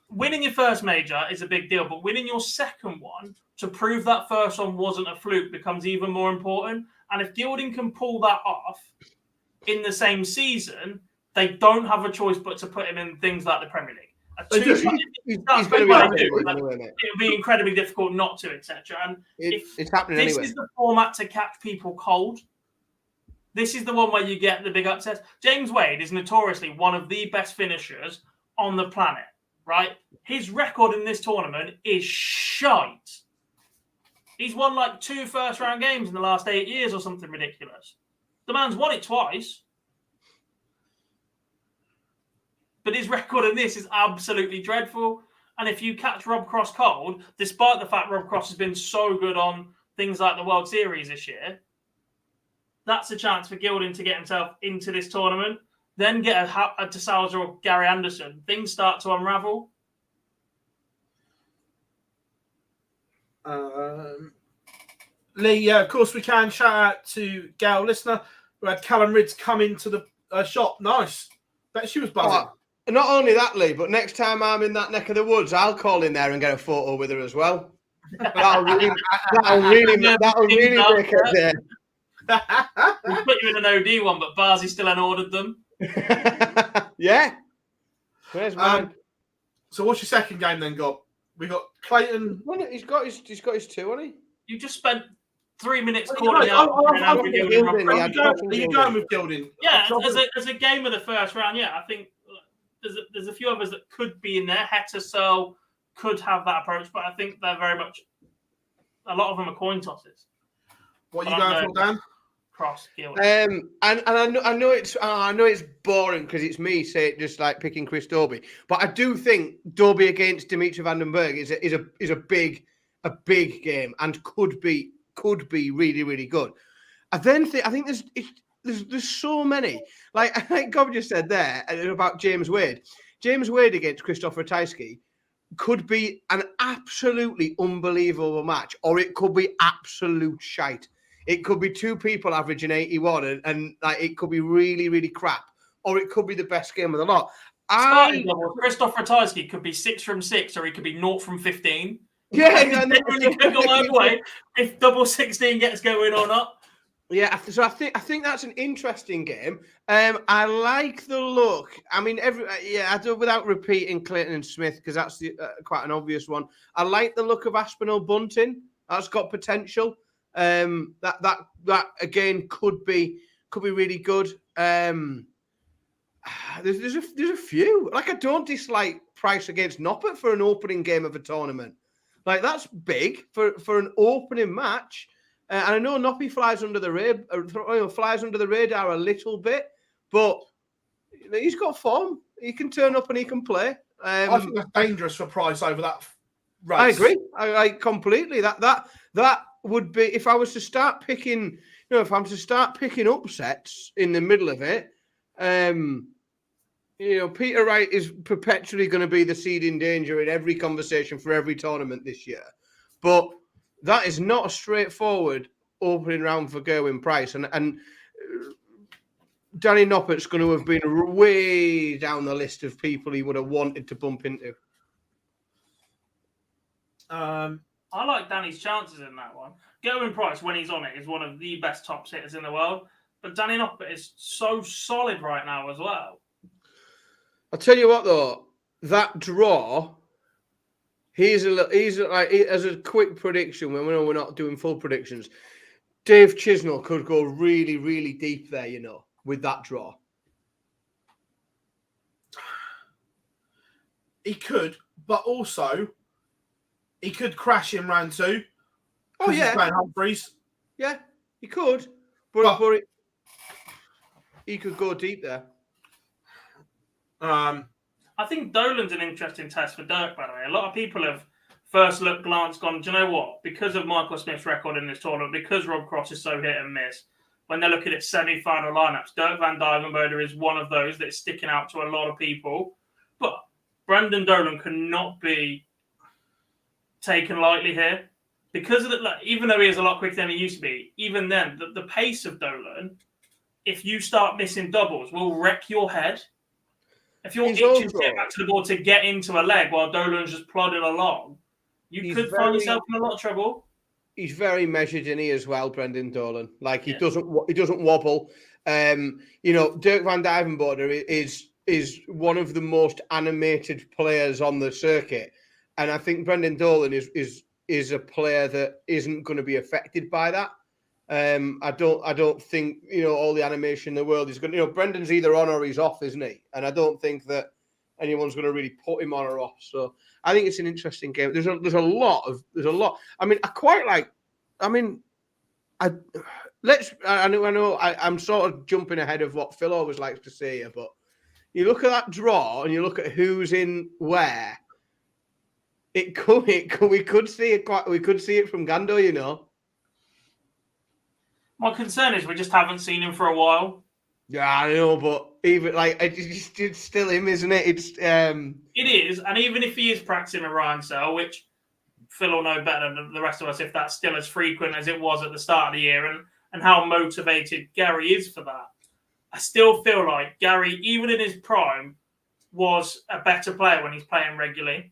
Winning your first major is a big deal, but winning your second one to prove that first one wasn't a fluke becomes even more important. And if Gilding can pull that off in the same season, they don't have a choice but to put him in things like the Premier League. He's going to be it'll be incredibly difficult not to, etc. And it's happening this anyway. Is the format to catch people cold. This is the one where you get the big upsets. James Wade is notoriously one of the best finishers on the planet, right? His record in this tournament is shite. He's won like 2 first-round games in the last 8 years or something ridiculous. The man's won it twice. But his record in this is absolutely dreadful. And if you catch Rob Cross cold, despite the fact Rob Cross has been so good on things like the World Series this year, that's a chance for Gilding to get himself into this tournament. Then get a De Sousa or Gary Anderson. Things start to unravel. Lee, of course we can. Shout out to Gal Listener, who had Callum Ridds come into the shop. Nice. Bet she was buzzing. Not only that, Lee, but next time I'm in that neck of the woods, I'll call in there and get a photo with her as well. That'll really make it there. We put you in an OD one, but Barzi still unordered them. Yeah. Where's mine? So what's your second game then, Gob? We got Clayton. He's got his 2, hasn't he? You just spent 3 minutes calling out. Are you going with Gilding? Yeah, as a game of the first round, yeah, I think there's a few others that could be in there. Hettersearle could have that approach, but I think they're very much, a lot of them are coin tosses. What are you going for, Dan? Cross, Gilding. And I know it's boring because it's me just like picking Chris Dobey, but I do think Dobey against Dimitri van den Berg is a big game and could be really, really good. I think there's so many, like Gob just said there about James Wade. James Wade against Christopher Ratajski could be an absolutely unbelievable match, or it could be absolute shite. It could be 2 people averaging 81 and like it could be really, really crap, or it could be the best game of the lot. Christopher Ratajski could be 6 from 6, or he could be 0 from 15. Yeah, it could go either way if double 16 gets going or not. Yeah, so I think that's an interesting game. I like the look. I mean, I do without repeating Clayton and Smith because that's quite an obvious one. I like the look of Aspinall Bunting. That's got potential. That again could be really good. There's a few. Like, I don't dislike Price against Noppert for an opening game of a tournament. Like, that's big for an opening match. And I know Noppy flies under the radar a little bit, but He's got form. He can turn up and he can play. I think that's dangerous for Price over that race. I agree. I completely. That would be if I was to start picking. If I'm to start picking upsets in the middle of it. Peter Wright is perpetually going to be the seed in danger in every conversation for every tournament this year. But that is not a straightforward opening round for Gerwyn Price. And Danny Noppert's going to have been way down the list of people he would have wanted to bump into. I like Danny's chances in that one. Gerwyn Price, when he's on it, is one of the best top hitters in the world. But Danny Noppert is so solid right now as well. I'll tell you what, though, that draw, he's like, as a quick prediction, when we know we're not doing full predictions, Dave Chisnell could go really, really deep there, with that draw. He could, but also he could crash in round 2. Oh, yeah. He's playing Humphreys. Yeah, he could. But he could go deep there. I think Dolan's an interesting test for Dirk, by the way. A lot of people have first look, glance, gone, do you know what? Because of Michael Smith's record in this tournament, because Rob Cross is so hit and miss, when they're looking at semi-final lineups, Dirk van Dijvenbode is one of those that's sticking out to a lot of people. But Brendan Dolan cannot be taken lightly here. Because of the, even though he is a lot quicker than he used to be, even then, the pace of Dolan, if you start missing doubles, will wreck your head. If you're itching to get back to the board to get into a leg while Dolan's just plodding along, you could find yourself in a lot of trouble. He's very measured in here as well, Brendan Dolan. Like he doesn't wobble. Dirk van Dijvenbode is one of the most animated players on the circuit, and I think Brendan Dolan is a player that isn't going to be affected by that. I don't think all the animation in the world is going to. Brendan's either on or he's off, isn't he? And I don't think that anyone's going to really put him on or off. So I think it's an interesting game. There's a lot. I mean, I quite like. I mean, I know. I'm sort of jumping ahead of what Phill always likes to say here, but you look at that draw and you look at who's in where. We could see it from Gando, My concern is we just haven't seen him for a while. Yeah, I know, but even it's still him, isn't it? It is, and even if he is practicing a Ryan Searle, which Phill will know better than the rest of us if that's still as frequent as it was at the start of the year, and how motivated Gary is for that. I still feel like Gary, even in his prime, was a better player when he's playing regularly.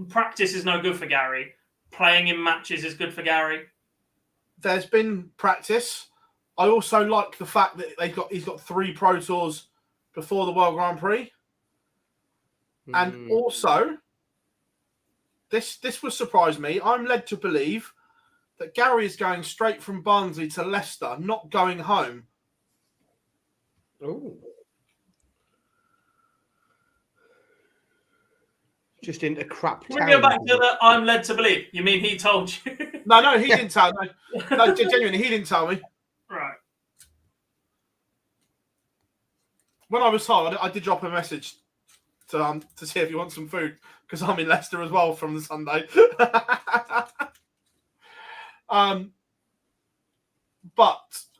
Practice is no good for Gary. Playing in matches is good for Gary. There's been practice. I also like the fact that he's got 3 Pro Tours before the World Grand Prix. And also, this would surprise me. I'm led to believe that Gary is going straight from Barnsley to Leicester, not going home. Oh. Just into crap town. Can we go back to the I'm led to believe? You mean he told you? No, he didn't tell me. No, genuinely, he didn't tell me. Right. When I was told, I did drop a message to see if he wants some food, because I'm in Leicester as well from the Sunday. But,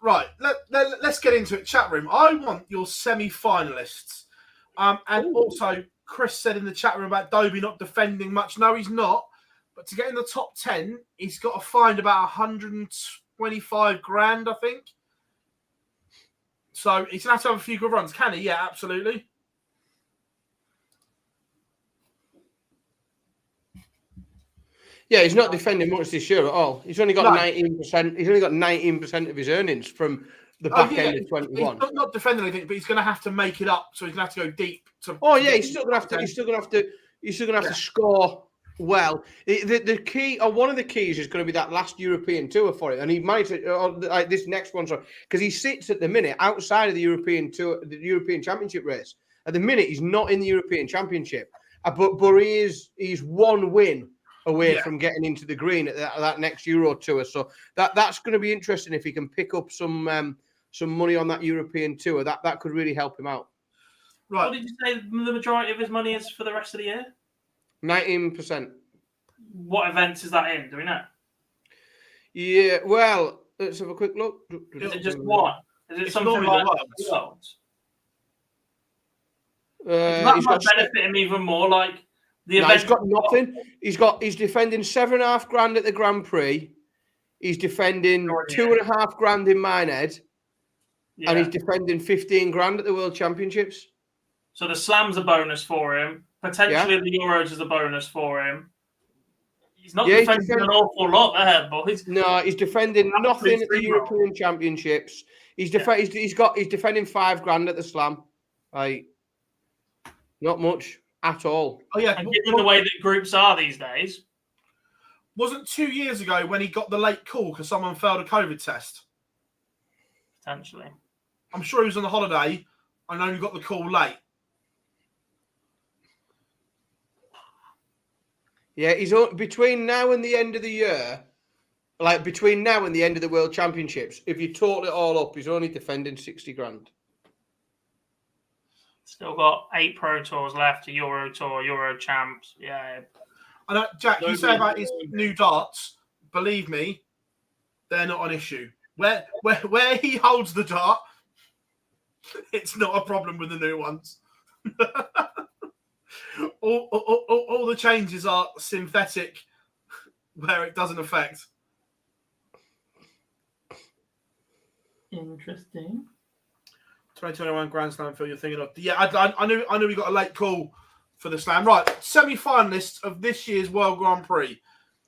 right, let's get into it. Chat room, I want your semi-finalists. And also, Chris said in the chat room about Dobie not defending much. No, he's not. But to get in the top 10, he's got to find about 125 grand, I think. So he's going to have a few good runs. Can he? Yeah, absolutely. Yeah, he's not defending much this year at all. He's only got 19%. He's only got 19% of his earnings from the back end of 21. He's not defending anything, but he's going to have to make it up. So he's going to have to go deep. He's still going to have to score well. The key, or one of the keys, is going to be that last European tour for it, and he might this next one, because he sits at the minute outside of the European tour, the European Championship race. At the minute, he's not in the European Championship, but he's one win away from getting into the green at that next Euro tour. So that's going to be interesting if he can pick up some some money on that European tour, that could really help him out. Right. What did you say the majority of his money is for the rest of the year? 19%. What events is that in? Do we know? Yeah, well, let's have a quick look. Is it just one? Is it It's something normally like the the Worlds? He's That might benefit him even more. Like the No, event. he's got nothing. He's defending $7,500 at the Grand Prix. He's defending $2,500 in Minehead, and he's defending $15,000 at the World Championships. So the Slam's a bonus for him. Potentially the Euros is a bonus for him. He's not defending an awful lot there, boys. No, he's defending nothing at the European Championships. He's defending $5,000 at the Slam. Like, not much at all. Oh yeah, and given the way that groups are these days, wasn't 2 years ago when he got the late call because someone failed a COVID test? Potentially. I'm sure he was on a holiday and only got the call late. Yeah, he's between now and the end of the year, like between now and the end of the World Championships, if you total it all up, he's only defending $60,000. Still got 8 Pro Tours left, a Euro Tour, Euro Champs. Yeah. And Jack, you say about his new darts, believe me, they're not an issue. Where he holds the dart, it's not a problem with the new ones. all the changes are synthetic where it doesn't affect. Interesting. 2021 Grand Slam, Phil, you're thinking of. Yeah, I knew we got a late call for the Slam. Right, semi-finalists of this year's World Grand Prix.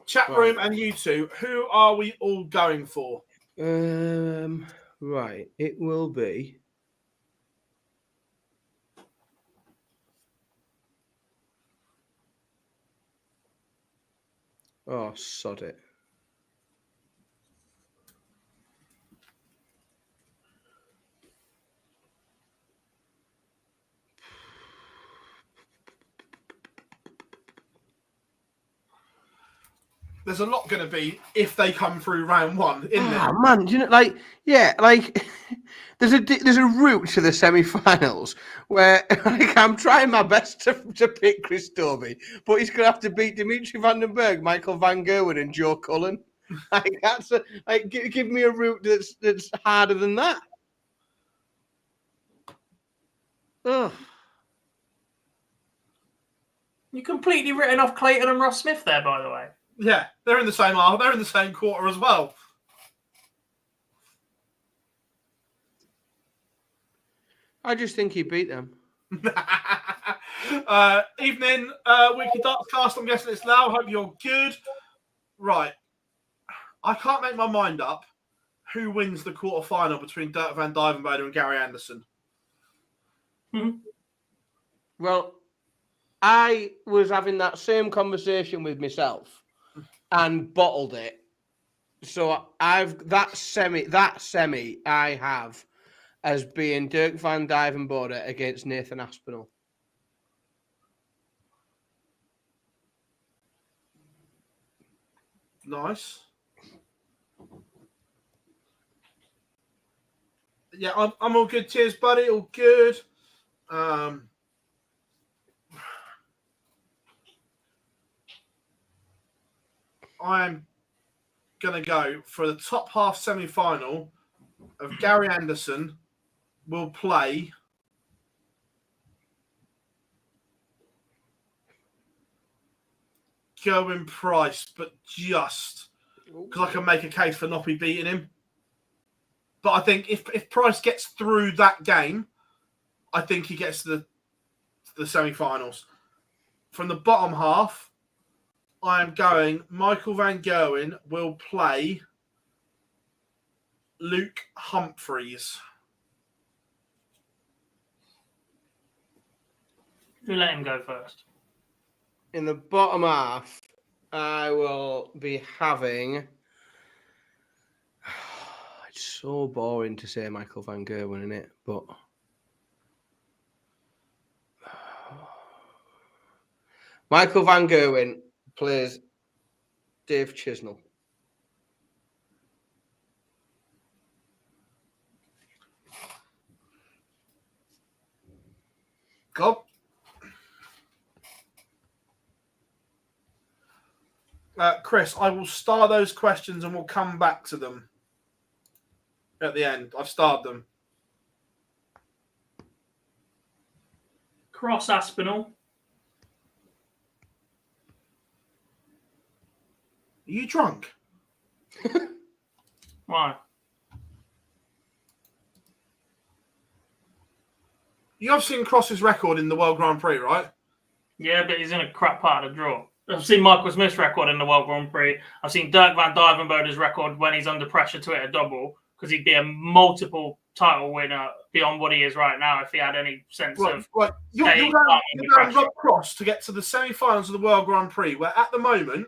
Chat room and you two, who are we all going for? Right, it will be. Oh, sod it. There's a lot going to be if they come through round one, isn't there? Man, do you know, there's a route to the semi-finals where I'm trying my best to pick Chris Dobey, but he's going to have to beat Dimitri Van den Berg, Michael Van Gerwen, and Joe Cullen. Give me a route that's harder than that. Oh. You completely written off Clayton and Ross Smith there, by the way. Yeah, they're in the same half. They're in the same quarter as well. I just think he beat them. Evening, Weekly Darts Cast. I'm guessing it's now. Hope you're good. Right. I can't make my mind up who wins the quarter-final between Dirk van Dijvenbode and Gary Anderson. Well, I was having that same conversation with myself and bottled it. So that semi I have as being Dirk van Dijvenbode against Nathan Aspinall. Nice. Yeah, I'm all good. Cheers, buddy. All good. I'm going to go for the top half semi-final of Gary Anderson will play Gerwin Price, but just because I can make a case for Noppy beating him. But I think if Price gets through that game, I think he gets to the semi-finals. From the bottom half, I am going Michael Van Gerwen will play Luke Humphreys. Who let him go first? In the bottom half, I will be having... It's so boring to say Michael Van Gerwen, isn't it? But... Michael Van Gerwen plays Dave Chisnell. Go. Chris, I will star those questions and we'll come back to them at the end. I've starred them. Cross Aspinall. Are you drunk? Why? You have seen Cross's record in the World Grand Prix, right? Yeah, but he's in a crap part of the draw. I've seen Michael Smith's record in the World Grand Prix. I've seen Dirk van Dijvenbode's record when he's under pressure to hit a double, because he'd be a multiple title winner beyond what he is right now if he had any sense of... Right. You're going Rob Cross to get to the semi-finals of the World Grand Prix, where at the moment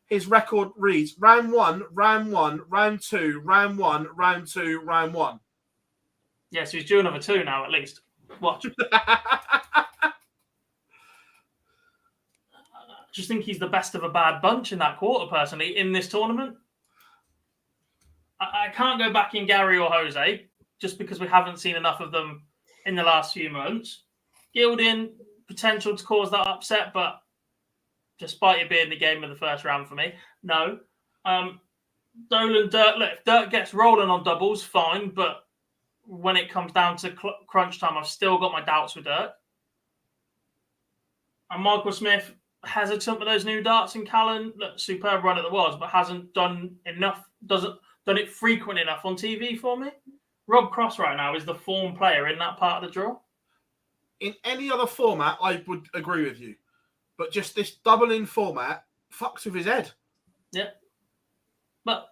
his record reads round 1, round 1, round 2, round 1, round 2, round 1. Yeah, so he's due another 2 now at least. Watch. I just think he's the best of a bad bunch in that quarter, personally, in this tournament. I can't go back in Gary or Jose, just because we haven't seen enough of them in the last few months. Gilding, potential to cause that upset, but despite it being the game of the first round for me, no. Dolan, Dirk, look, if Dirk gets rolling on doubles, fine, but when it comes down to crunch time, I've still got my doubts with Dirk. And Michael Smith, hesitant with those new darts in Callan. Look, superb run at the Worlds, but hasn't done enough, done it frequent enough on TV for me. Rob Cross right now is the form player in that part of the draw. In any other format, I would agree with you. But just this double-in format fucks with his head. Yeah. But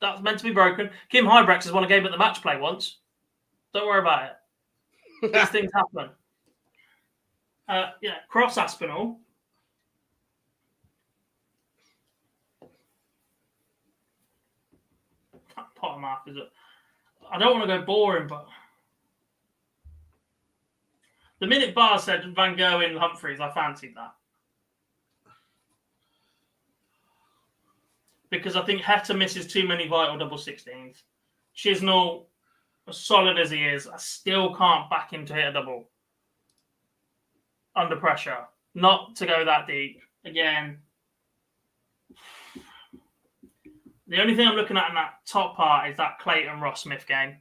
that's meant to be broken. Kim Hybrex has won a game at the match play once. Don't worry about it. These things happen. Cross Aspinall. Pot of math, is it? I don't want to go boring, but the minute Barr said Van Gogh and Humphreys, I fancied that. Because I think Heta misses too many vital double 16s. Chisnall, as solid as he is, I still can't back him to hit a double under pressure. Not to go that deep. Again, the only thing I'm looking at in that top part is that Clayton-Ross Smith game.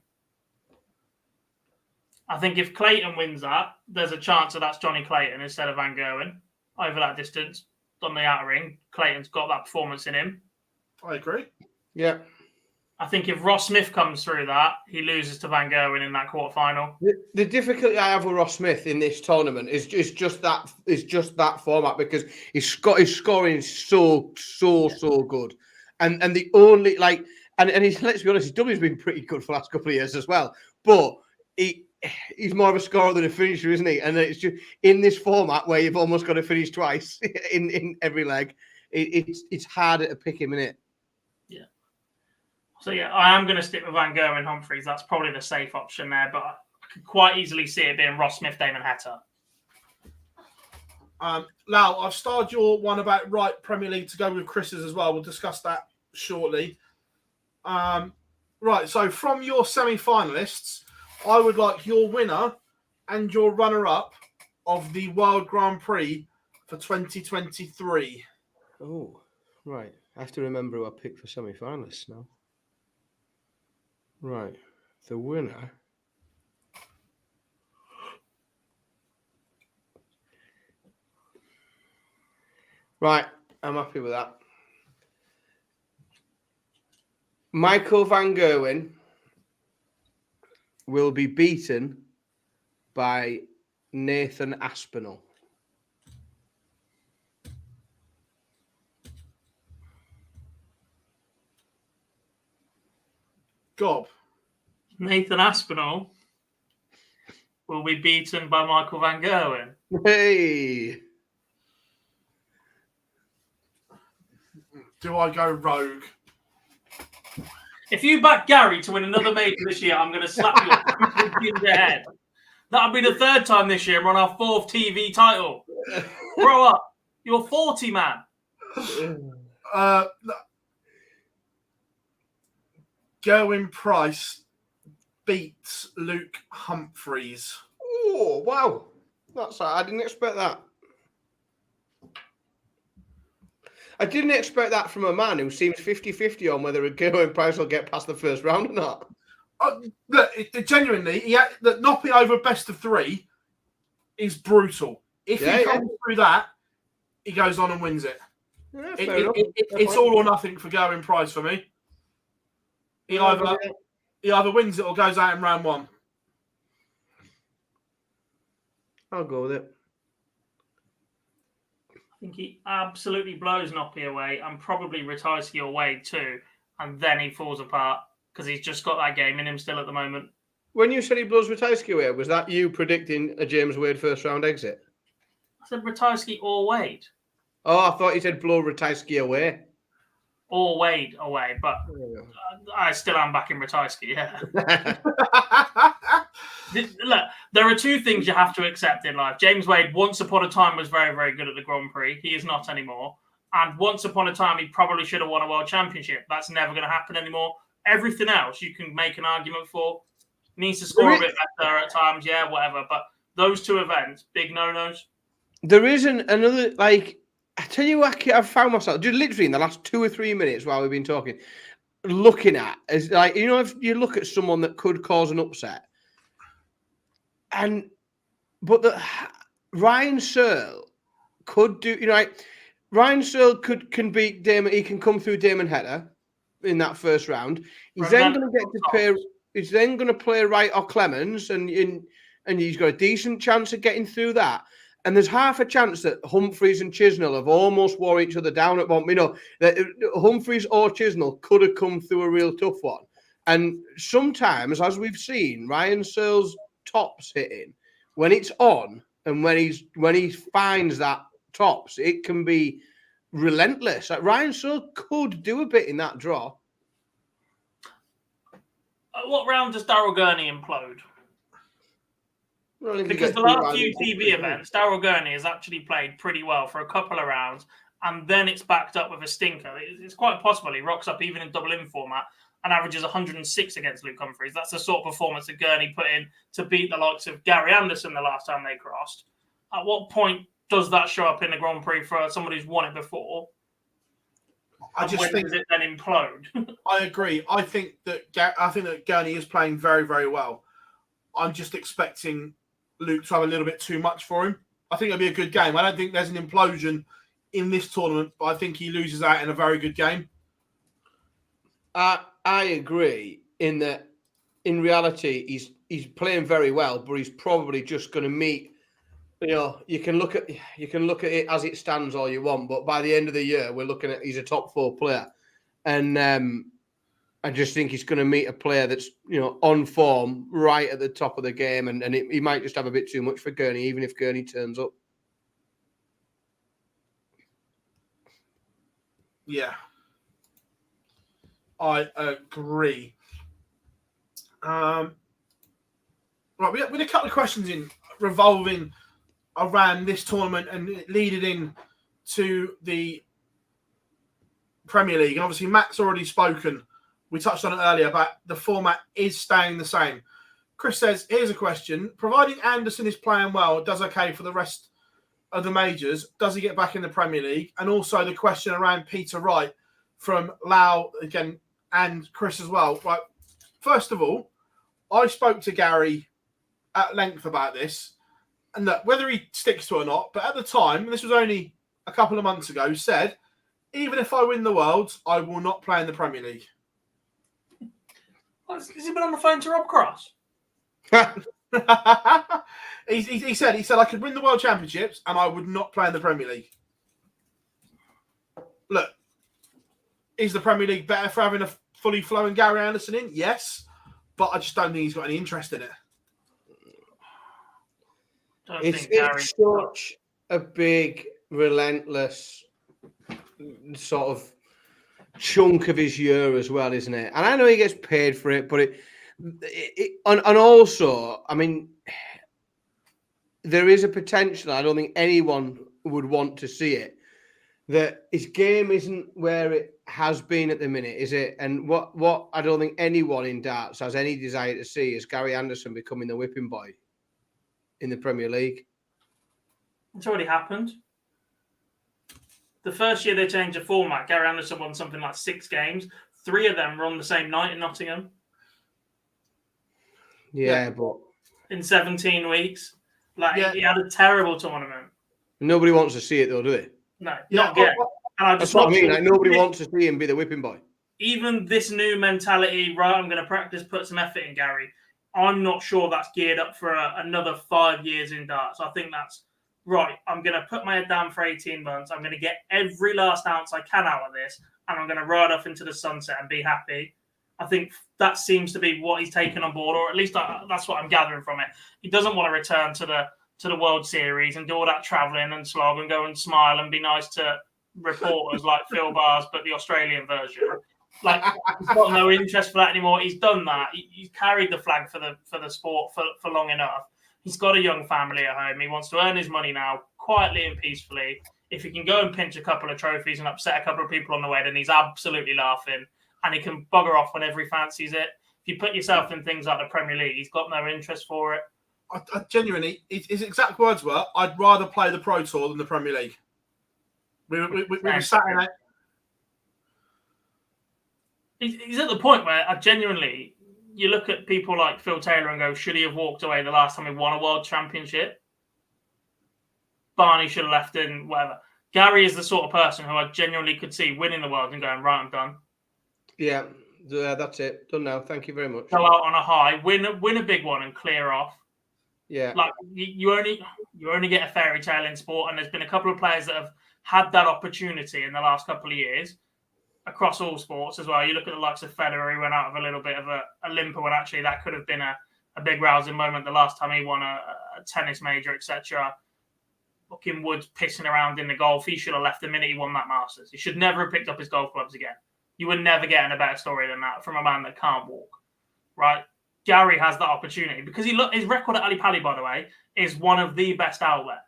I think if Clayton wins that, there's a chance that that's Johnny Clayton instead of Van Gerwen over that distance on the outer ring. Clayton's got that performance in him. I agree. Yeah. I think if Ross Smith comes through that, he loses to Van Gerwen in that quarterfinal. The difficulty I have with Ross Smith in this tournament is just that format, because his scoring is so good, and the only and he's, let's be honest, his W's been pretty good for the last couple of years as well, but he's more of a scorer than a finisher, isn't he? And it's just in this format where you've almost got to finish twice in every leg, it's harder to pick him in it. Yeah. So, yeah, I am going to stick with Van Gogh and Humphreys. That's probably the safe option there, but I could quite easily see it being Ross Smith, Damon Heta. Lau, I've started your one about right Premier League to go with Chris's as well. We'll discuss that shortly. Right, so from your semi-finalists, I would like your winner and your runner-up of the World Grand Prix for 2023. Oh, right. I have to remember who I picked for semi-finalists now. Right. The winner. Right. I'm happy with that. Michael Van Gerwen will be beaten by Nathan Aspinall. Gob. Nathan Aspinall will be beaten by Michael Van Gerwen. Hey! Do I go rogue? If you back Gary to win another major this year, I'm going to slap you in the head. That'll be the third time this year. We're on our fourth TV title. Grow up. You're 40, man. Gerwin Price beats Luke Humphreys. Oh, wow. That's I didn't expect that. I didn't expect that from a man who seems 50-50 on whether Gerwyn Price will get past the first round or not. Look, genuinely, the Noppy over best of 3 is brutal. If he comes through that, he goes on and wins it. Yeah, it's all or nothing for Gerwyn Price for me. He either wins it or goes out in round 1. I'll go with it. I think he absolutely blows Noppy away and probably Ratajski away too. And then he falls apart because he's just got that game in him still at the moment. When you said he blows Ratajski away, was that you predicting a James Wade first round exit? I said Ratajski or Wade. Oh, I thought you said blow Ratajski away. Or Wade away, but I still am back in Ratajski, yeah. Look, there are 2 things you have to accept in life. James Wade, once upon a time, was very, very good at the Grand Prix. He is not anymore. And once upon a time, he probably should have won a world championship. That's never going to happen anymore. Everything else you can make an argument for. Needs to score a bit better at times, yeah, whatever. But those 2 events, big no-nos. There isn't another, like, I tell you what, I've found myself just literally in the last 2 or 3 minutes while we've been talking, looking at is like, you know, if you look at someone that could cause an upset, but Ryan Searle could do, you know, like Ryan Searle can beat Damon. He can come through Damon Heta in that first round. He's then going to get to play. He's then going to play Wright or Clemens, and he's got a decent chance of getting through that. And there's half a chance that Humphreys and Chisnell have almost wore each other down at one. You know, that Humphreys or Chisnell could have come through a real tough one. And sometimes, as we've seen, Ryan Searle's tops hitting, when it's on and when he finds that tops, it can be relentless. Like Ryan Searle could do a bit in that draw. What round does Daryl Gurney implode? Because the last few TV events, Daryl Gurney has actually played pretty well for a couple of rounds, and then it's backed up with a stinker. It's quite possible he rocks up even in double-in format and averages 106 against Luke Humphreys. That's the sort of performance that Gurney put in to beat the likes of Gary Anderson the last time they crossed. At what point does that show up in the Grand Prix for somebody who's won it before? I just think does it then implode? I agree. I think that Gurney is playing very, very well. I'm just expecting Luke to have a little bit too much for him. I think it'll be a good game. I don't think there's an implosion in this tournament, but I think he loses out in a very good game. I agree in that. In reality, he's playing very well, but he's probably just going to meet. You know, you can look at it as it stands all you want, but by the end of the year, we're looking at he's a top 4 player, and I just think he's going to meet a player that's, you know, on form, right at the top of the game, and he might just have a bit too much for Gurney, even if Gurney turns up. Yeah, I agree. Right, we had a couple of questions in revolving around this tournament and leading in to the Premier League. And obviously, Matt's already spoken. We touched on it earlier, but the format is staying the same. Chris says, here's a question. Providing Anderson is playing well, does okay for the rest of the majors, does he get back in the Premier League? And also the question around Peter Wright from Lau, again, and Chris as well. Right. First of all, I spoke to Gary at length about this, and that whether he sticks to it or not, but at the time, this was only a couple of months ago, said, even if I win the Worlds, I will not play in the Premier League. Has he been on the phone to Rob Cross? he said I could win the World Championships and I would not play in the Premier League. Look, is the Premier League better for having a fully flowing Gary Anderson in? Yes, but I just don't think he's got any interest in it. It's such a big, relentless sort of chunk of his year as well, isn't it? And I know he gets paid for it, but and also, I mean, there is a potential. I don't think anyone would want to see it. That his game isn't where it has been at the minute, is it? And what I don't think anyone in darts has any desire to see is Gary Anderson becoming the whipping boy in the Premier League. It's already happened. The first year they changed the format, Gary Anderson won something like 6 games. 3 of them were on the same night in Nottingham. Yeah, but in 17 weeks. He had a terrible tournament. Nobody wants to see it though, do they? No, not yet. And That's what I mean. Like, nobody wants to see him be the whipping boy. Even this new mentality, right, I'm going to practice, put some effort in, Gary. I'm not sure that's geared up for another 5 years in darts. I think that's, right, I'm going to put my head down for 18 months. I'm going to get every last ounce I can out of this, and I'm going to ride off into the sunset and be happy. I think that seems to be what he's taken on board, or at least that's what I'm gathering from it. He doesn't want to return to the World Series and do all that travelling and slog and go and smile and be nice to reporters like Phill, but the Australian version. He's got no interest for that anymore. He's done that. He's carried the flag for the sport for long enough. He's got a young family at home. He wants to earn his money now, quietly and peacefully. If he can go and pinch a couple of trophies and upset a couple of people on the way, then he's absolutely laughing. And he can bugger off whenever he fancies it. If you put yourself in things like the Premier League, he's got no interest for it. I genuinely, his exact words were, I'd rather play the Pro Tour than the Premier League. We were sat in it. He's at the point where you look at people like Phil Taylor and go, should he have walked away the last time he won a world championship? Barney should have left in whatever. Gary is the sort of person who I genuinely could see winning the world and going, right, I'm done. Yeah, that's it. Done now. Thank you very much. Go out on a high, win a big one and clear off. Yeah. You only get a fairy tale in sport, and there's been a couple of players that have had that opportunity in the last couple of years across all sports as well. You look at the likes of Federer, who went out of a little bit of a limper when actually that could have been a big rousing moment the last time he won a tennis major, etc. Fucking Woods pissing around in the golf. He should have left the minute he won that Masters. He should never have picked up his golf clubs again. You would never get a better story than that from a man that can't walk, right? Gary has that opportunity because his record at Ali Pali, by the way, is one of the best out there.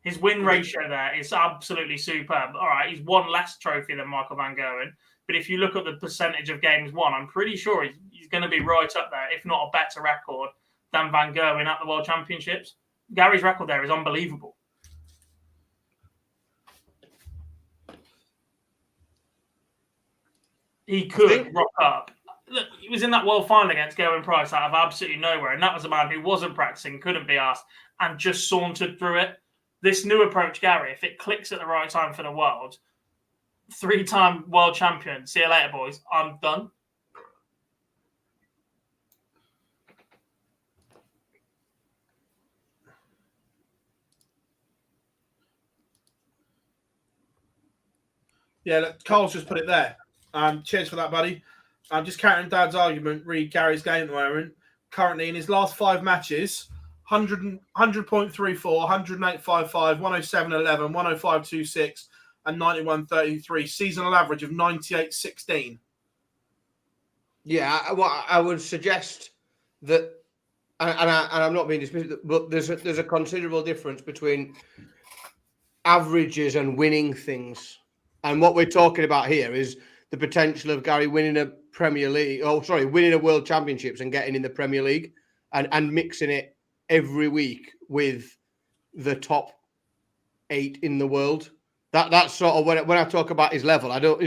His win ratio there is absolutely superb. All right, he's won less trophy than Michael Van Gerwen, but if you look at the percentage of games won, I'm pretty sure he's going to be right up there, if not a better record than Van Gerwen at the World Championships. Gary's record there is unbelievable. He could rock up. Look, he was in that world final against Gerwyn Price out of absolutely nowhere, and that was a man who wasn't practicing, couldn't be asked, and just sauntered through it. This new approach, Gary, if it clicks at the right time for the world, 3-time world champion, see you later, boys, I'm done. Yeah, look, Carl's just put it there. Cheers for that, buddy. Just countering Dad's argument, read Gary's game at the moment. Currently, in his last 5 matches, 100.34, 108.55, 107.11, 105.26, and 91.33. Seasonal average of 98.16. Yeah, I would suggest that, and I'm not being dismissive, but there's a considerable difference between averages and winning things. And what we're talking about here is the potential of Gary winning a Premier League, winning a World Championships and getting in the Premier League and mixing it every week with the top 8 in the world. That's sort of when I talk about his level. I don't,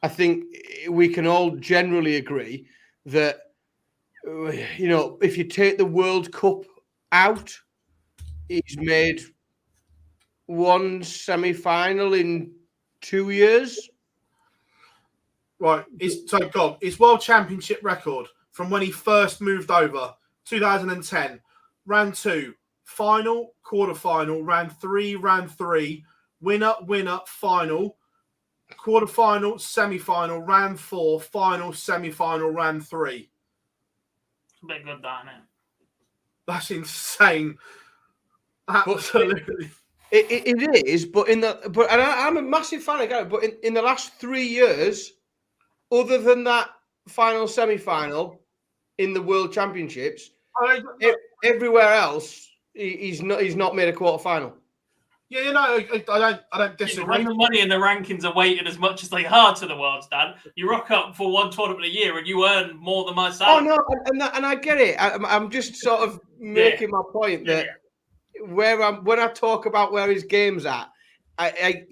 I think we can all generally agree that, if you take the World Cup out, he's made one semi-final in 2 years. Right. His World Championship record from when he first moved over, 2010, round 2, final, quarterfinal, round 3, winner, final, quarterfinal, semi-final, round 4, final, semi-final, round 3. It's a bit good, that, isn't it? That's insane. Absolutely. It is, but and I'm a massive fan of Gary, but in the last 3 years, other than that final semi-final in the World Championships, everywhere else he's not made a quarter final. Yeah, I don't disagree. When the money and the rankings are weighted as much as they are to the Worlds, Dan, you rock up for one tournament a year and you earn more than my salary. Oh no, and I get it. I'm just sort of making my point that when I talk about where his game's at, I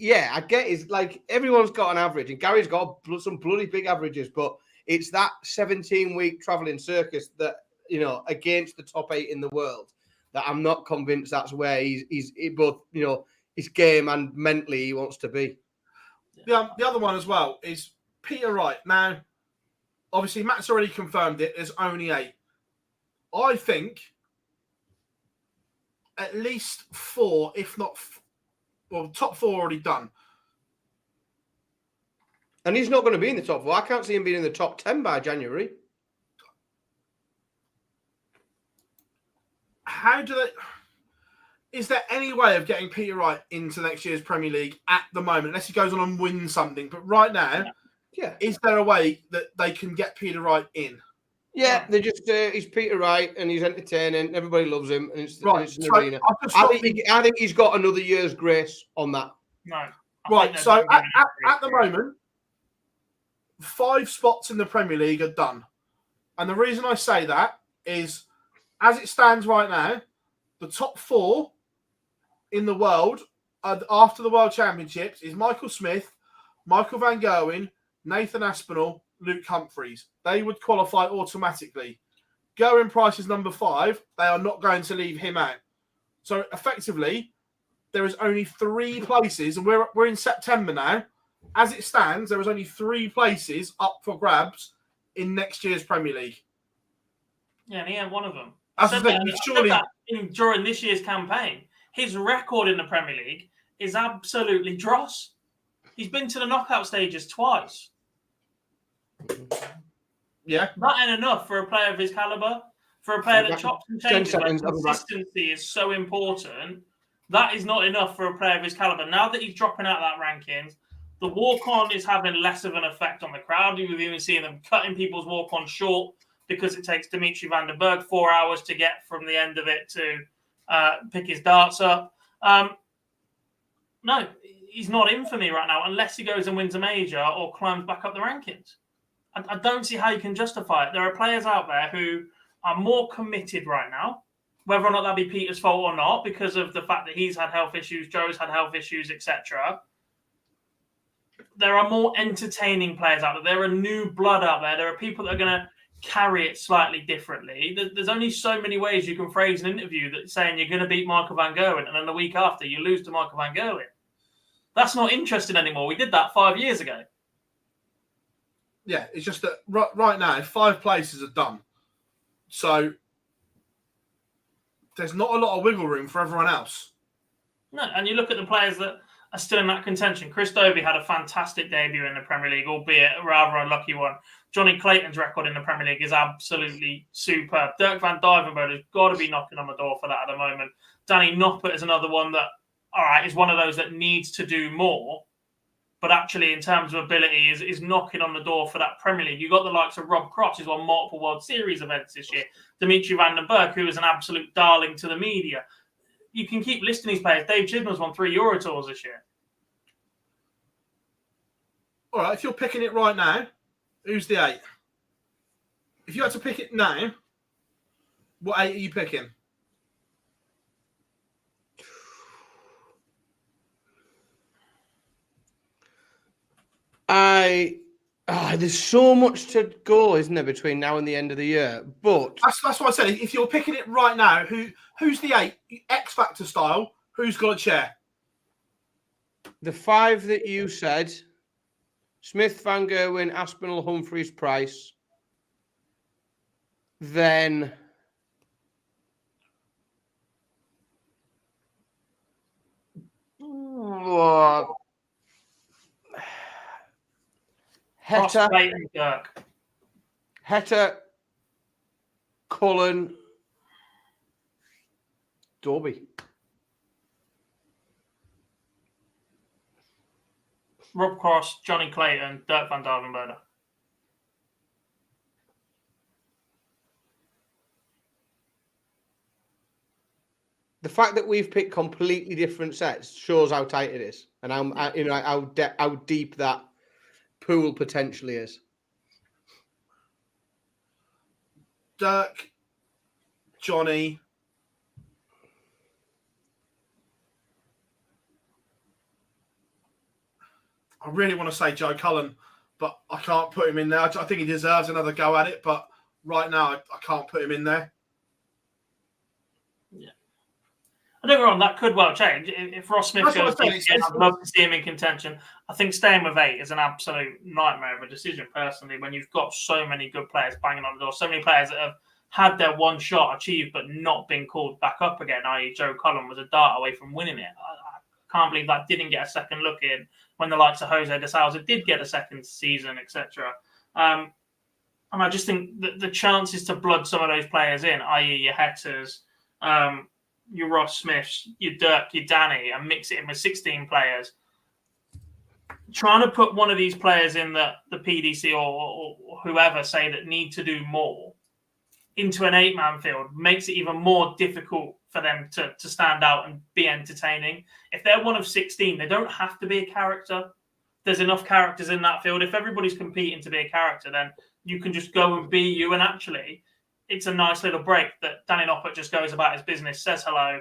get it's like everyone's got an average, and Gary's got some bloody big averages, but it's that 17-week traveling circus that, you know, against the top 8 in the world, that I'm not convinced that's where he's both, you know, his game and mentally he wants to be. The other one as well is Peter Wright. Now, obviously, Matt's already confirmed it. There's only 8. I think at least 4, if not, top 4 already done. And he's not going to be in the top 4. I can't see him being in the top 10 by January. How do they... Is there any way of getting Peter Wright into next year's Premier League at the moment, unless he goes on and wins something? But right now, is there a way that they can get Peter Wright in? Yeah, they just he's Peter Wright and he's entertaining. Everybody loves him, and it's an arena. I think he's got another year's grace on that. No, right. So at the moment, 5 spots in the Premier League are done, and the reason I say that is, as it stands right now, the top 4 in the world after the World Championships is Michael Smith, Michael Van Gerwen, Nathan Aspinall, Luke Humphreys. They would qualify automatically. Gerwin Price is number 5. They are not going to leave him out. So effectively, there is only 3 places, and we're in September now. As it stands, there is only 3 places up for grabs in next year's Premier League. Yeah, and he had one of them. During this year's campaign, his record in the Premier League is absolutely dross. He's been to the knockout stages twice. Yeah. That ain't enough for a player of his caliber. For a player that chops and changes, consistency is so important. That is not enough for a player of his caliber. Now that he's dropping out of that rankings, the walk-on is having less of an effect on the crowd. We've even seen them cutting people's walk-on short because it takes Dimitri van den Berg 4 hours to get from the end of it to pick his darts up. No, he's not in for me right now unless he goes and wins a major or climbs back up the rankings. I don't see how you can justify it. There are players out there who are more committed right now, whether or not that be Peter's fault or not, because of the fact that he's had health issues, Joe's had health issues, etc. There are more entertaining players out there. There are new blood out there. There are people that are going to carry it slightly differently. There's only so many ways you can phrase an interview that's saying you're going to beat Michael Van Gerwen, and then the week after you lose to Michael Van Gerwen. That's not interesting anymore. We did that 5 years ago. Yeah, it's just that right now, 5 places are done. So there's not a lot of wiggle room for everyone else. No, and you look at the players that are still in that contention. Chris Dobey had a fantastic debut in the Premier League, albeit a rather unlucky one. Johnny Clayton's record in the Premier League is absolutely superb. Dirk van Dijvenbode has got to be knocking on the door for that at the moment. Danny Noppert is another one that, all right, is one of those that needs to do more, but actually in terms of ability is knocking on the door for that Premier League. You've got the likes of Rob Cross, who's won multiple World Series events this year. Dimitri van den Berg, who is an absolute darling to the media. You can keep listing these players. Dave Chisholm's won 3 Euro Tours this year. All right, if you're picking it right now, who's the 8? If you had to pick it now, what 8 are you picking? There's so much to go, isn't there, between now and the end of the year? But that's what I said. If you're picking it right now, who's the 8? X Factor style. Who's got a chair? The 5 that you said: Smith, Van Gerwen, Aspinall, Humphreys, Price. Then Heta, Cullen, Dobey. Rob Cross, Johnny Clayton, Dirk van Dijvenbode. The fact that we've picked completely different sets shows how tight it is, and how deep that pool potentially is. Dirk, Johnny, I really want to say Joe Cullen, but I can't put him in there. I think he deserves another go at it, but right now I can't put him in there. Yeah. I don't get me wrong, that could well change. If Ross Smith goes deep again, I'd love to see him in contention. I think staying with 8 is an absolute nightmare of a decision, personally, when you've got so many good players banging on the door, so many players that have had their one shot achieved but not been called back up again, i.e. Joe Cullen was a dart away from winning it. I can't believe that didn't get a second look in when the likes of Jose de Sousa did get a second season, etc. And I just think that the chances to blood some of those players in, i.e. your Hetters, your Ross Smiths, your Dirk, your Danny, and mix it in with 16 players, trying to put one of these players in the PDC or whoever say that need to do more into an 8-man field makes it even more difficult for them to stand out and be entertaining. If they're one of 16, they don't have to be a character. There's enough characters in that field. If everybody's competing to be a character, then you can just go and be you. And actually, it's a nice little break that Danny Noppert just goes about his business, says hello,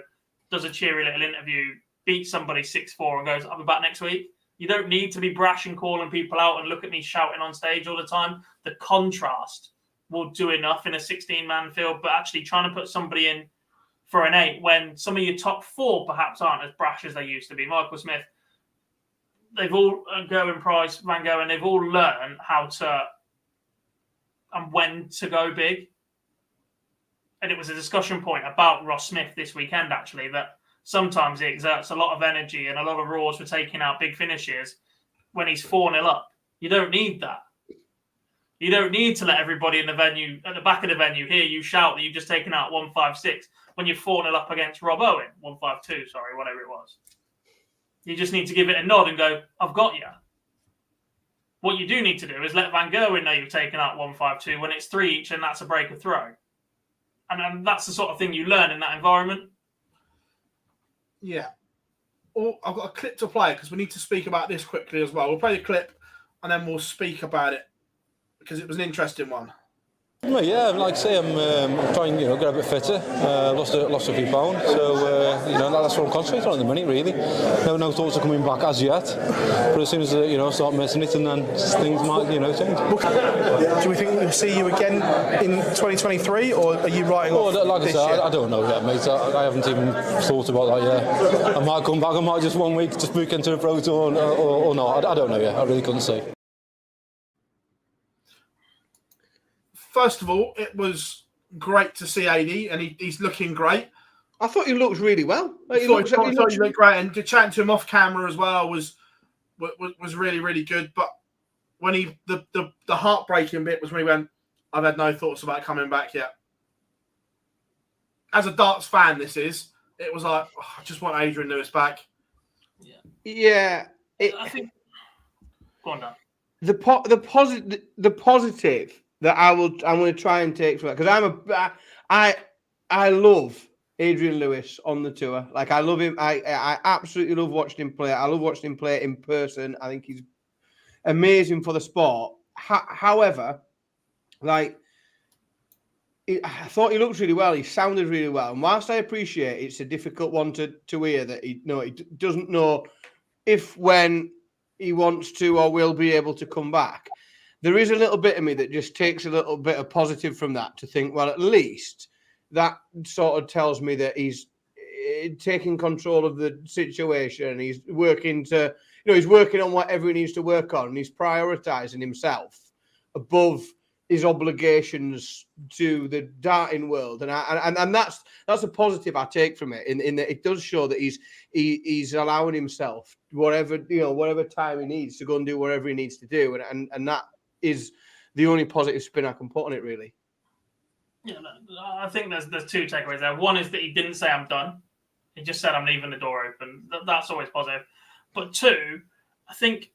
does a cheery little interview, beats somebody 6-4 and goes, I'll be back next week. You don't need to be brash and calling people out and look at me shouting on stage all the time. The contrast will do enough in a 16-man field, but actually trying to put somebody in for an 8 when some of your top 4 perhaps aren't as brash as they used to be. Michael Smith, they've all, Gerwyn Price, Van Gogh, and they've all learned how to and when to go big. And it was a discussion point about Ross Smith this weekend, actually, that sometimes he exerts a lot of energy and a lot of roars for taking out big finishes when he's 4-0 up. You don't need that. You don't need to let everybody in the venue, at the back of the venue, hear you shout that you've just taken out 1-5-6 when you're 4-0 up against Rob Owen, 1-5-2, sorry, whatever it was. You just need to give it a nod and go, I've got you. What you do need to do is let Van Gerwen know you've taken out 1-5-2 when it's 3 each and that's a break of throw. And that's the sort of thing you learn in that environment. Yeah. Oh, I've got a clip to play because we need to speak about this quickly as well. We'll play the clip and then we'll speak about it because it was an interesting one. Well, yeah, like I say, I'm trying, get a bit fitter. Lost a few pounds, so that's what I'm concentrating on at the minute. Really, no thoughts of coming back as yet. But as soon as start missing it, and then things might change. Do we think we'll see you again in 2023, or are you writing off? Like I this said, year? I don't know yet, mate. I haven't even thought about that yet. I might come back. I might just 1 week just book into a pro tour or not. I don't know yet. I really couldn't say. First of all, it was great to see AD, and he's looking great. I thought he looked really well. He looked great, and chatting to him off camera as well was really, really good. But when the heartbreaking bit was when he went, I've had no thoughts about coming back yet. As a darts fan, it was like, I just want Adrian Lewis back. Yeah. I think. Go on, Dan. The positive that I'm going to try and take from it, because I love Adrian Lewis on the tour. Like, I love him. I absolutely love watching him play. I love watching him play in person. I think he's amazing for the sport. However, I thought he looked really well. He sounded really well. And whilst I appreciate it's a difficult one to hear that he doesn't know if, when he wants to or will be able to come back, there is a little bit of me that just takes a little bit of positive from that to think, well, at least that sort of tells me that he's taking control of the situation. He's working he's working on whatever he needs to work on, and he's prioritizing himself above his obligations to the darting world. And that's a positive I take from it, in that it does show that he's allowing himself whatever time he needs to go and do whatever he needs to do. And that is the only positive spin I can put on it, really. Yeah, I think there's 2 takeaways there. One is that he didn't say I'm done. He just said I'm leaving the door open. That's always positive. But 2, I think,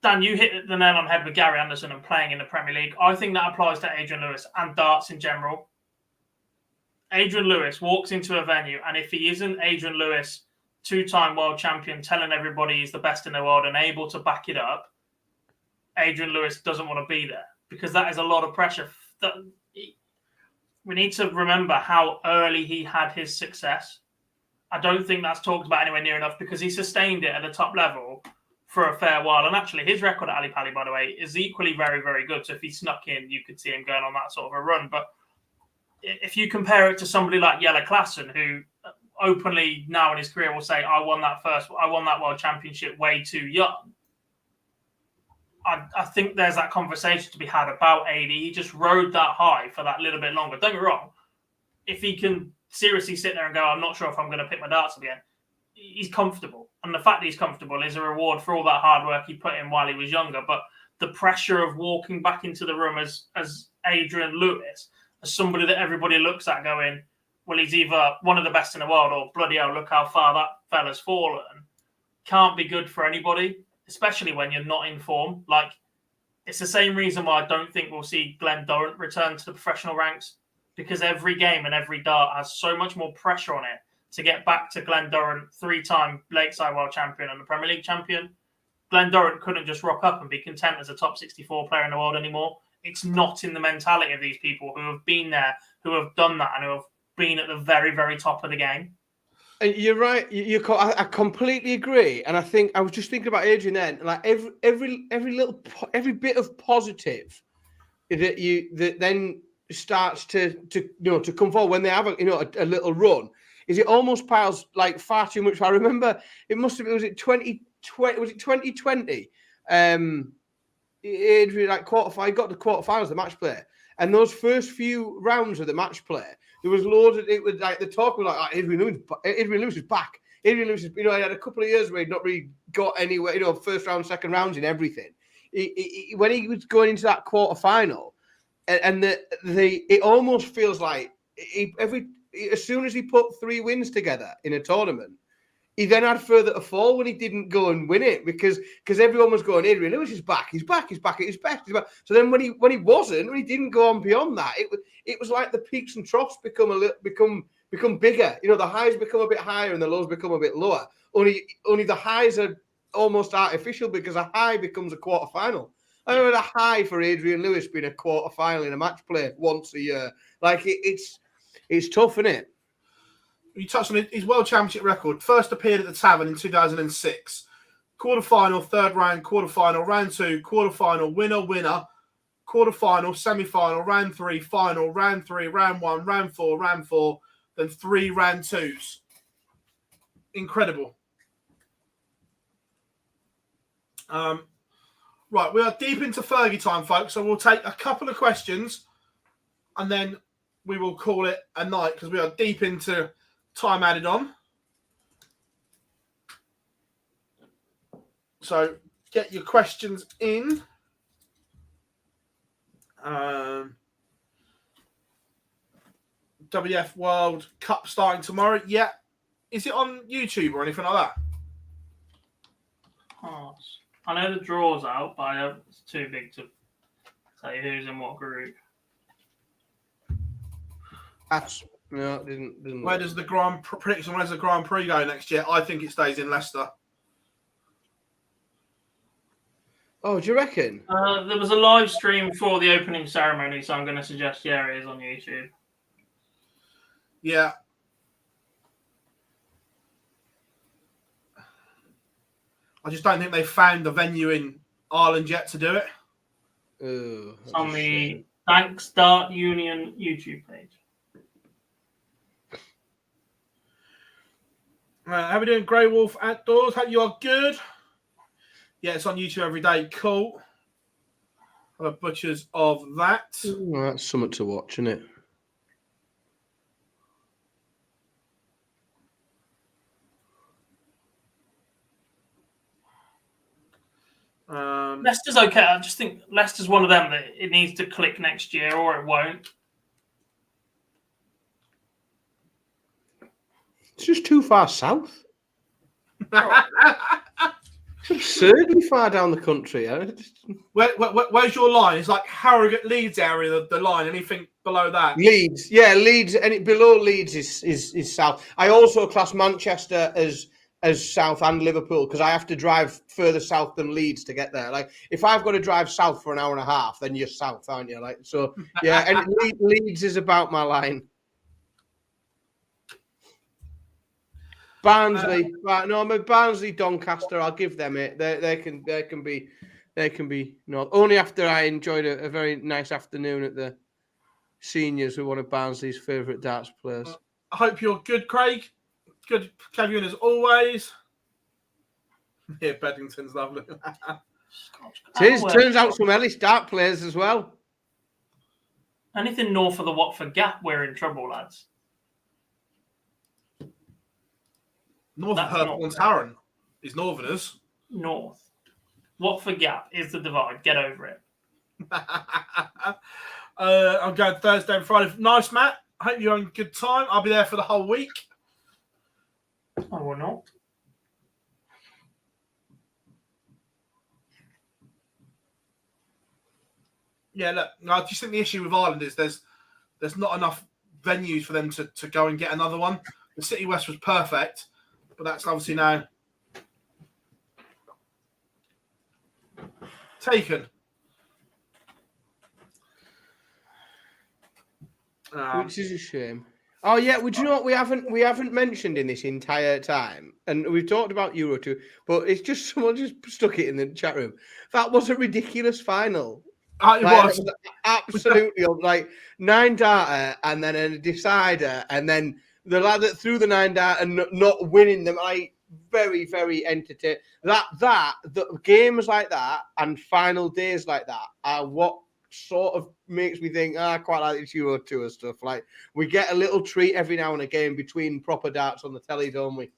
Dan, you hit the nail on the head with Gary Anderson and playing in the Premier League. I think that applies to Adrian Lewis and darts in general. Adrian Lewis walks into a venue, and if he isn't Adrian Lewis, 2-time world champion, telling everybody he's the best in the world and able to back it up, Adrian Lewis doesn't want to be there, because that is a lot of pressure. We need to remember how early he had his success. I don't think that's talked about anywhere near enough, because he sustained it at the top level for a fair while. And actually, his record at Ali Pali, by the way, is equally very, very good. So if he snuck in, you could see him going on that sort of a run. But if you compare it to somebody like Jelle Klassen, who openly now in his career will say, I won that world championship way too young. I think there's that conversation to be had about AD. He just rode that high for that little bit longer. Don't get me wrong. If he can seriously sit there and go, I'm not sure if I'm going to pick my darts again, he's comfortable. And the fact that he's comfortable is a reward for all that hard work he put in while he was younger. But the pressure of walking back into the room as Adrian Lewis, as somebody that everybody looks at going, well, he's either one of the best in the world or bloody hell, look how far that fella's fallen, can't be good for anybody, especially when you're not in form. Like, it's the same reason why I don't think we'll see Glenn Durrant return to the professional ranks, because every game and every dart has so much more pressure on it to get back to Glenn Durrant, 3-time Lakeside World Champion and the Premier League champion. Glenn Durrant couldn't just rock up and be content as a top 64 player in the world anymore. It's not in the mentality of these people who have been there, who have done that, and who have been at the very, very top of the game. And you're right. I completely agree. And I think I was just thinking about Adrian then. Like every bit of positive that then starts to come forward when they have a little run, is it almost piles like far too much. I remember it must have been, was it 2020? Adrian he got to quarterfinals, the match play, and those first few rounds of the match play, there was loads of it. Was like the talk was like, Adrian Lewis is back. Adrian Lewis is, he had a couple of years where he'd not really got anywhere. First round, second rounds in everything. When he was going into that quarterfinal, and it almost feels like as soon as he put 3 wins together in a tournament, he then had further to fall when he didn't go and win it, because everyone was going, Adrian Lewis is back, he's back at his best. So then when he didn't go on beyond that, it was like the peaks and troughs become bigger. The highs become a bit higher and the lows become a bit lower. Only the highs are almost artificial, because a high becomes a quarterfinal. I remember the high for Adrian Lewis being a quarterfinal in a match play once a year. Like it's tough, isn't it? You touched on his world championship record. First appeared at the Tavern in 2006. Quarterfinal, third round, quarterfinal, round 2, quarterfinal, winner, quarterfinal, semi-final, round 3, final, round 3, round 1, round 4, then 3 round 2s. Incredible. Right, we are deep into Fergie time, folks, so we'll take a couple of questions and then we will call it a night, because we are deep into time added on. So get your questions in. WF World Cup starting tomorrow. Yeah. Is it on YouTube or anything like that? I know the draw's out, but it's too big to say who's in what group. Didn't. Where does the Grand prediction? Where's the Grand Prix go next year? I think it stays in Leicester. Oh, do you reckon? There was a live stream for the opening ceremony, so I'm going to suggest it is on YouTube. Yeah. I just don't think they found the venue in Ireland yet to do it. It's on the Thanks Dart Union YouTube page. How are we doing, Grey Wolf Outdoors? Hope you are good. Yeah, it's on YouTube every day. Cool. The butchers of that. Well, that's something to watch, isn't it? Leicester's okay. I just think Leicester's one of them that it needs to click next year or it won't. It's just too far south. It's absurdly far down the country. Where's your line? It's like Harrogate, Leeds area, the line. Anything below that? Leeds. Yeah, Leeds. And below Leeds is south. I also class Manchester as south and Liverpool, because I have to drive further south than Leeds to get there. Like, if I've got to drive south for an hour and a half, then you're south, aren't you? Like, so yeah, and Leeds is about my line. Barnsley, Barnsley, Doncaster. I'll give them it. They can be North. Only after I enjoyed a very nice afternoon at the Seniors, who one of Barnsley's favourite darts players. I hope you're good, Craig. Good to have you in as always. Yeah, Beddington's lovely. Turns out some Ellis dart players as well. Anything north of the Watford Gap, we're in trouble, lads. North of Hertford and Tarrant is Northerners. North. Watford Gap is the divide. Get over it. I'm going Thursday and Friday. Nice, Matt. I hope you're having a good time. I'll be there for the whole week. I will not. Yeah, look, I just think the issue with Ireland is there's not enough venues for them to go and get another one. The City West was perfect, but that's obviously now taken. Which is a shame. Oh yeah, would you know what we haven't mentioned in this entire time, and we've talked about Euro 2, but it's just someone just stuck it in the chat room. That was a ridiculous final. It was absolutely like 9 darter and then a decider, and then the lad that threw the 9 darter and not winning them. Like very, very entertaining. The games like that and final days like that are what sort of makes me think, I quite like this Euro Tour stuff. Like we get a little treat every now and again between proper darts on the telly, don't we?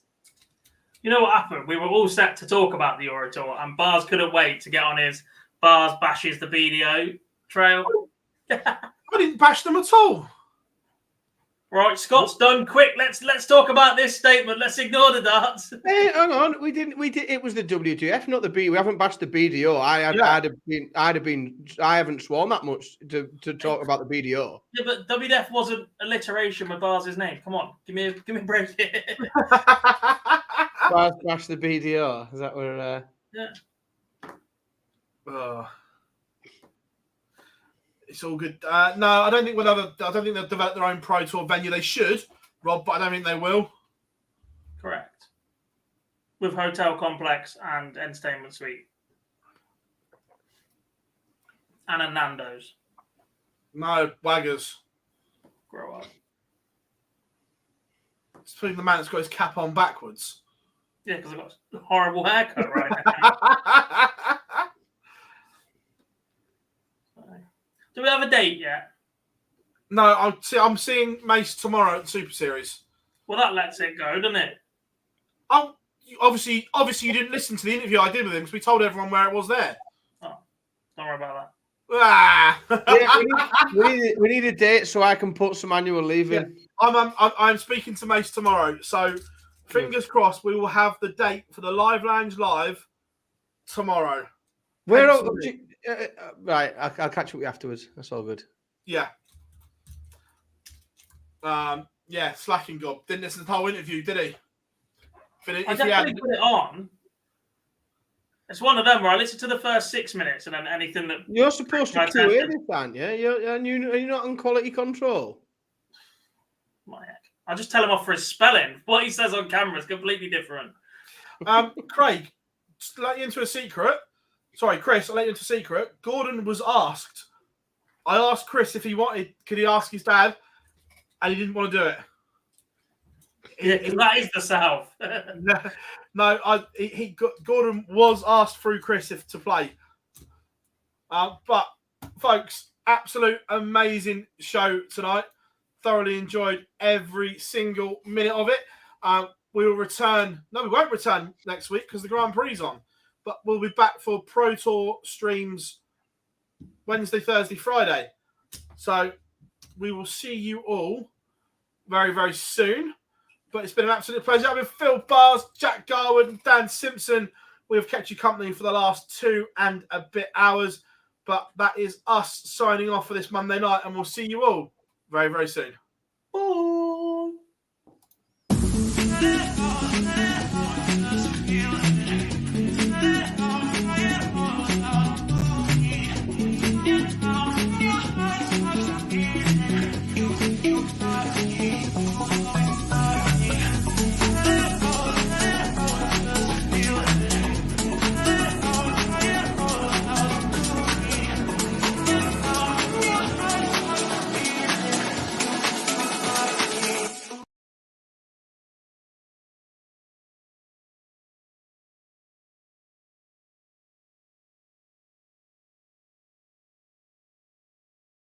You know what happened? We were all set to talk about the Euro Tour, and Bars couldn't wait to get on his Bars bashes the BDO trail. I didn't bash them at all. Right, Scott's done. Quick, let's talk about this statement. Let's ignore the darts. Hey, hang on, we did. It was the WTF, not the B. We haven't bashed the BDO. I haven't sworn that much to talk about the BDO. Yeah, but WTF wasn't alliteration with Bars' name. Come on, give me a break here. Bars bash the BDO. Is that where? Yeah. It's all good. No, I don't think they'll develop their own Pro Tour venue. They should, Rob, but I don't think they will. Correct. With hotel complex and entertainment suite. And a Nando's. No, Waggers. Grow up. It's putting the man that's got his cap on backwards. Yeah, because I've got a horrible haircut right now. Do we have a date yet? No, I'm seeing Mace tomorrow at Super Series. Well, that lets it go, doesn't it? Oh, obviously you didn't listen to the interview I did with him because we told everyone where it was there. Oh, don't worry about that. We need a date so I can put some annual leave in. I'm speaking to Mace tomorrow, so fingers crossed we will have the date for the Live Lounge Live tomorrow. Right, I'll catch up with you afterwards. That's all good. Yeah. Slacking gob. Didn't listen to the whole interview, did he? I definitely put it on. It's one of them where I listen to the first 6 minutes and then anything that... You're supposed to QA this, aren't you? Are you not on quality control? My heck. I'll just tell him off for his spelling. What he says on camera is completely different. Craig, just to let you into a secret... Sorry, Chris, I'll let you into a secret. Gordon was asked. I asked Chris if he wanted, could he ask his dad? And he didn't want to do it. Yeah, because that is the South. Gordon was asked through Chris if to play. But, folks, absolute amazing show tonight. Thoroughly enjoyed every single minute of it. We will return. No, we won't return next week because the Grand Prix is on. But we'll be back for Pro Tour streams Wednesday, Thursday, Friday. So we will see you all very, very soon. But it's been an absolute pleasure having Phill Bars, Jack Garwood, and Dan Simpson. We have kept you company for the last 2 and a bit hours. But that is us signing off for this Monday night, and we'll see you all very, very soon. Bye.